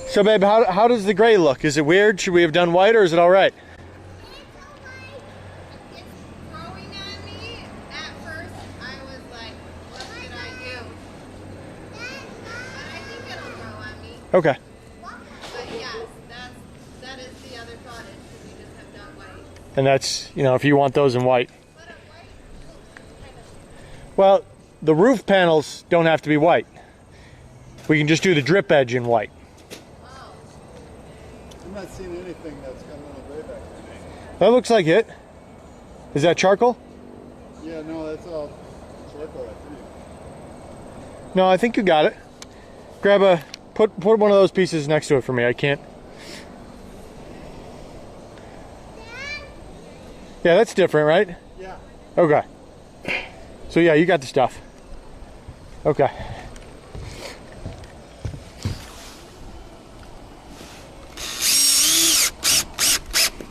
So babe, how does the gray look? Is it weird? Should we have done white or is it all right? It's growing on me. At first, I was like, what did I do? But I think it'll grow on me. Okay. But yes, that is the other thought, is should we just have done white? And that's, you know, if you want those in white. But a white looks kind of... Well, the roof panels don't have to be white. We can just do the drip edge in white. I'm not seeing anything that's got a little gray back there. That looks like it. Is that charcoal? Yeah, no, that's all charcoal, I think. No, I think you got it. Grab put one of those pieces next to it for me. I can't. Yeah, that's different, right? Yeah. Okay. So yeah, you got the stuff. Okay.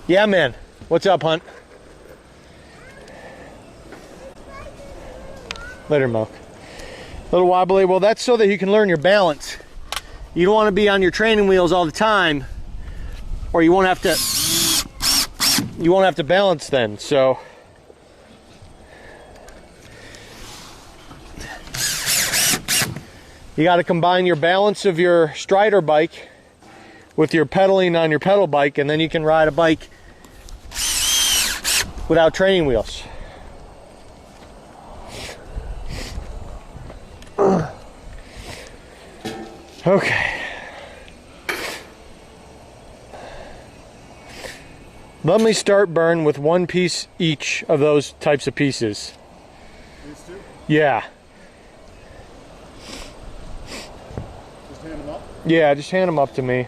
Yeah, man. What's up, Hunt? Later, Milk. Little wobbly. Well, that's so that you can learn your balance. You don't want to be on your training wheels all the time, or you won't have to balance then. So you got to combine your balance of your Strider bike with your pedaling on your pedal bike, and then you can ride a bike without training wheels. Okay. Let me start, Bern, with one piece each of those types of pieces. These two? Yeah. Just hand them up? Yeah, just hand them up to me.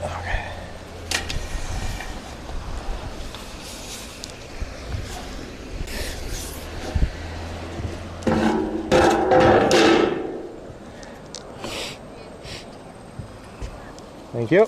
Okay. Thank you.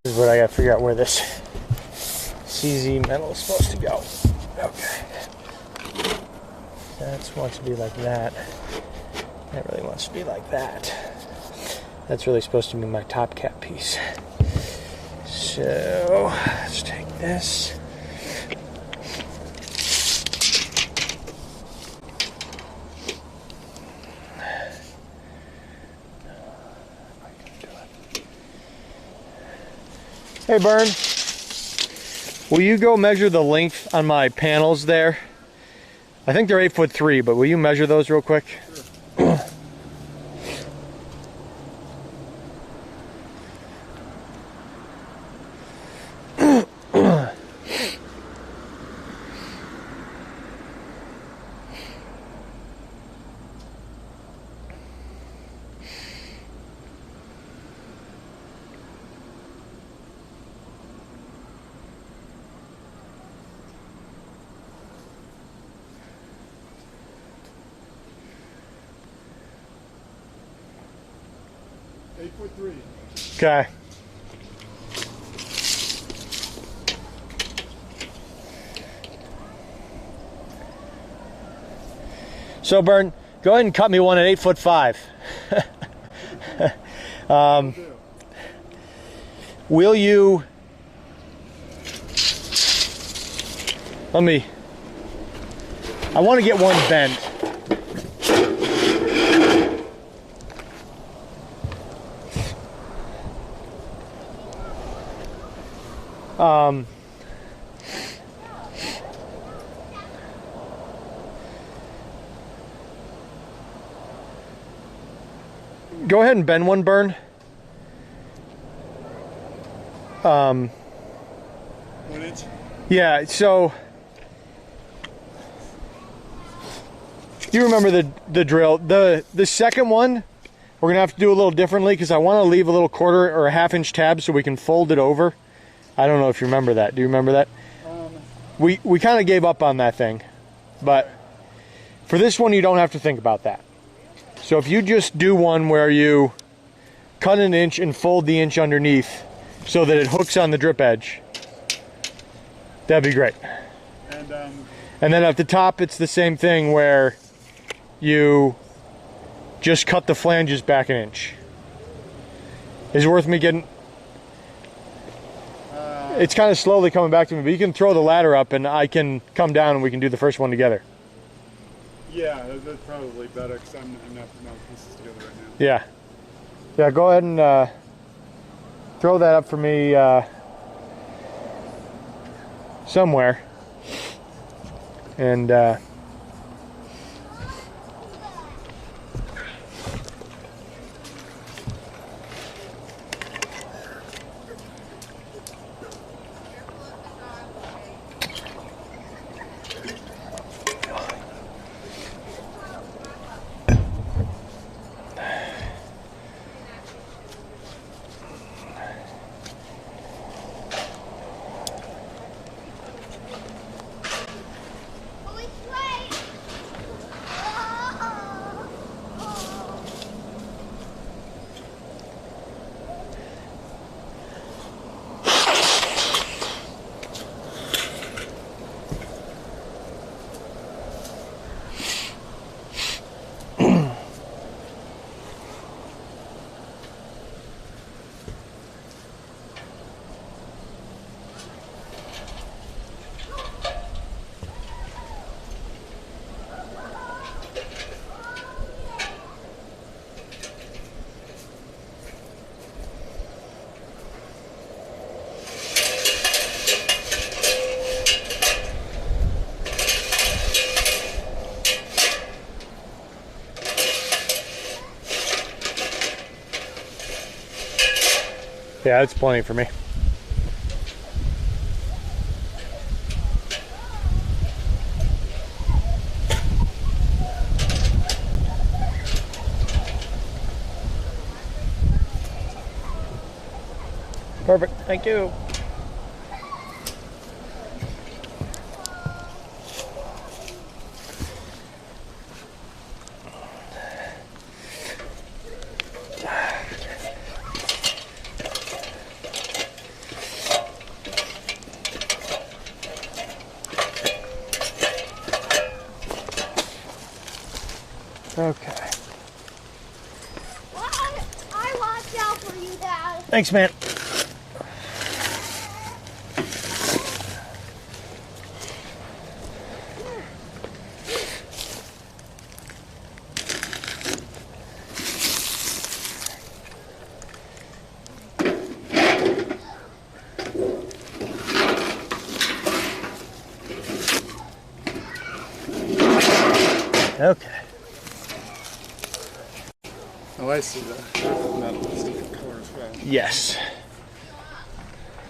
This is what I gotta figure out where this CZ metal is supposed to go. Okay. That wants to be like that. That really wants to be like that. That's really supposed to be my top cap piece. So let's take this. Hey, Bern, will you go measure the length on my panels there? I think they're 8'3", but will you measure those real quick? Sure. Okay. So, Bern, go ahead and cut me one at 8'5". Will you? I want to get one bent. Go ahead and bend one, Bern. 1 inch? Yeah, so you remember the drill. The second one, we're gonna have to do a little differently because I want to leave a little 1/4 or a 1/2 inch tab so we can fold it over. I don't know if you remember that. Do you remember that? We kind of gave up on that thing, but for this one you don't have to think about that. So if you just do one where you cut 1 inch and fold the inch underneath so that it hooks on the drip edge, that'd be great. And then at the top it's the same thing where you just cut the flanges back 1 inch. Is it worth me getting... It's kind of slowly coming back to me, but you can throw the ladder up and I can come down and we can do the first one together. Yeah, that's probably better because I'm not putting all the pieces together right now. Yeah. Yeah, go ahead and throw that up for me somewhere. And yeah, that's plenty for me. Perfect, thank you. Okay. Well, I watch out for you, Dad. Thanks, man. Okay. Oh, I see that. Metal is different color as well. Yes.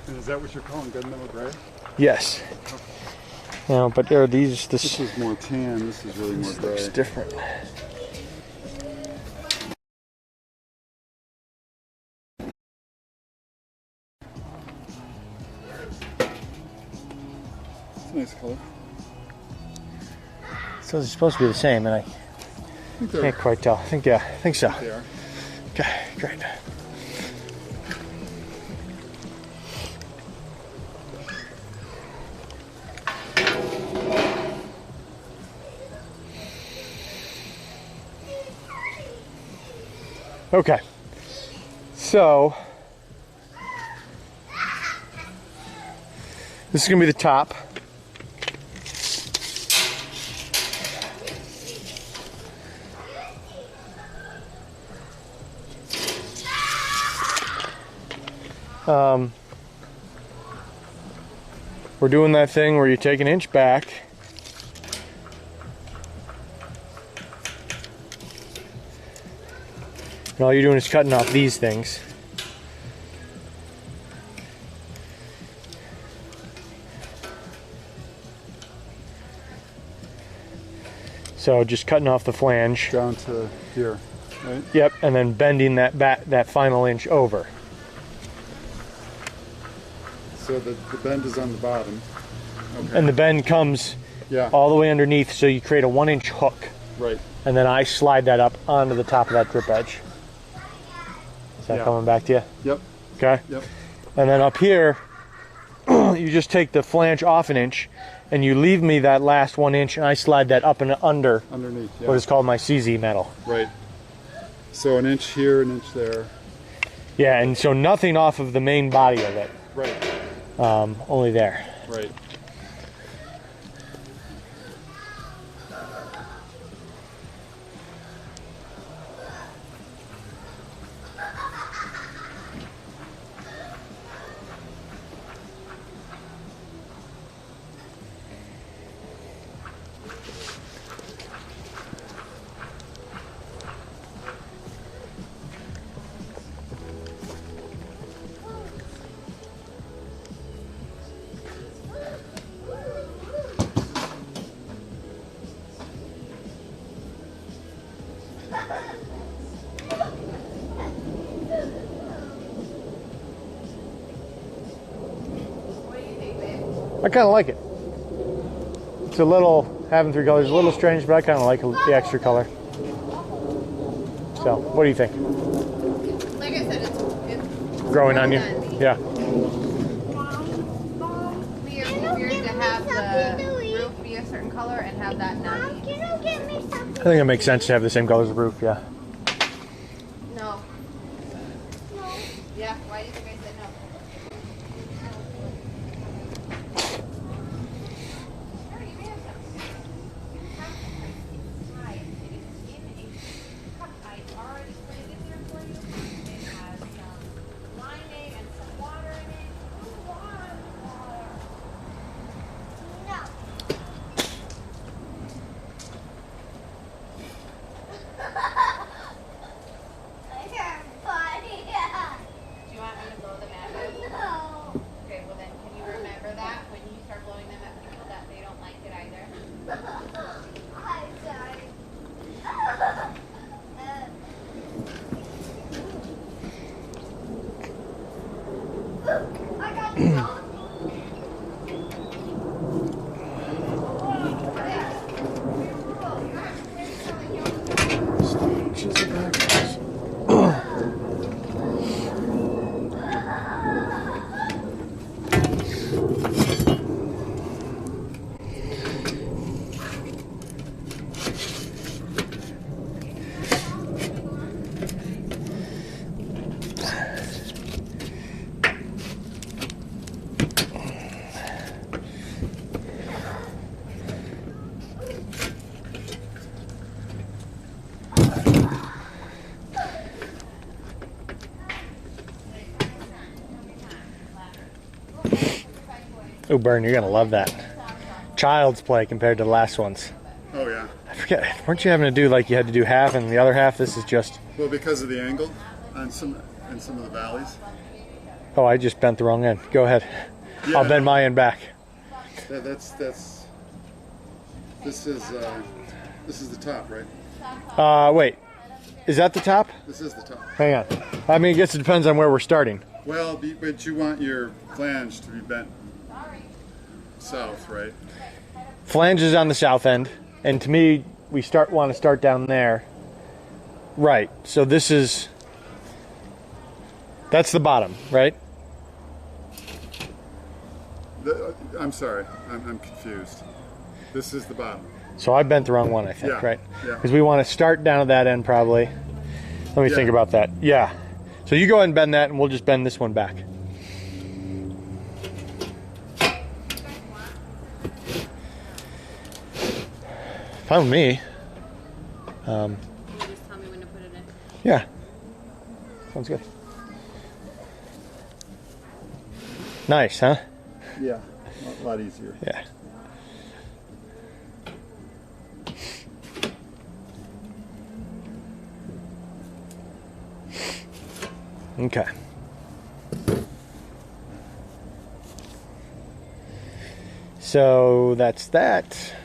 And is that what you're calling gunmetal gray? Yes. No, but there are these. This is more tan. This is really more gray. Looks different. It's a nice color. So it's supposed to be the same, and I can't quite tell. I think so. They are. Okay, great. Okay, so this is gonna be the top. We're doing that thing where you take an inch back. And all you're doing is cutting off these things. So just cutting off the flange. Down to here, right? Yep, and then bending that final inch over. So the bend is on the bottom. Okay. And the bend comes all the way underneath, so you create a 1-inch hook. Right. And then I slide that up onto the top of that drip edge. Is that coming back to you? Yep. Okay. Yep. And then up here, you just take the flange off an inch, and you leave me that last 1 inch, and I slide that up and underneath what is called my CZ metal. Right. So an inch here, an inch there. Yeah, and so nothing off of the main body of it. Right. Only there. Right. I kind of like it. It's a little, having 3 colors, a little strange, but I kind of like the extra color. So, what do you think? Like I said, it's Growing on you? Yeah. weird to have the roof be a certain color and have that not be. Can you get me something? I think it makes sense to have the same color as the roof, yeah. No. Yeah, why do you think I said no? Do you want me to blow them at you? No. Okay, well then, can you remember that when you start blowing them at people that they don't like it either? I'm sorry. I got the Oh, Bern, you're gonna love that. Child's play compared to the last ones. Oh yeah. I forget, weren't you having to do like you had to do half and the other half? This is just... Well, because of the angle on some of the valleys. Oh, I just bent the wrong end. Go ahead. Yeah, I'll bend my end back. This is the top, right? Wait. Is that the top? This is the top. Hang on. I mean, I guess it depends on where we're starting. Well, but you want your flange to be bent south, right? Flange is on the south end, and to me, we want to start down there. Right. So this is... That's the bottom, right? I'm sorry, I'm confused. This is the bottom. So I bent the wrong one, I think, Yeah, right? yeah. Because we want to start down at that end, probably. Let me Yeah. think about that. Yeah. So you go ahead and bend that, and we'll just bend this one back. Fine with me. Can you just tell me when to put it in? Yeah. Sounds good. Nice, huh? Yeah, a lot easier. Yeah. Okay. So that's that.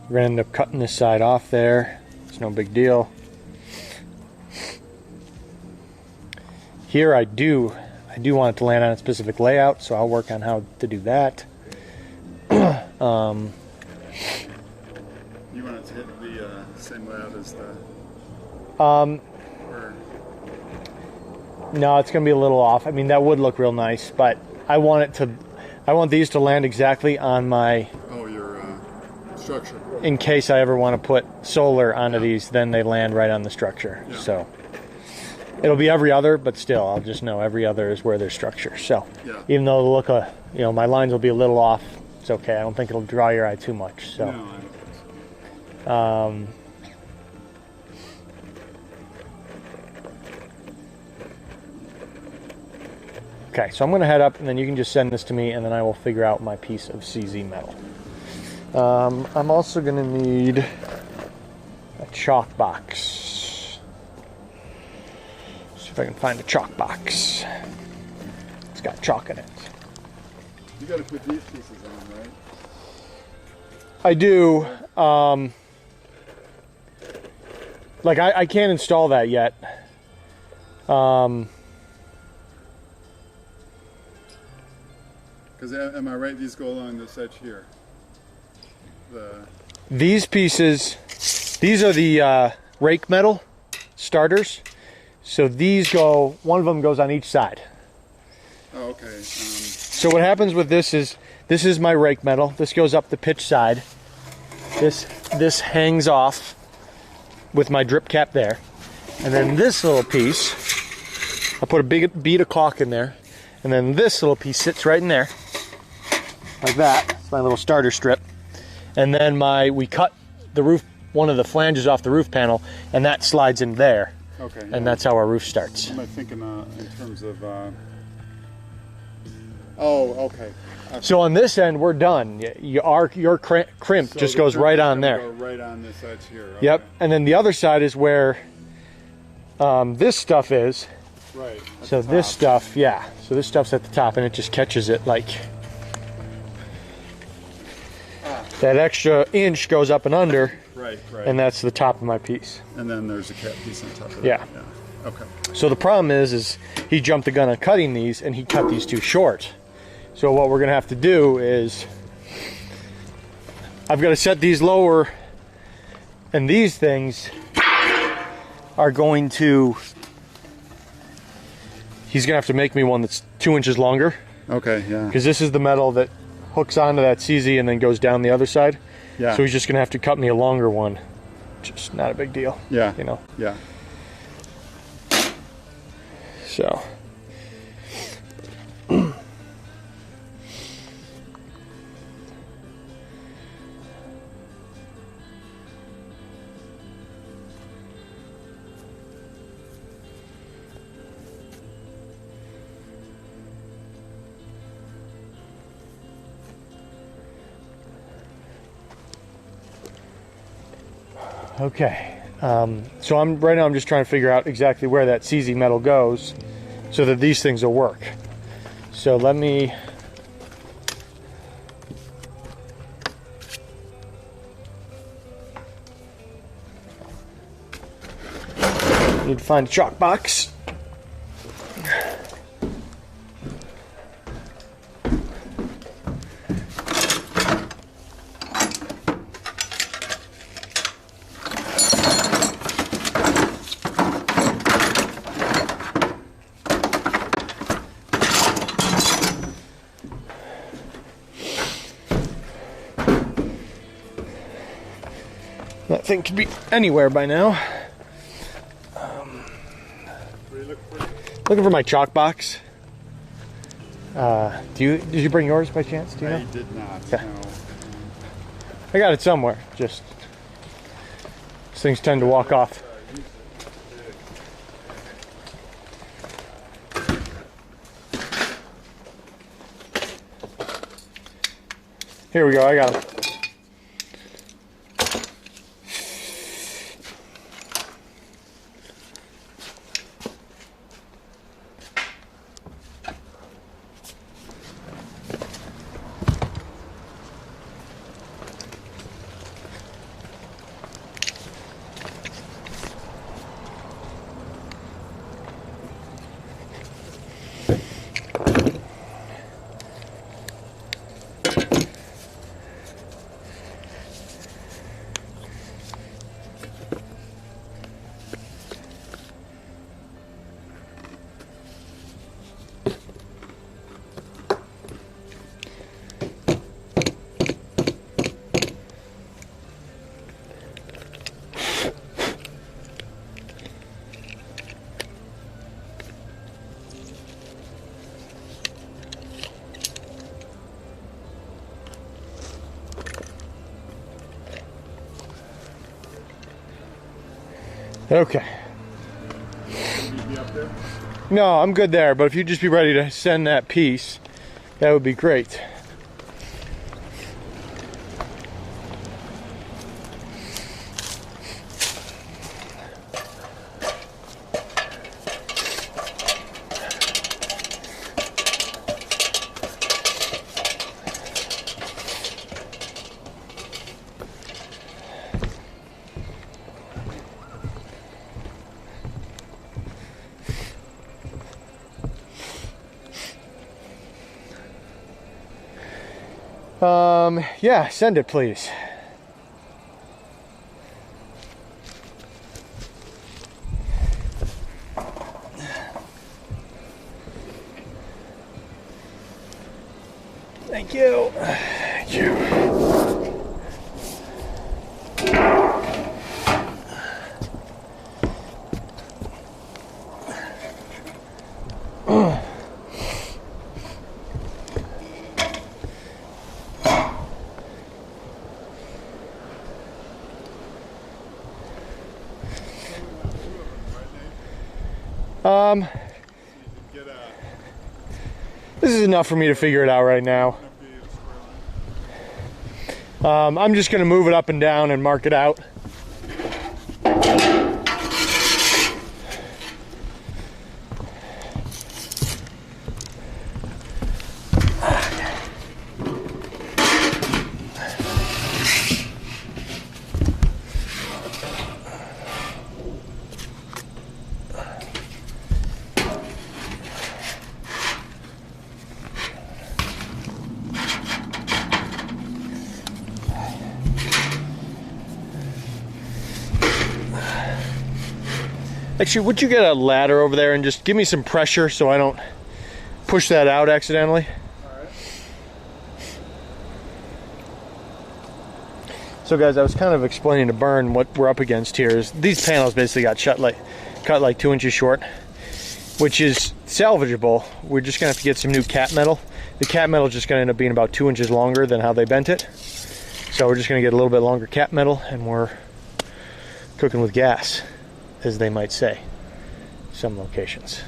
We're gonna end up cutting this side off there. It's no big deal. Here I do want it to land on a specific layout, so I'll work on how to do that. You want it to hit the same layout as the... or, No, it's gonna be a little off. I mean, that would look real nice, but I want these to land exactly on my... oh, your structure. In case I ever want to put solar onto these, then they land right on the structure. Yeah. So it'll be every other, but still, I'll just know every other is where there's structure. So Yeah. even though it'll look my lines will be a little off, it's okay. I don't think it'll draw your eye too much. So. No, I don't think so. Okay, so I'm going to head up, and then you can just send this to me, and then I will figure out my piece of CZ metal. I'm also going to need a chalk box. See if I can find a chalk box. It's got chalk in it. You got to put these pieces on, right? I do. I can't install that yet. Because am I right? These go along this edge here. These pieces, these are the rake metal starters. So these go, one of them goes on each side. Oh, okay. So what happens with this is my rake metal. This goes up the pitch side. This hangs off with my drip cap there. And then this little piece, I put a big bead of caulk in there. And then this little piece sits right in there. Like that. It's my little starter strip. And then we cut the roof, one of the flanges off the roof panel, and that slides in there. Okay. And that's how our roof starts. Am I thinking in terms of... oh, okay. So on this end, we're done. Your crimp just goes right on there. Go right on this edge here. Okay. Yep. And then the other side is where this stuff is. Right. So this stuff, yeah. So this stuff's at the top, and it just catches it like... That extra inch goes up and under. Right. And that's the top of my piece. And then there's a cap piece on top of that. Yeah. Okay. So the problem is he jumped the gun on cutting these, and he cut these too short. So what we're gonna have to do is, I've got to set these lower, and these things are going to, he's gonna have to make me one that's 2 inches longer, Okay, yeah. because this is the metal that hooks onto that CZ and then goes down the other side. Yeah. So he's just gonna have to cut me a longer one. Just not a big deal. Yeah. You know. Yeah. So. Okay. So right now I'm just trying to figure out exactly where that CZ metal goes so that these things will work. So let me... Need to find a chalk box. That thing could be anywhere by now. Looking for my chalk box. Did you bring yours by chance? Do you know? I did not. Yeah. No. I got it somewhere. Just these things tend to walk off. Here we go. I got it. Okay. You up there? No, I'm good there, but if you'd just be ready to send that piece, that would be great. Yeah, send it, please. Thank you. Thank you. This is enough for me to figure it out right now. I'm just going to move it up and down and mark it out. Actually, would you get a ladder over there and just give me some pressure so I don't push that out accidentally? All right. So guys, I was kind of explaining to Bern what we're up against here. Is these panels basically got cut like 2 inches short, which is salvageable. We're just gonna have to get some new cap metal. The cap metal is just gonna end up being about 2 inches longer than how they bent it. So we're just gonna get a little bit longer cap metal, and we're cooking with gas, as they might say, some locations.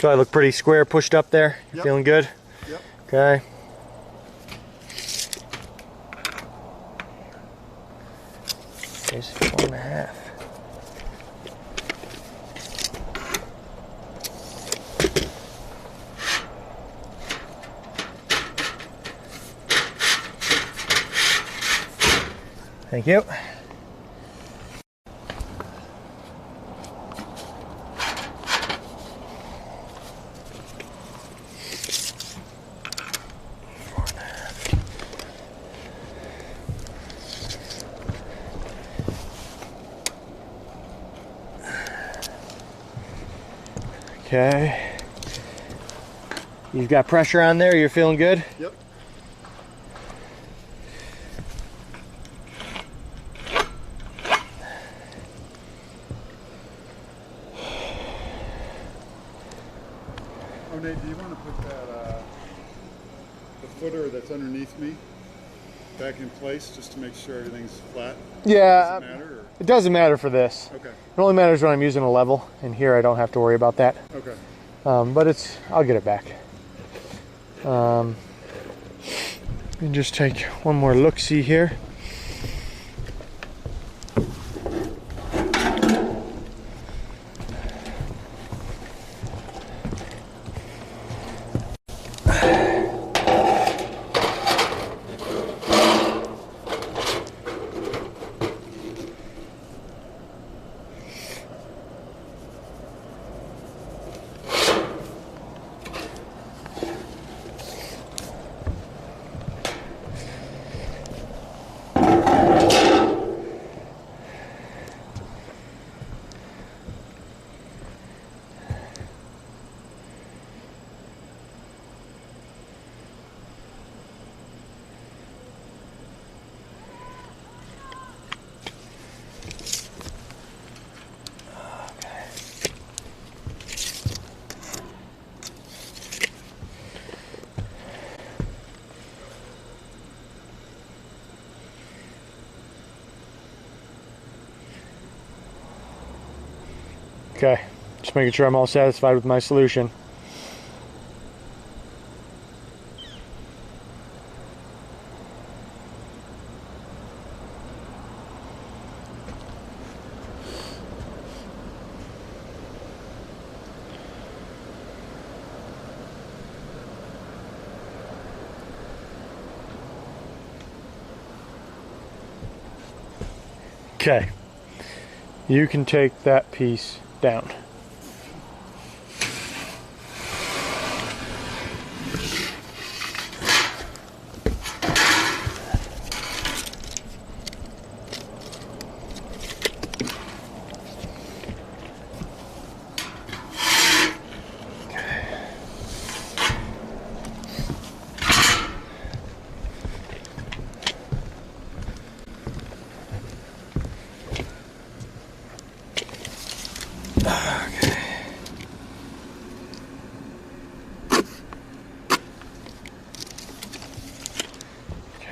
So I look pretty square pushed up there. You Yep. feeling good? Yep. Okay. There's 4.5. Thank you. Okay. You've got pressure on there. You're feeling good? Yep. Oh, Nate, do you want to put that, the footer that's underneath me back in place just to make sure everything's flat? Yeah. Does it matter? Or? It doesn't matter for this. Okay. It only matters when I'm using a level, and here I don't have to worry about that. Okay. But I'll get it back. And just take one more look-see here. Okay, just making sure I'm all satisfied with my solution. Okay, you can take that piece down.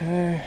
Okay.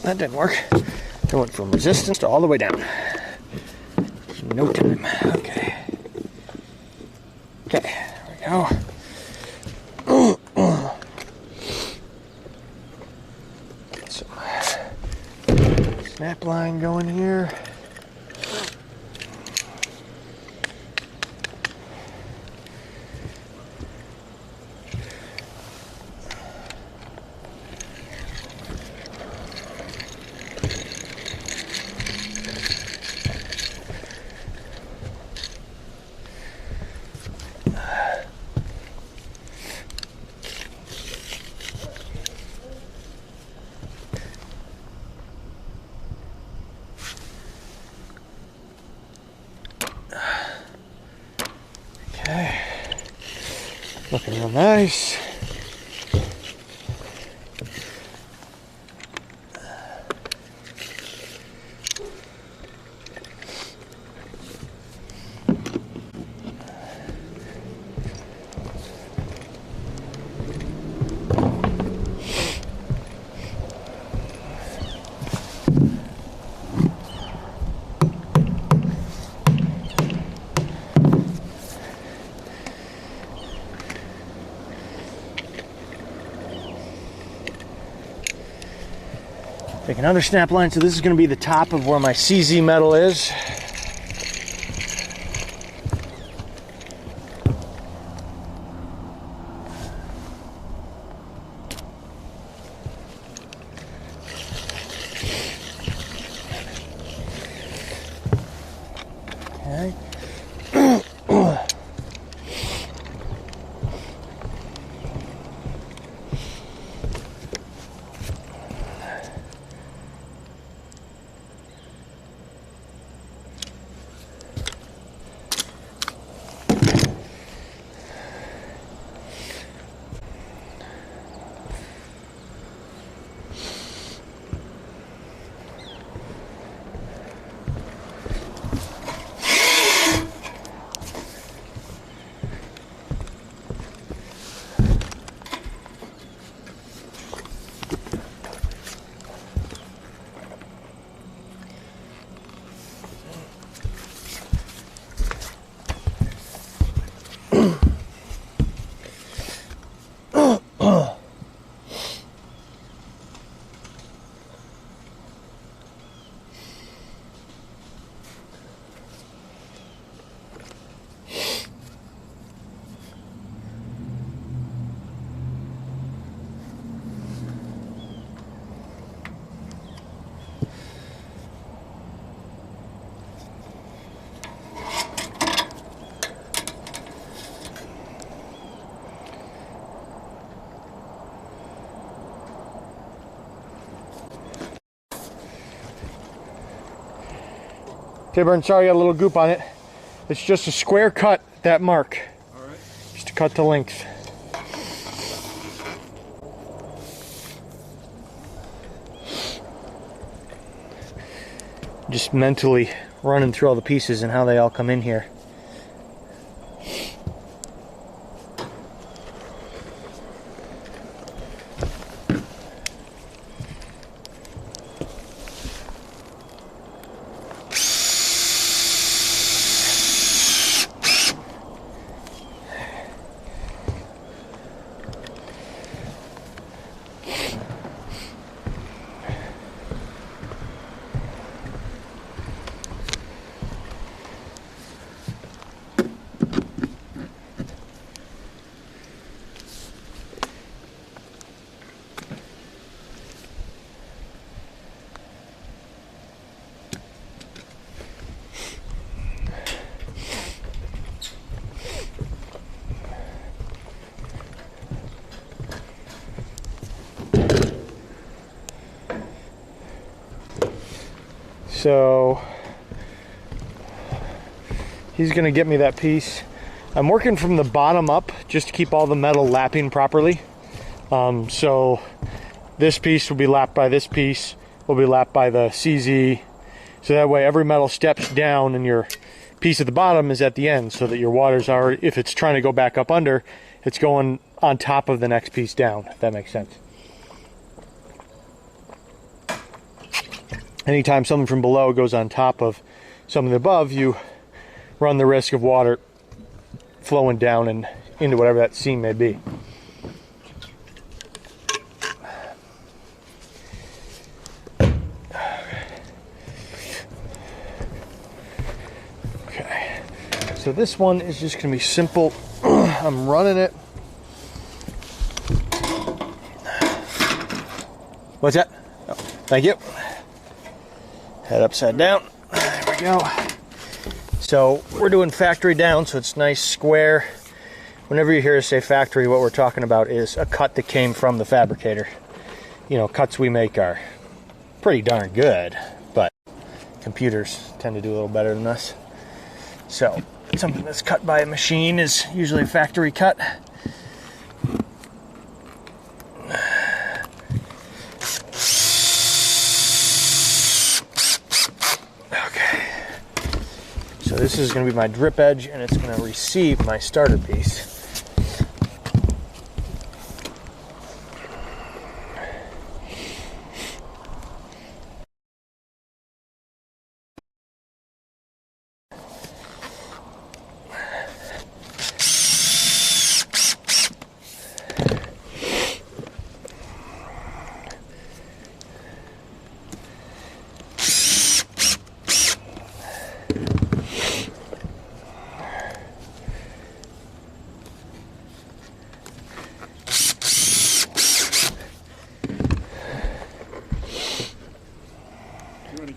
that didn't work. It went from resistance to all the way down. No time. Okay. Okay, there we go. Get some snap line going here. Okay, looking real nice. Take another snap line. So this is going to be the top of where my CZ metal is. Okay. T-Burn, sorry, got a little goop on it. It's just a square cut, that mark. All right. Just to cut the length. Just mentally running through all the pieces and how they all come in here. So he's gonna get me that piece. I'm working from the bottom up just to keep all the metal lapping properly. So this piece will be lapped by this piece, will be lapped by the CZ. So that way every metal steps down and your piece at the bottom is at the end, so that your water's already, if it's trying to go back up under, it's going on top of the next piece down, if that makes sense. anytime something from below goes on top of something above, you run the risk of water flowing down and into whatever that seam may be. Okay, so this one is just going to be simple. I'm running it. What's that? Oh, thank you. Head upside down. There we go. So we're doing factory down, so it's nice square. Whenever you hear us say factory, what we're talking about is a cut that came from the fabricator. You know, cuts we make are pretty darn good, but computers tend to do a little better than us. So something that's cut by a machine is usually a factory cut. So this is going to be my drip edge, and it's going to receive my starter piece.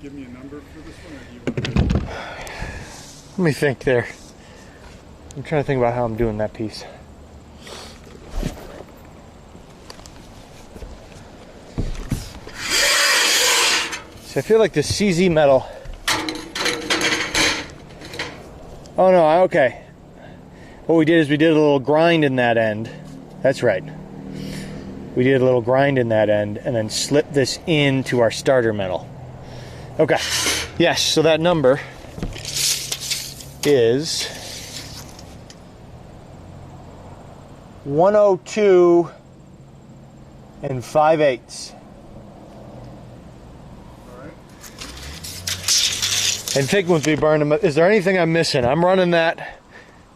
Give me a number for this one, or do you want to... Let me think there. I'm trying to think about how I'm doing that piece. So I feel like the CZ metal. Oh no, okay. What we did is we did a little grind in that end. That's right. We did a little grind in that end and then slipped this into our starter metal. Okay, yes, so that number is 102 5/8. All right. And think once we burn them, is there anything I'm missing? I'm running that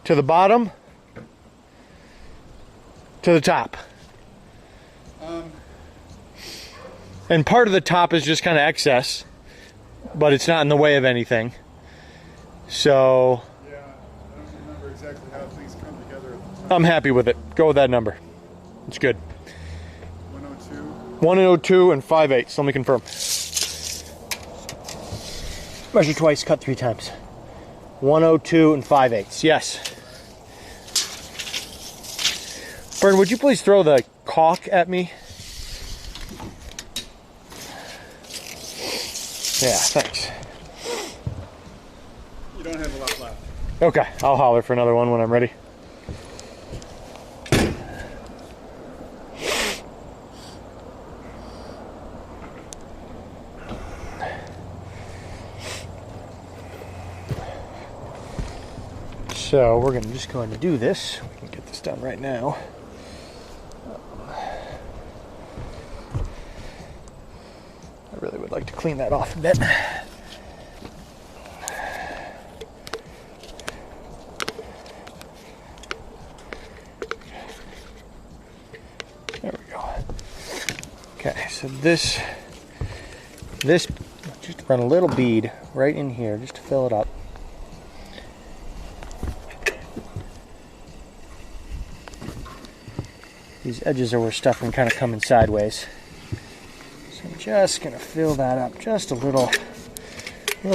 to the bottom, to the top. And part of the top is just kind of excess, but it's not in the way of anything. So Yeah, I don't remember exactly how things come together at the time. I'm happy with it. Go with that number. It's good. 102. 102 5/8. Let me confirm. Measure twice, cut 3 times. 102 5/8. Yes. Bern, would you please throw the caulk at me? Yeah, thanks. You don't have a lot left. Okay, I'll holler for another one when I'm ready. So we're just going to do this. We can get this done right now. I really would like to clean that off a bit. There we go. Okay, so this just run a little bead right in here just to fill it up. These edges are where stuff can kind of come in sideways. So I'm just gonna fill that up just a little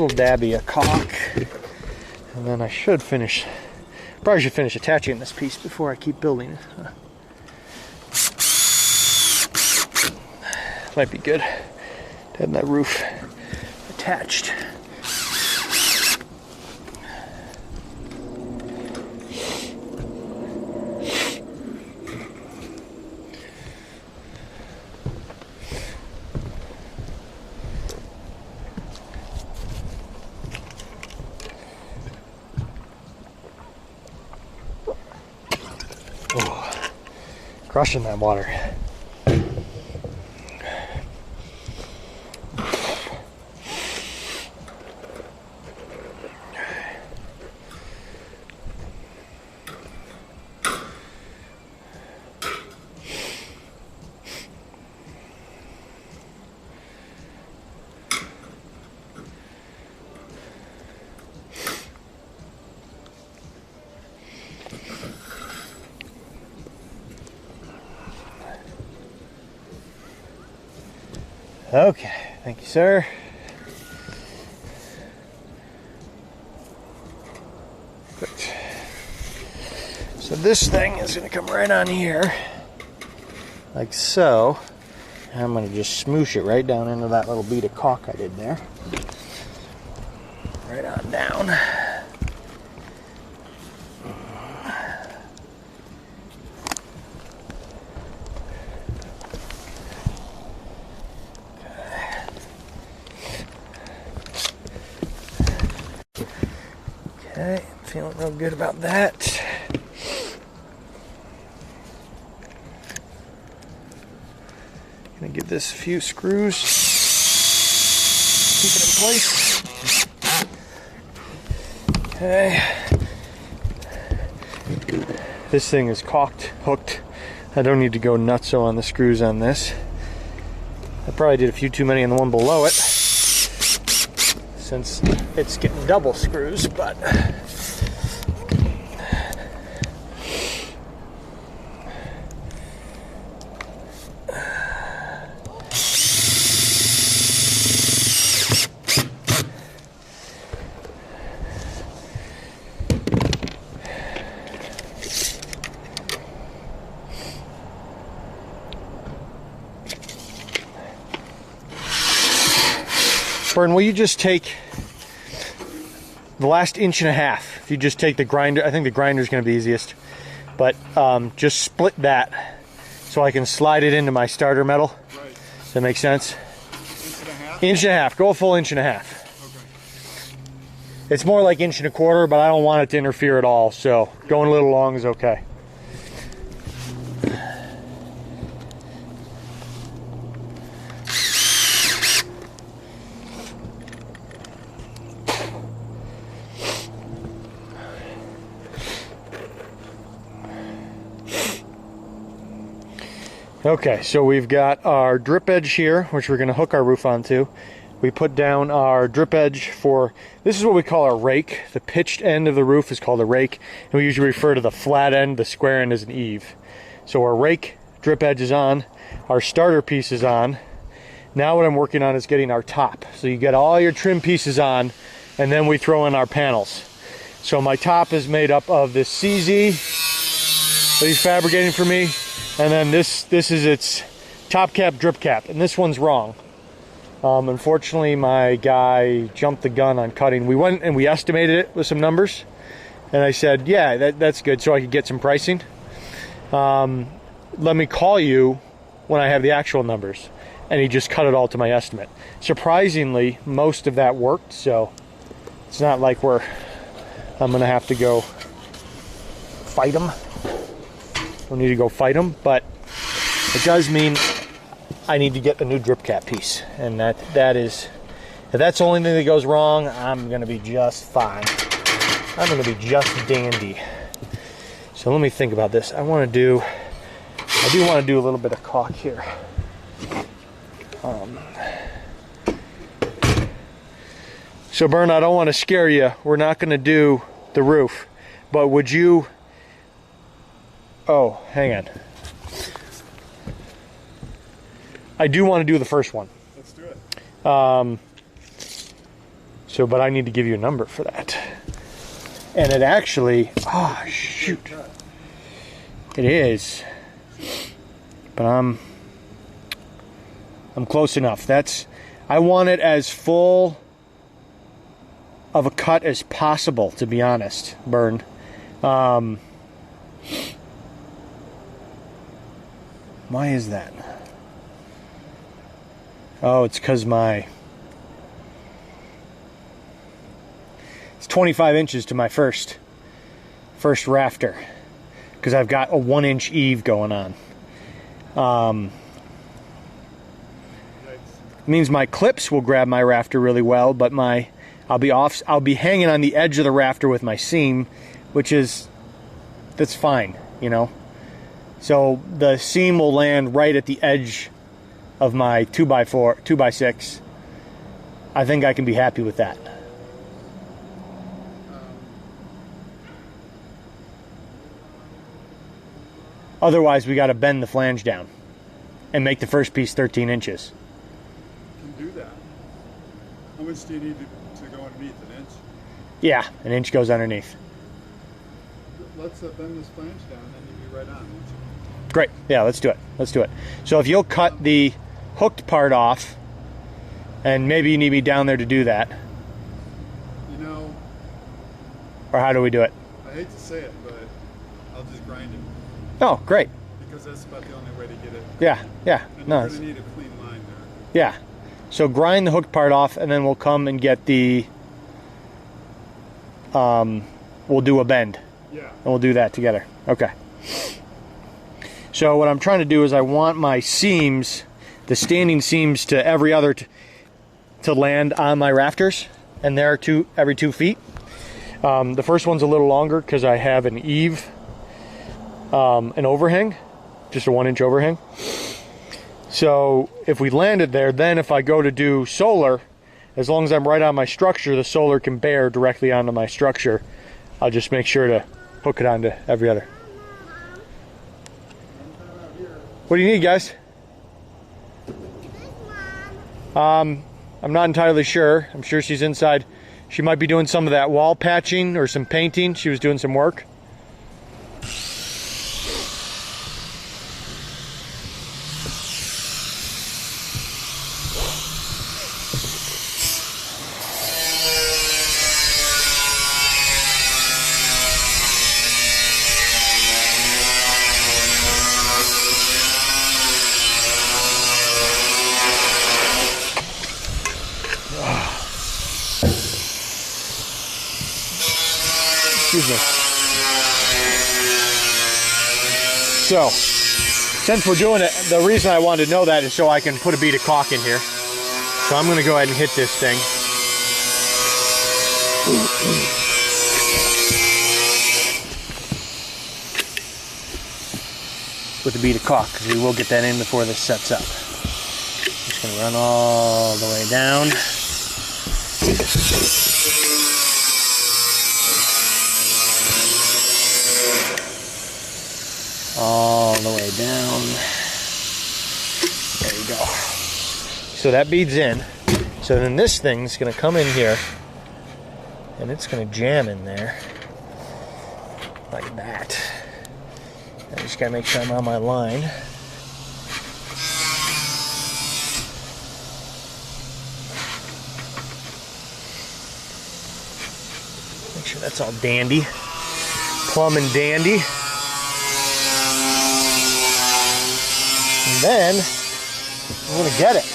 dabby of caulk. And then I should finish, probably should finish attaching this piece before I keep building it. Might be good to have that roof attached. Oh, crushing that water. Okay, thank you, sir. Good. So this thing is going to come right on here, like so. And I'm going to just smoosh it right down into that little bead of caulk I did there. Right on down. Okay, feeling real good about that. Gonna give this a few screws. Keep it in place. Okay. This thing is caulked, hooked. I don't need to go nutso on the screws on this. I probably did a few too many on the one below it, since it's getting double screws, but Bern, will you just take the last 1.5 inches? If you just take the grinder, I think the grinder is going to be easiest, but just split that so I can slide it into my starter metal. Right. Does that make sense? 1.5 inches? 1.5 inches. Go a full 1.5 inches. Okay. It's more like 1.25 inches, but I don't want it to interfere at all, so going a little long is okay. Okay, so we've got our drip edge here, which we're going to hook our roof onto. We put down our drip edge for, this is what we call our rake. The pitched end of the roof is called a rake, and we usually refer to the flat end, the square end, as an eave. So our rake drip edge is on, our starter piece is on. Now what I'm working on is getting our top. So you get all your trim pieces on, and then we throw in our panels. So my top is made up of this CZ that he's fabricating for me. And then this is its top cap, drip cap, and this one's wrong. Unfortunately, my guy jumped the gun on cutting. We went and we estimated it with some numbers, and I said, yeah, that's good, so I could get some pricing. Let me call you when I have the actual numbers. And he just cut it all to my estimate. Surprisingly, most of that worked, so it's not like I'm gonna have to go fight him. Don't need to go fight them, but it does mean I need to get a new drip cap piece, and that is, if that's the only thing that goes wrong, I'm gonna be just fine. I'm gonna be just dandy. So let me think about this. I do want to do a little bit of caulk here. So Bern, I don't want to scare you. We're not going to do the roof, but would you? Oh, hang on. I do want to do the first one. Let's do it. So, but I need to give you a number for that. And it actually, oh shoot, it is. But I'm close enough. I want it as full of a cut as possible, to be honest, Bern. Why is that? Oh, it's because it's 25 inches to my first rafter, because I've got a 1-inch eave going on. Means my clips will grab my rafter really well, but I'll be hanging on the edge of the rafter with my seam, that's fine, you know. So the seam will land right at the edge of my 2x4, 2x6. I think I can be happy with that. Otherwise, we got to bend the flange down and make the first piece 13 inches. much do you need to go underneath, an inch? Yeah, an inch goes underneath. Let's bend this flange down, then you'll be right on, won't you? Great. Yeah, let's do it. Let's do it. So if you'll cut the hooked part off, and maybe you need me down there to do that. You know, Or how do we do it? I hate to say it, but I'll just grind it. Oh, great. Because that's about the only way to get it. Yeah, yeah. And No, you're it's- going to need a clean line there. yeah. So grind the hooked part off, and then we'll come and get the, we'll do a bend. Yeah. And we'll do that together. Okay. So what I'm trying to do is I want my seams, the standing seams to every other, to land on my rafters, and they're every 2 feet. The first one's a little longer because I have an eave, an overhang, just a 1-inch overhang. So if we landed there, then if I go to do solar, as long as I'm right on my structure, the solar can bear directly onto my structure. I'll just make sure to hook it onto every other. What do you need, guys? I'm not entirely sure. I'm sure she's inside. She might be doing some of that wall patching or some painting. She was doing some work. Excuse me. So, since we're doing it, the reason I wanted to know that is so I can put a bead of caulk in here. So I'm going to go ahead and hit this thing. With a bead of caulk, because we will get that in before this sets up. Just going to run all the way down. All the way down. There you go. So that bead's in. So then this thing's going to come in here, and it's going to jam in there like that. I just got to make sure I'm on my line. Make sure that's all dandy, plumb and dandy. And then I'm going to get it.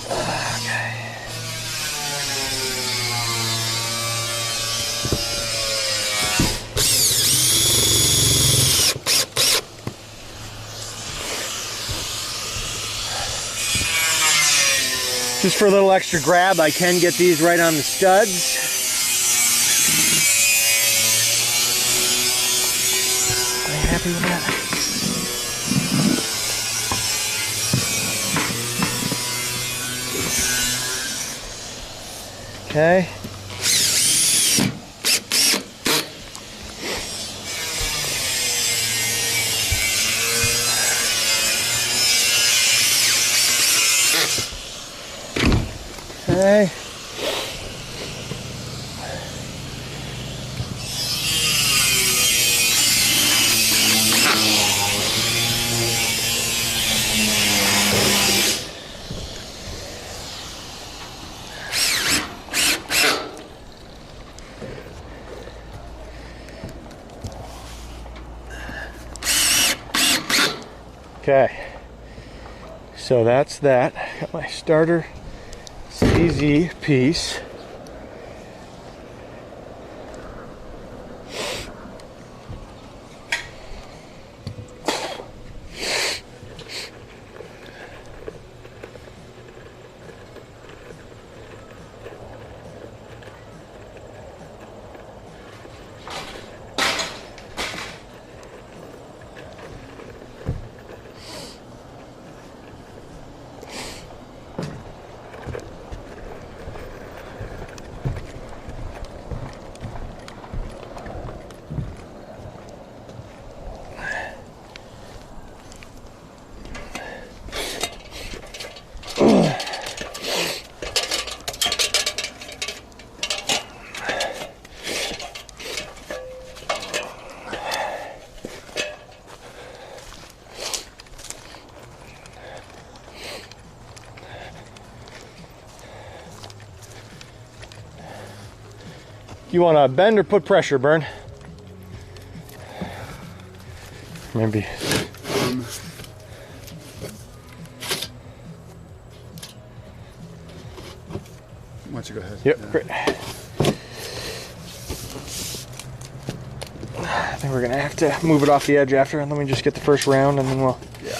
Okay. Just for a little extra grab, I can get these right on the studs. Happy with that? Okay. Okay. Okay, so that's that. Got my starter CZ piece. You want to bend or put pressure, Bern? Maybe. Why don't you go ahead? Yep, Yeah. great. I think we're gonna have to move it off the edge after. Let me just get the first round and then we'll. Yeah.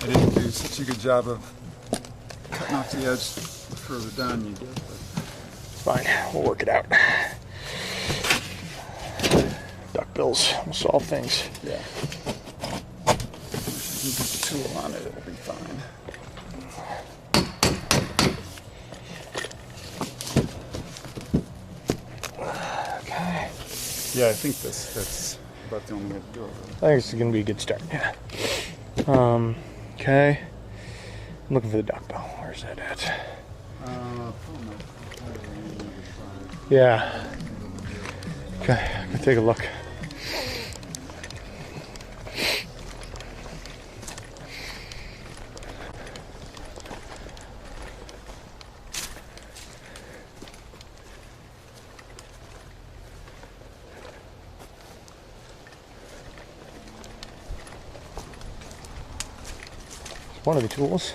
I didn't do such a good job of cutting off the edge the further down you get. But It's fine. We'll work it out. Duckbills will solve things. yeah. If you can get the tool on it, it'll be fine. Okay. Yeah, I think that's about the only way to do it. I think it's gonna be a good start. Yeah. Okay. I'm looking for the duckbill. Where's that at? Probably not. Yeah. Okay. I'm gonna take a look. One of the tools.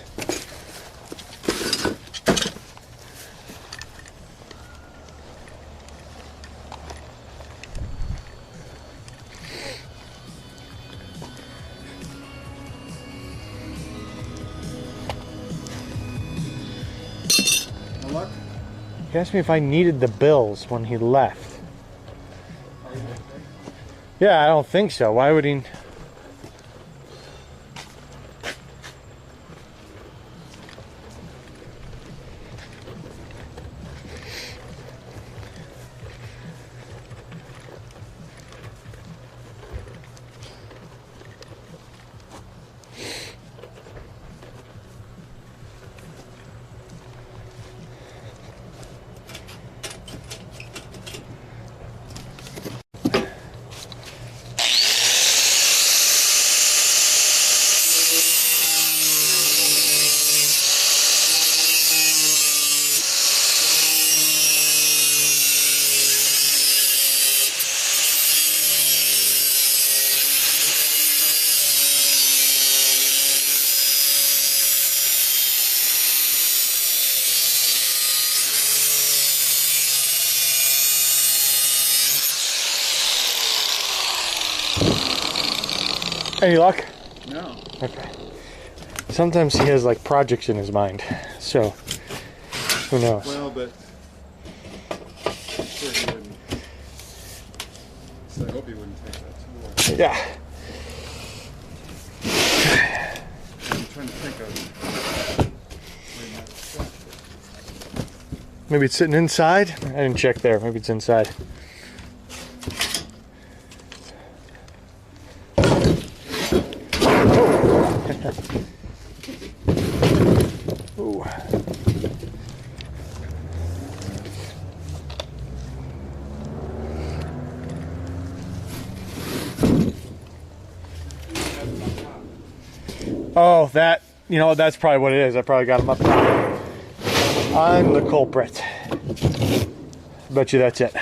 No luck? He asked me if I needed the bills when he left. Yeah, I don't think so. Why would he? Any luck? No. Okay. Sometimes he has like projects in his mind, so who knows? Well, but I'm sure he wouldn't. So I hope he wouldn't take that tool. Yeah. I'm trying to think of. where he might have stuck it. Maybe it's sitting inside. I didn't check there. Maybe it's inside. Ooh. Oh, that, you know, that's probably what it is. I probably got him up top. I'm the culprit. Bet you that's it.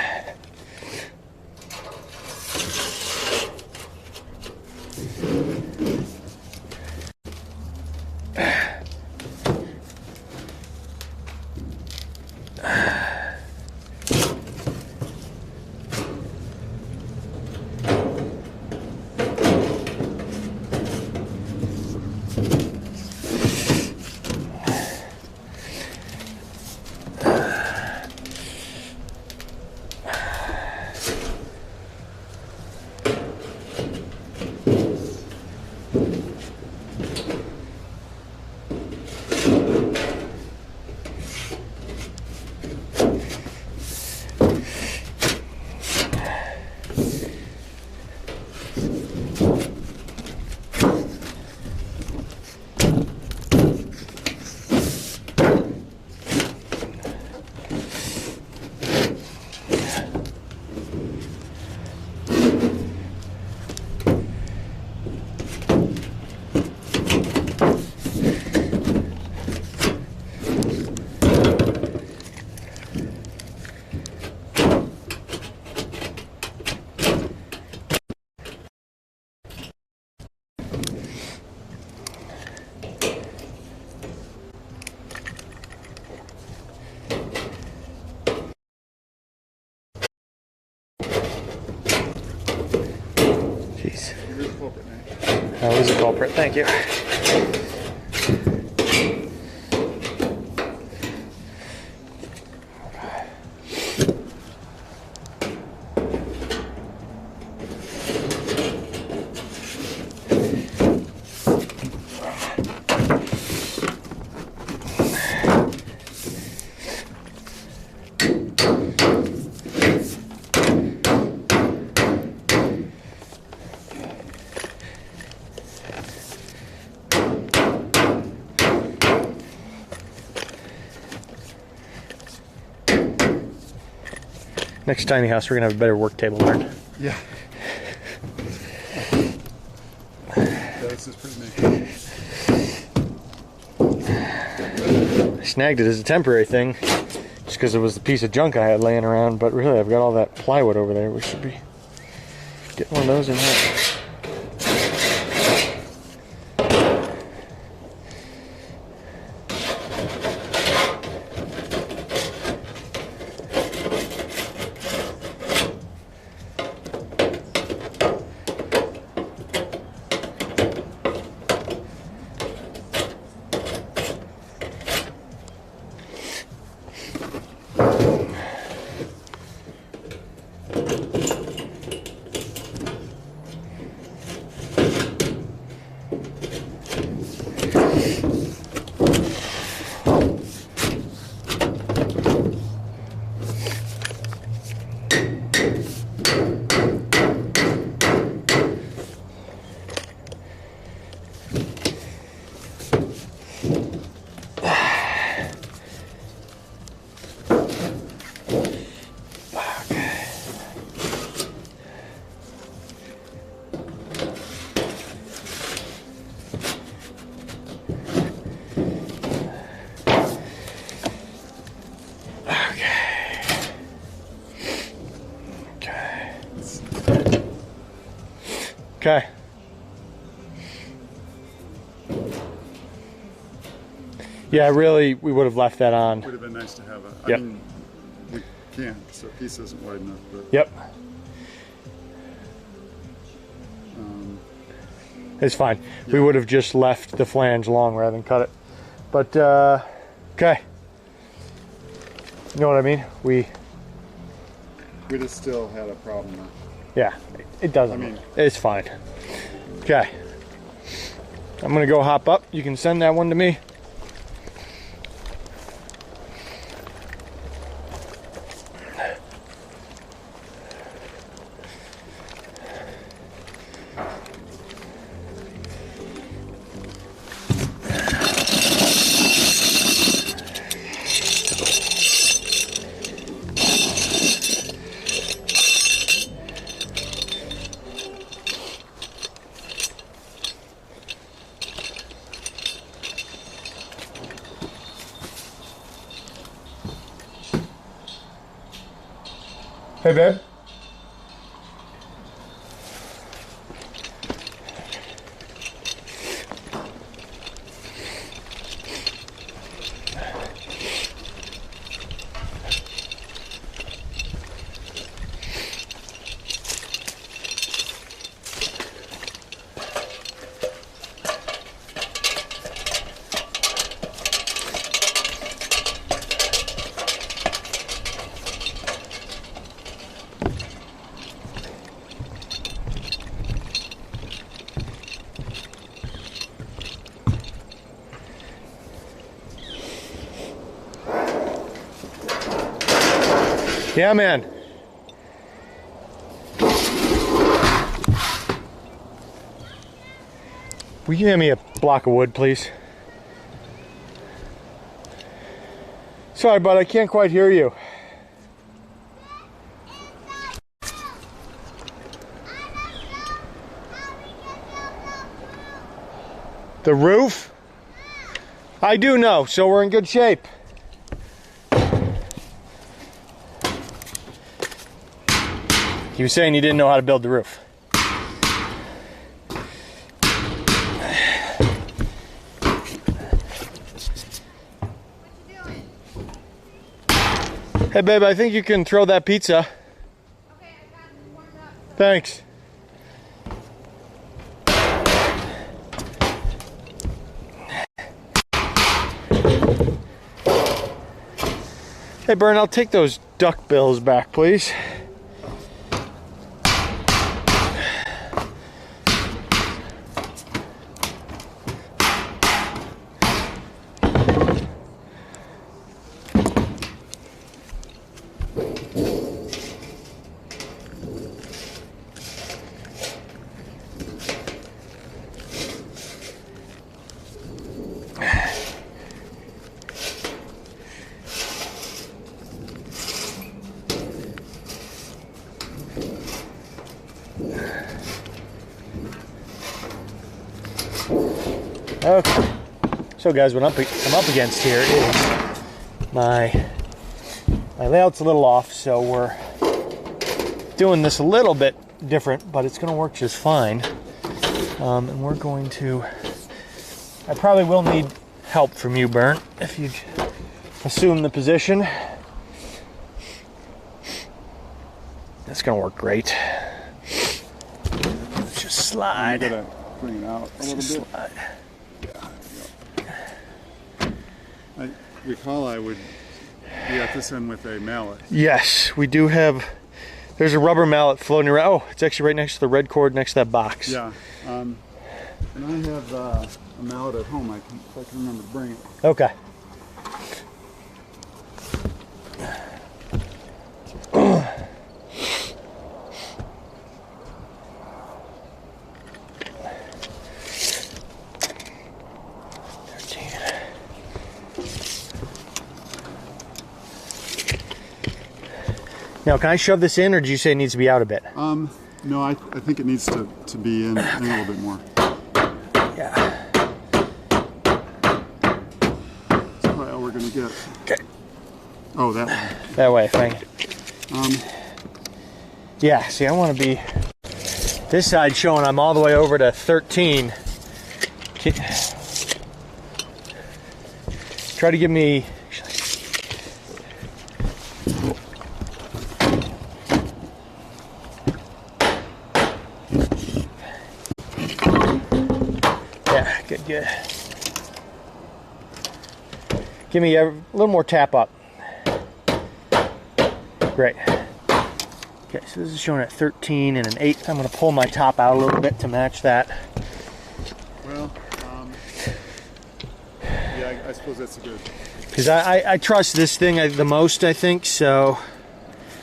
Jeez. You're the culprit, man. That was a culprit. Thank you. Next tiny house, we're gonna have a better work table, Aaron. Yeah. This is pretty neat. I snagged it as a temporary thing, just because it was the piece of junk I had laying around. But really, I've got all that plywood over there. We should be getting one of those in here. Okay. Yeah, really, we would have left that on. Would have been nice to have a. Yep. I mean, we can't, so the piece isn't wide enough. But, Yep. It's fine. We would have just left the flange long rather than cut it. But, okay. You know what I mean? we'd have still had a problem. Yeah, it doesn't. I mean- It's fine. Okay. I'm gonna go hop up. You can send that one to me. Hey, babe. Yeah, man. Will you hand me a block of wood, please? Sorry, bud, I can't quite hear you. The roof? I do know, so we're in good shape. You were saying you didn't know how to build the roof. What you doing? Hey, babe, I think you can throw that pizza. Okay, I got it warmed up. Thanks. Hey, Bern, I'll take those duck bills back, please. Okay, so guys, what I'm up against here is my layout's a little off, so we're doing this a little bit different, but it's going to work just fine. And we're going to, I probably will need help from you, Bernd, if you assume the position. That's going to work great. Let's just slide. You gotta bring it out a little bit. Slide. I recall I would be at this end with a mallet. Yes, we do have. There's a rubber mallet floating around. Oh, it's actually right next to the red cord next to that box. Yeah. And I have a mallet at home. If I can remember to bring it. Okay. Now, can I shove this in, or do you say it needs to be out a bit? No, I think it needs to be in a little bit more. Yeah. That's probably all we're going to get. Okay. Oh, that way. That way, thank you. Yeah, see, I want to be this side showing I'm all the way over to 13. Try to give me. Yeah, good. Give me a little more tap up. Great. Okay, so this is showing at 13 and an 8. I'm going to pull my top out a little bit to match that. Well, yeah, I suppose that's a good. Because I trust this thing the most, I think, so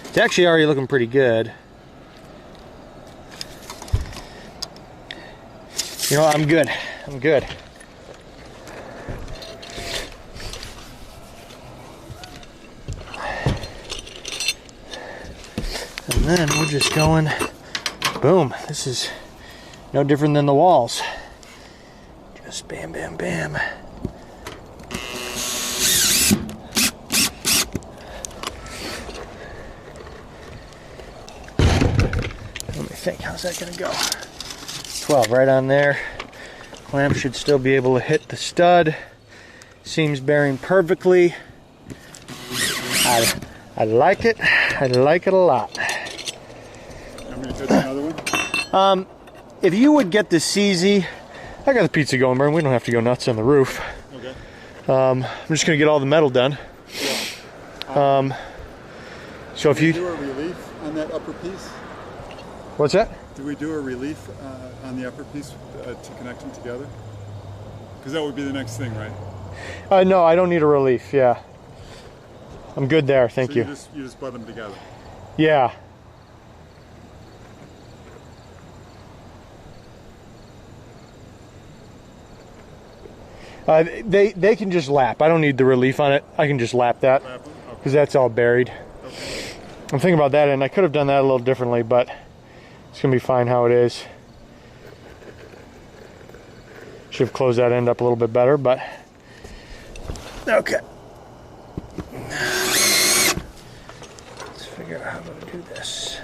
it's actually already looking pretty good. You know, I'm good. I'm good. And then we're just going, boom. This is no different than the walls. Just bam, bam, bam. Let me think, how's that gonna go? 12 right on there. Clamp should still be able to hit the stud. Seams bearing perfectly. I like it. I like it a lot. Want me to hit another one? If you would get the CZ, I got the pizza going, Bern. We don't have to go nuts on the roof. Okay. I'm just gonna get all the metal done. So if you do a relief on that upper piece? What's that? Do we do a relief on the upper piece to connect them together? Because that would be the next thing, right? No, I don't need a relief. Yeah, I'm good there. Thank you. You just butt them together. Yeah. They can just lap. I don't need the relief on it. I can just lap that because that's all buried. Okay. I'm thinking about that, and I could have done that a little differently, but it's gonna be fine how it is. Should have closed that end up a little bit better, but okay. Let's figure out how I'm gonna do this.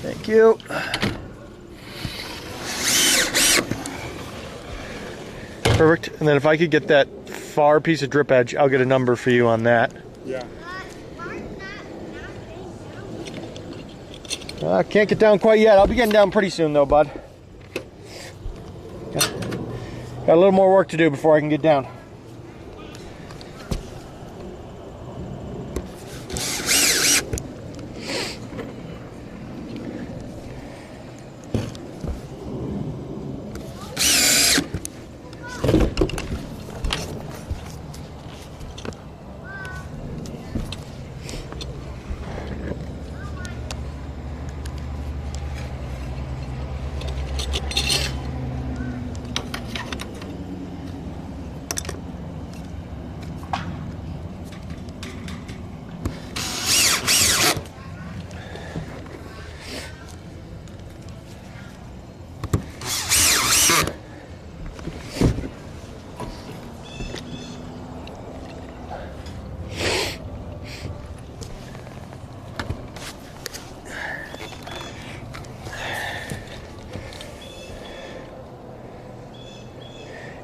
Thank you. Perfect. And then if I could get that far piece of drip edge, I'll get a number for you on that. Yeah. Can't get down quite yet. I'll be getting down pretty soon though, bud. Got a little more work to do before I can get down.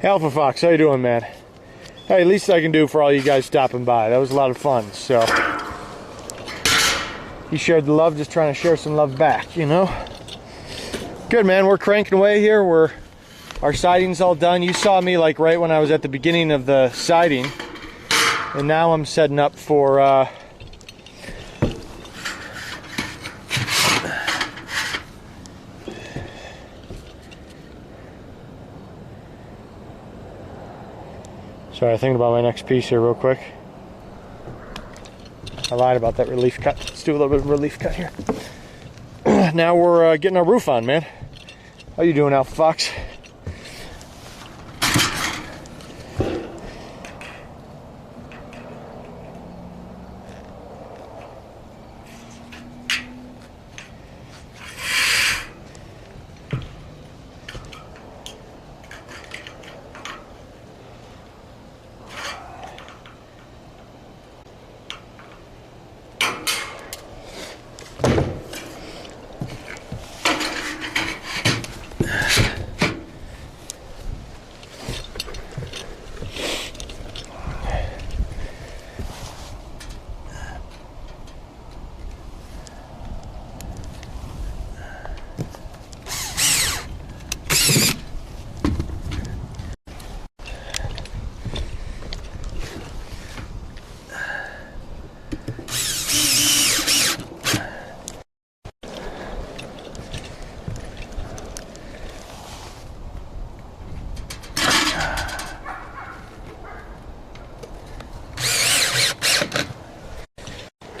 Alpha Fox, how you doing, man? Hey, least I can do for all you guys stopping by. That was a lot of fun. So you shared the love, just trying to share some love back, you know? Good, man. We're cranking away here. Our siding's all done. You saw me like right when I was at the beginning of the siding, and now I'm setting up for sorry, thinking about my next piece here real quick. I lied about that relief cut. Let's do a little bit of relief cut here. Now we're getting our roof on, man. How you doing, Alpha Fox?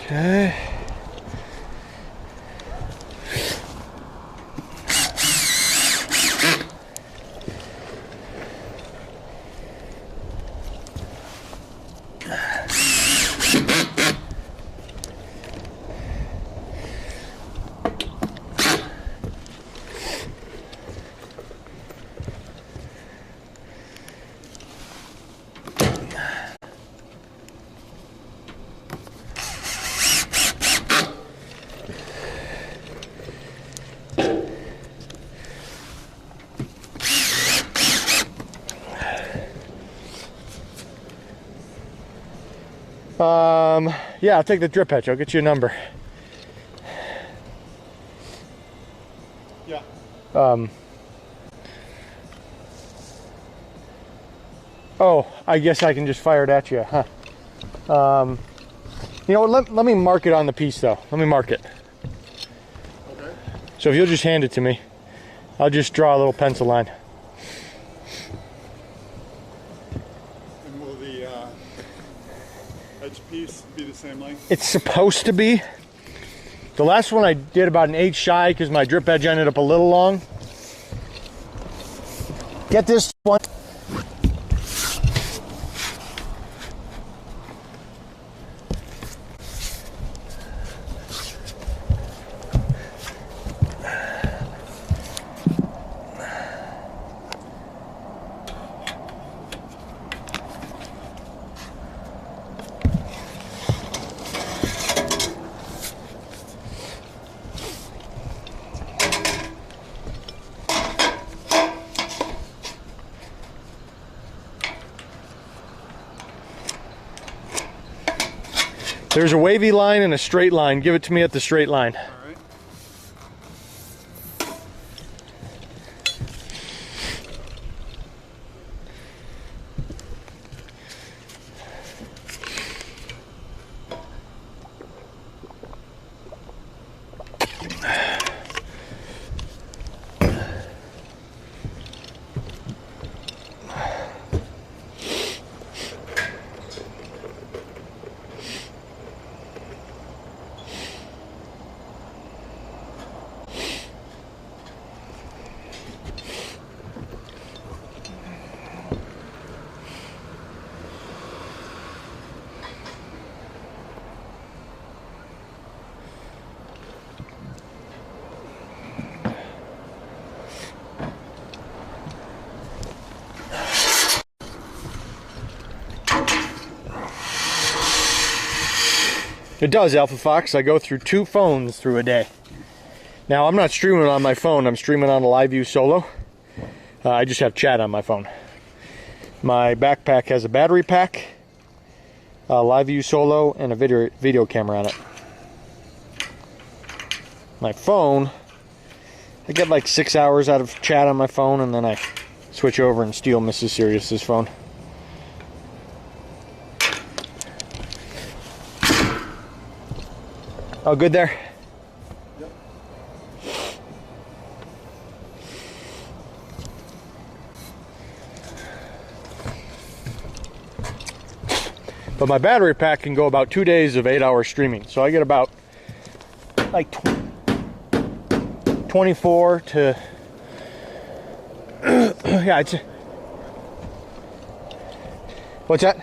Okay. Yeah, I'll take the drip edge. I'll get you a number. Yeah. Oh, I guess I can just fire it at you, huh? You know what, let me mark it on the piece though. Let me mark it. Okay. So if you'll just hand it to me, I'll just draw a little pencil line. And will the edge piece be the same length? It's supposed to be. The last one I did about an 8 shy because my drip edge ended up a little long. Get this one. There's a wavy line and a straight line. Give it to me at the straight line. All right. It does, Alpha Fox. I go through 2 phones through a day. Now, I'm not streaming on my phone. I'm streaming on a LiveView Solo. I just have chat on my phone. My backpack has a battery pack, a LiveView Solo, and a video camera on it. My phone, I get like 6 hours out of chat on my phone, and then I switch over and steal Mrs. Sirius's phone. Oh, good there? Yep. But my battery pack can go about 2 days of 8-hour streaming. So I get about like 24 to yeah, it's what's that?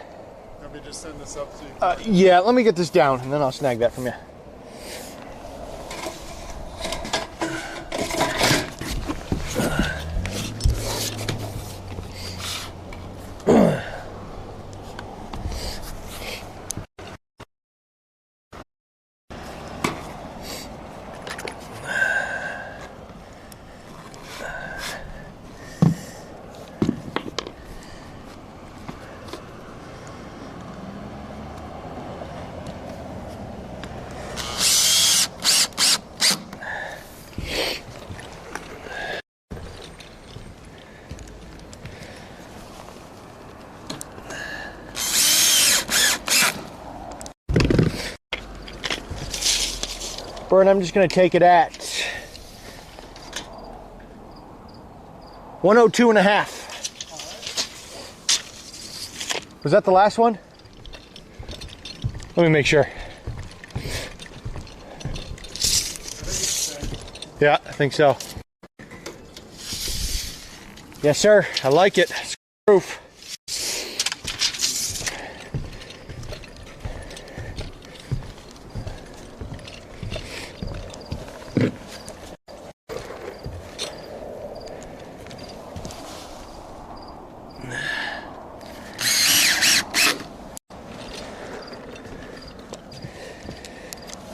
Let me just send this up so you can Yeah, let me get this down and then I'll snag that from you. Bert, I'm just going to take it at 102.5. Was that the last one? Let me make sure. Yeah, I think so. Yes, sir. I like it. It's proof.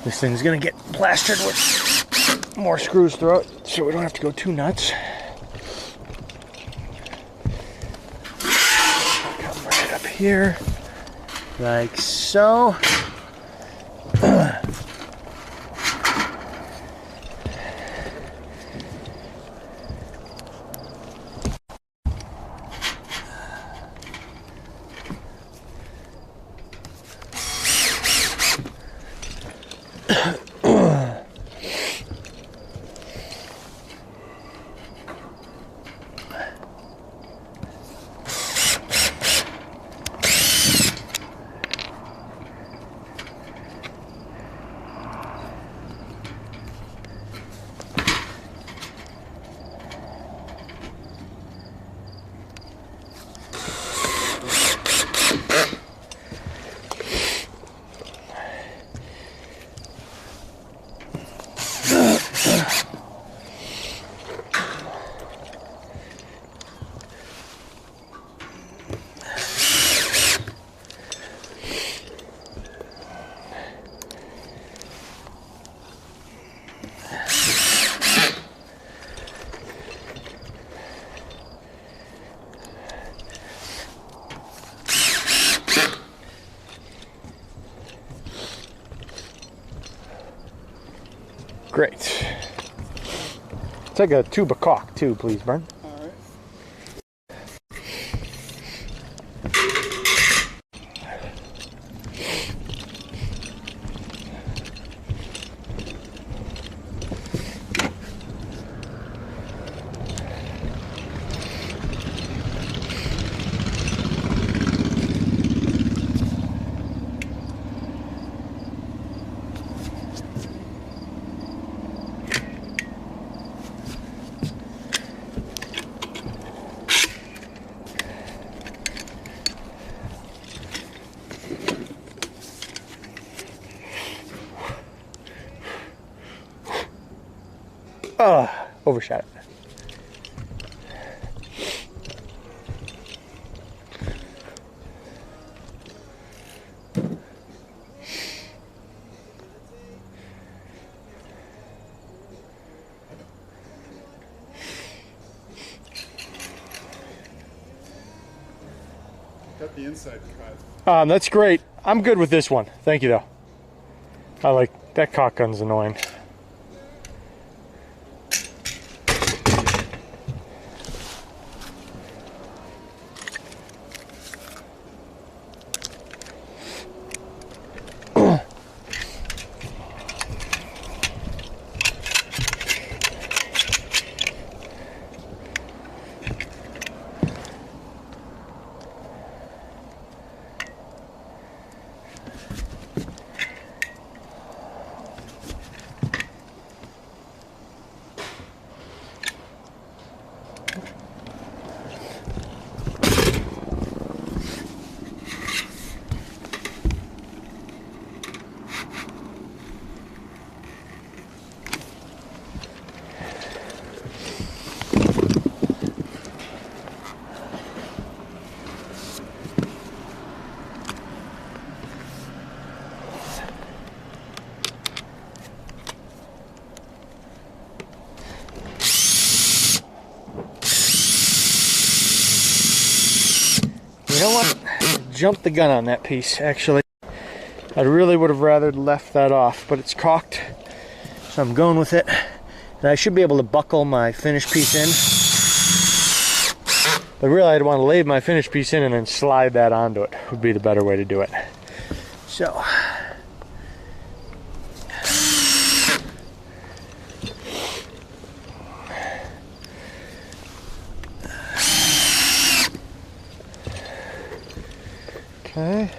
This thing's gonna get plastered with more screws through it, so we don't have to go too nuts. Come right up here, like so. take a tube of caulk too, please, Brent. All right. Overshot it. Got the inside cut. That's great. I'm good with this one. Thank you, though. I like that caulk gun's annoying. You know what? Jumped the gun on that piece, actually. I really would have rather left that off, but it's caulked, so I'm going with it. And I should be able to buckle my finished piece in. But really, I'd want to lay my finished piece in and then slide that onto it. Would be the better way to do it. So. Okay.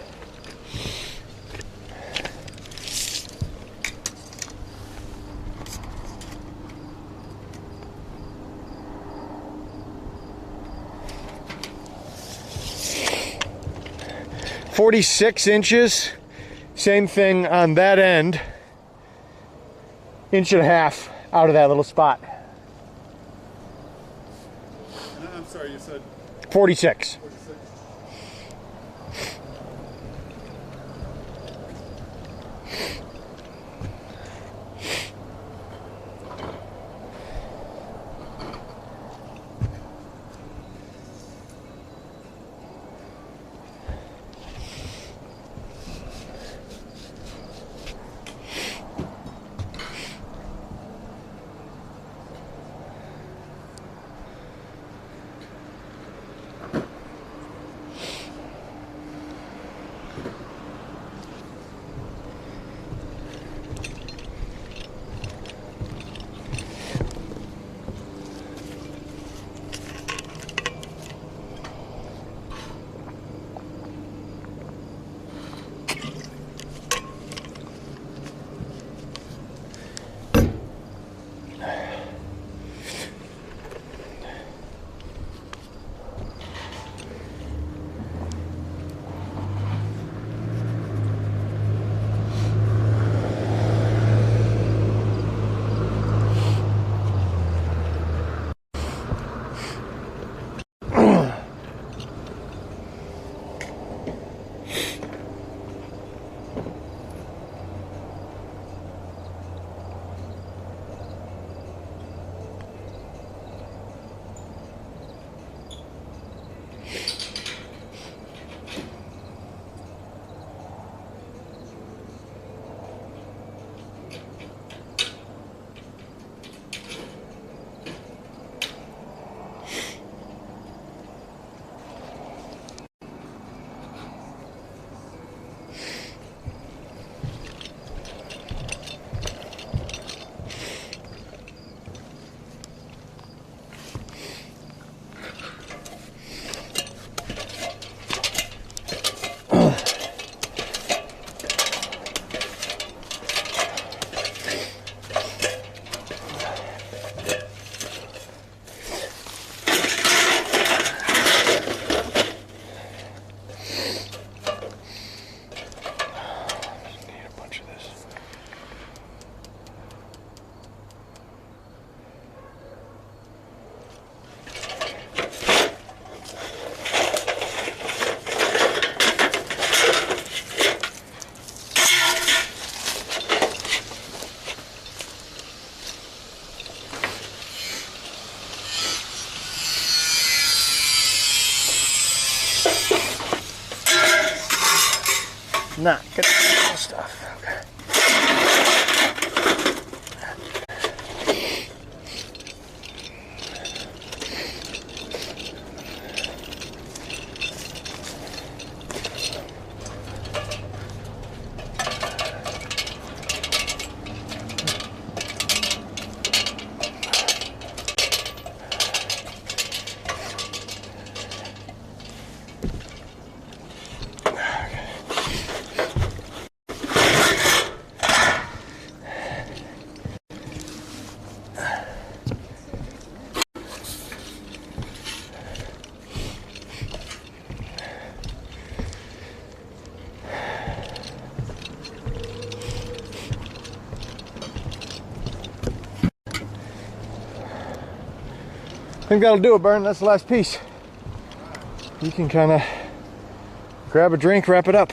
"46 inches, same thing on that end, 1.5 inches out of that little spot." I'm sorry, you said 46. 46. not gonna do stuff. Okay. I think that'll do it, Burn. That's the last piece. You can kind of grab a drink, wrap it up.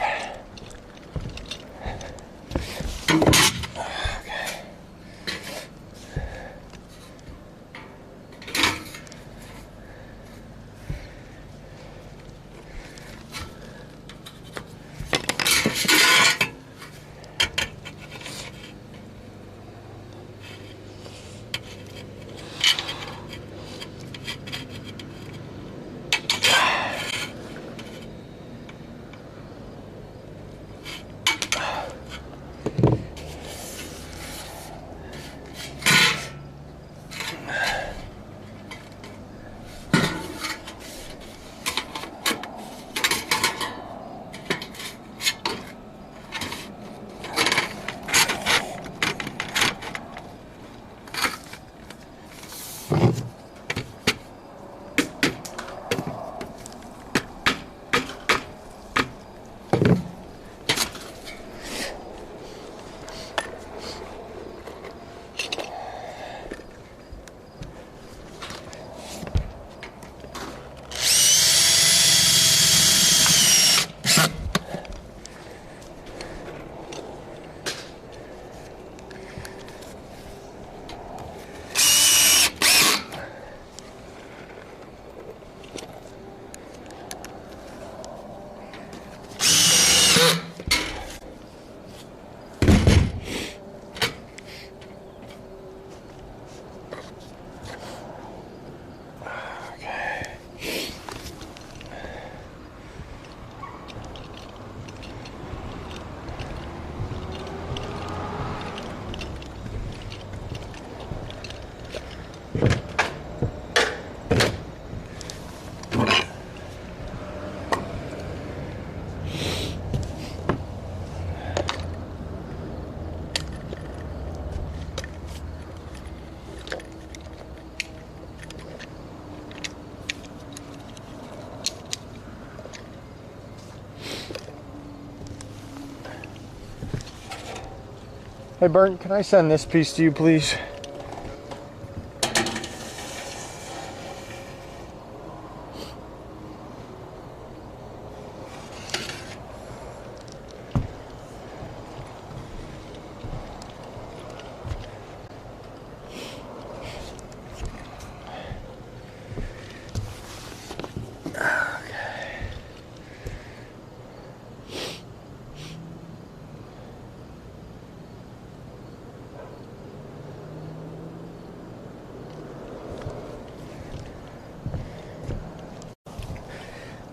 Hey, Burnt, can I send this piece to you, please?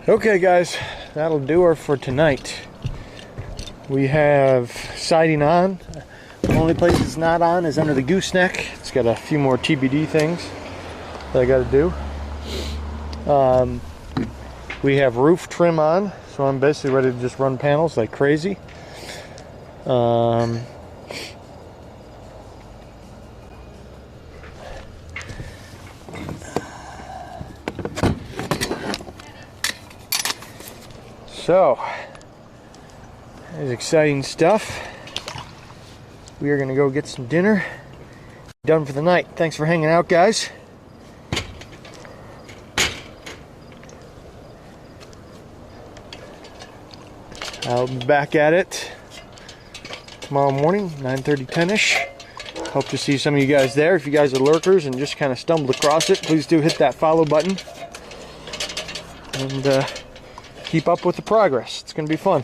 Okay guys, that'll do her for tonight. We have siding on. The only place it's not on is under the gooseneck. It's got a few more TBD things that I got to do. We have roof trim on, so I'm basically ready to just run panels like crazy. So, that is exciting stuff. We are going to go get some dinner. Done for the night. Thanks for hanging out, guys. I'll be back at it tomorrow morning, 9:30, 10-ish. Hope to see some of you guys there. If you guys are lurkers and just kind of stumbled across it, please do hit that follow button. And keep up with the progress. It's going to be fun.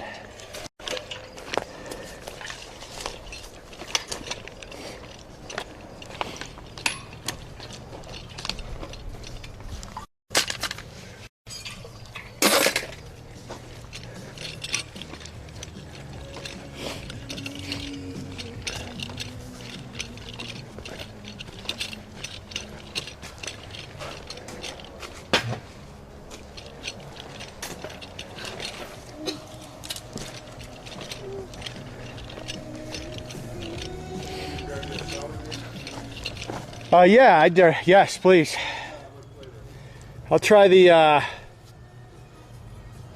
Yeah, yes, please. I'll try the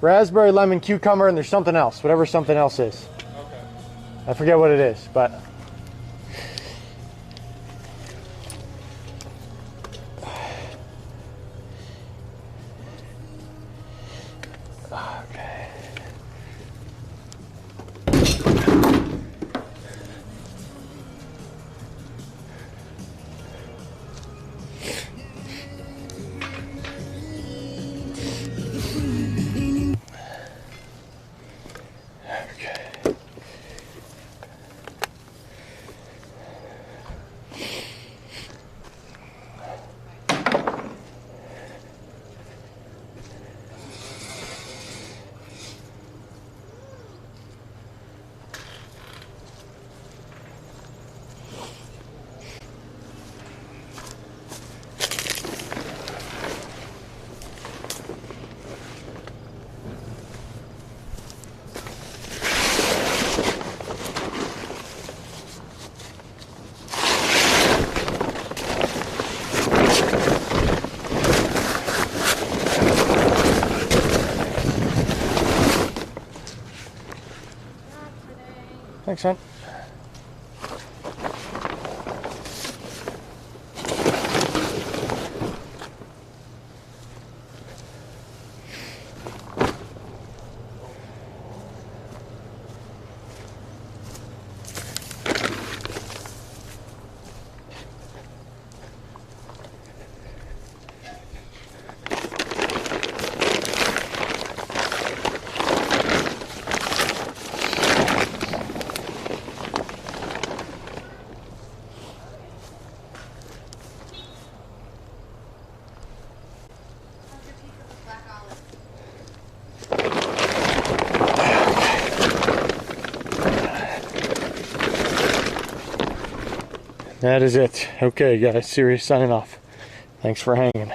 raspberry, lemon, cucumber, and there's something else, whatever something else is. Okay. I forget what it is, but. Okay. Thanks, son. That is it. Okay, guys, Sirius signing off. Thanks for hanging.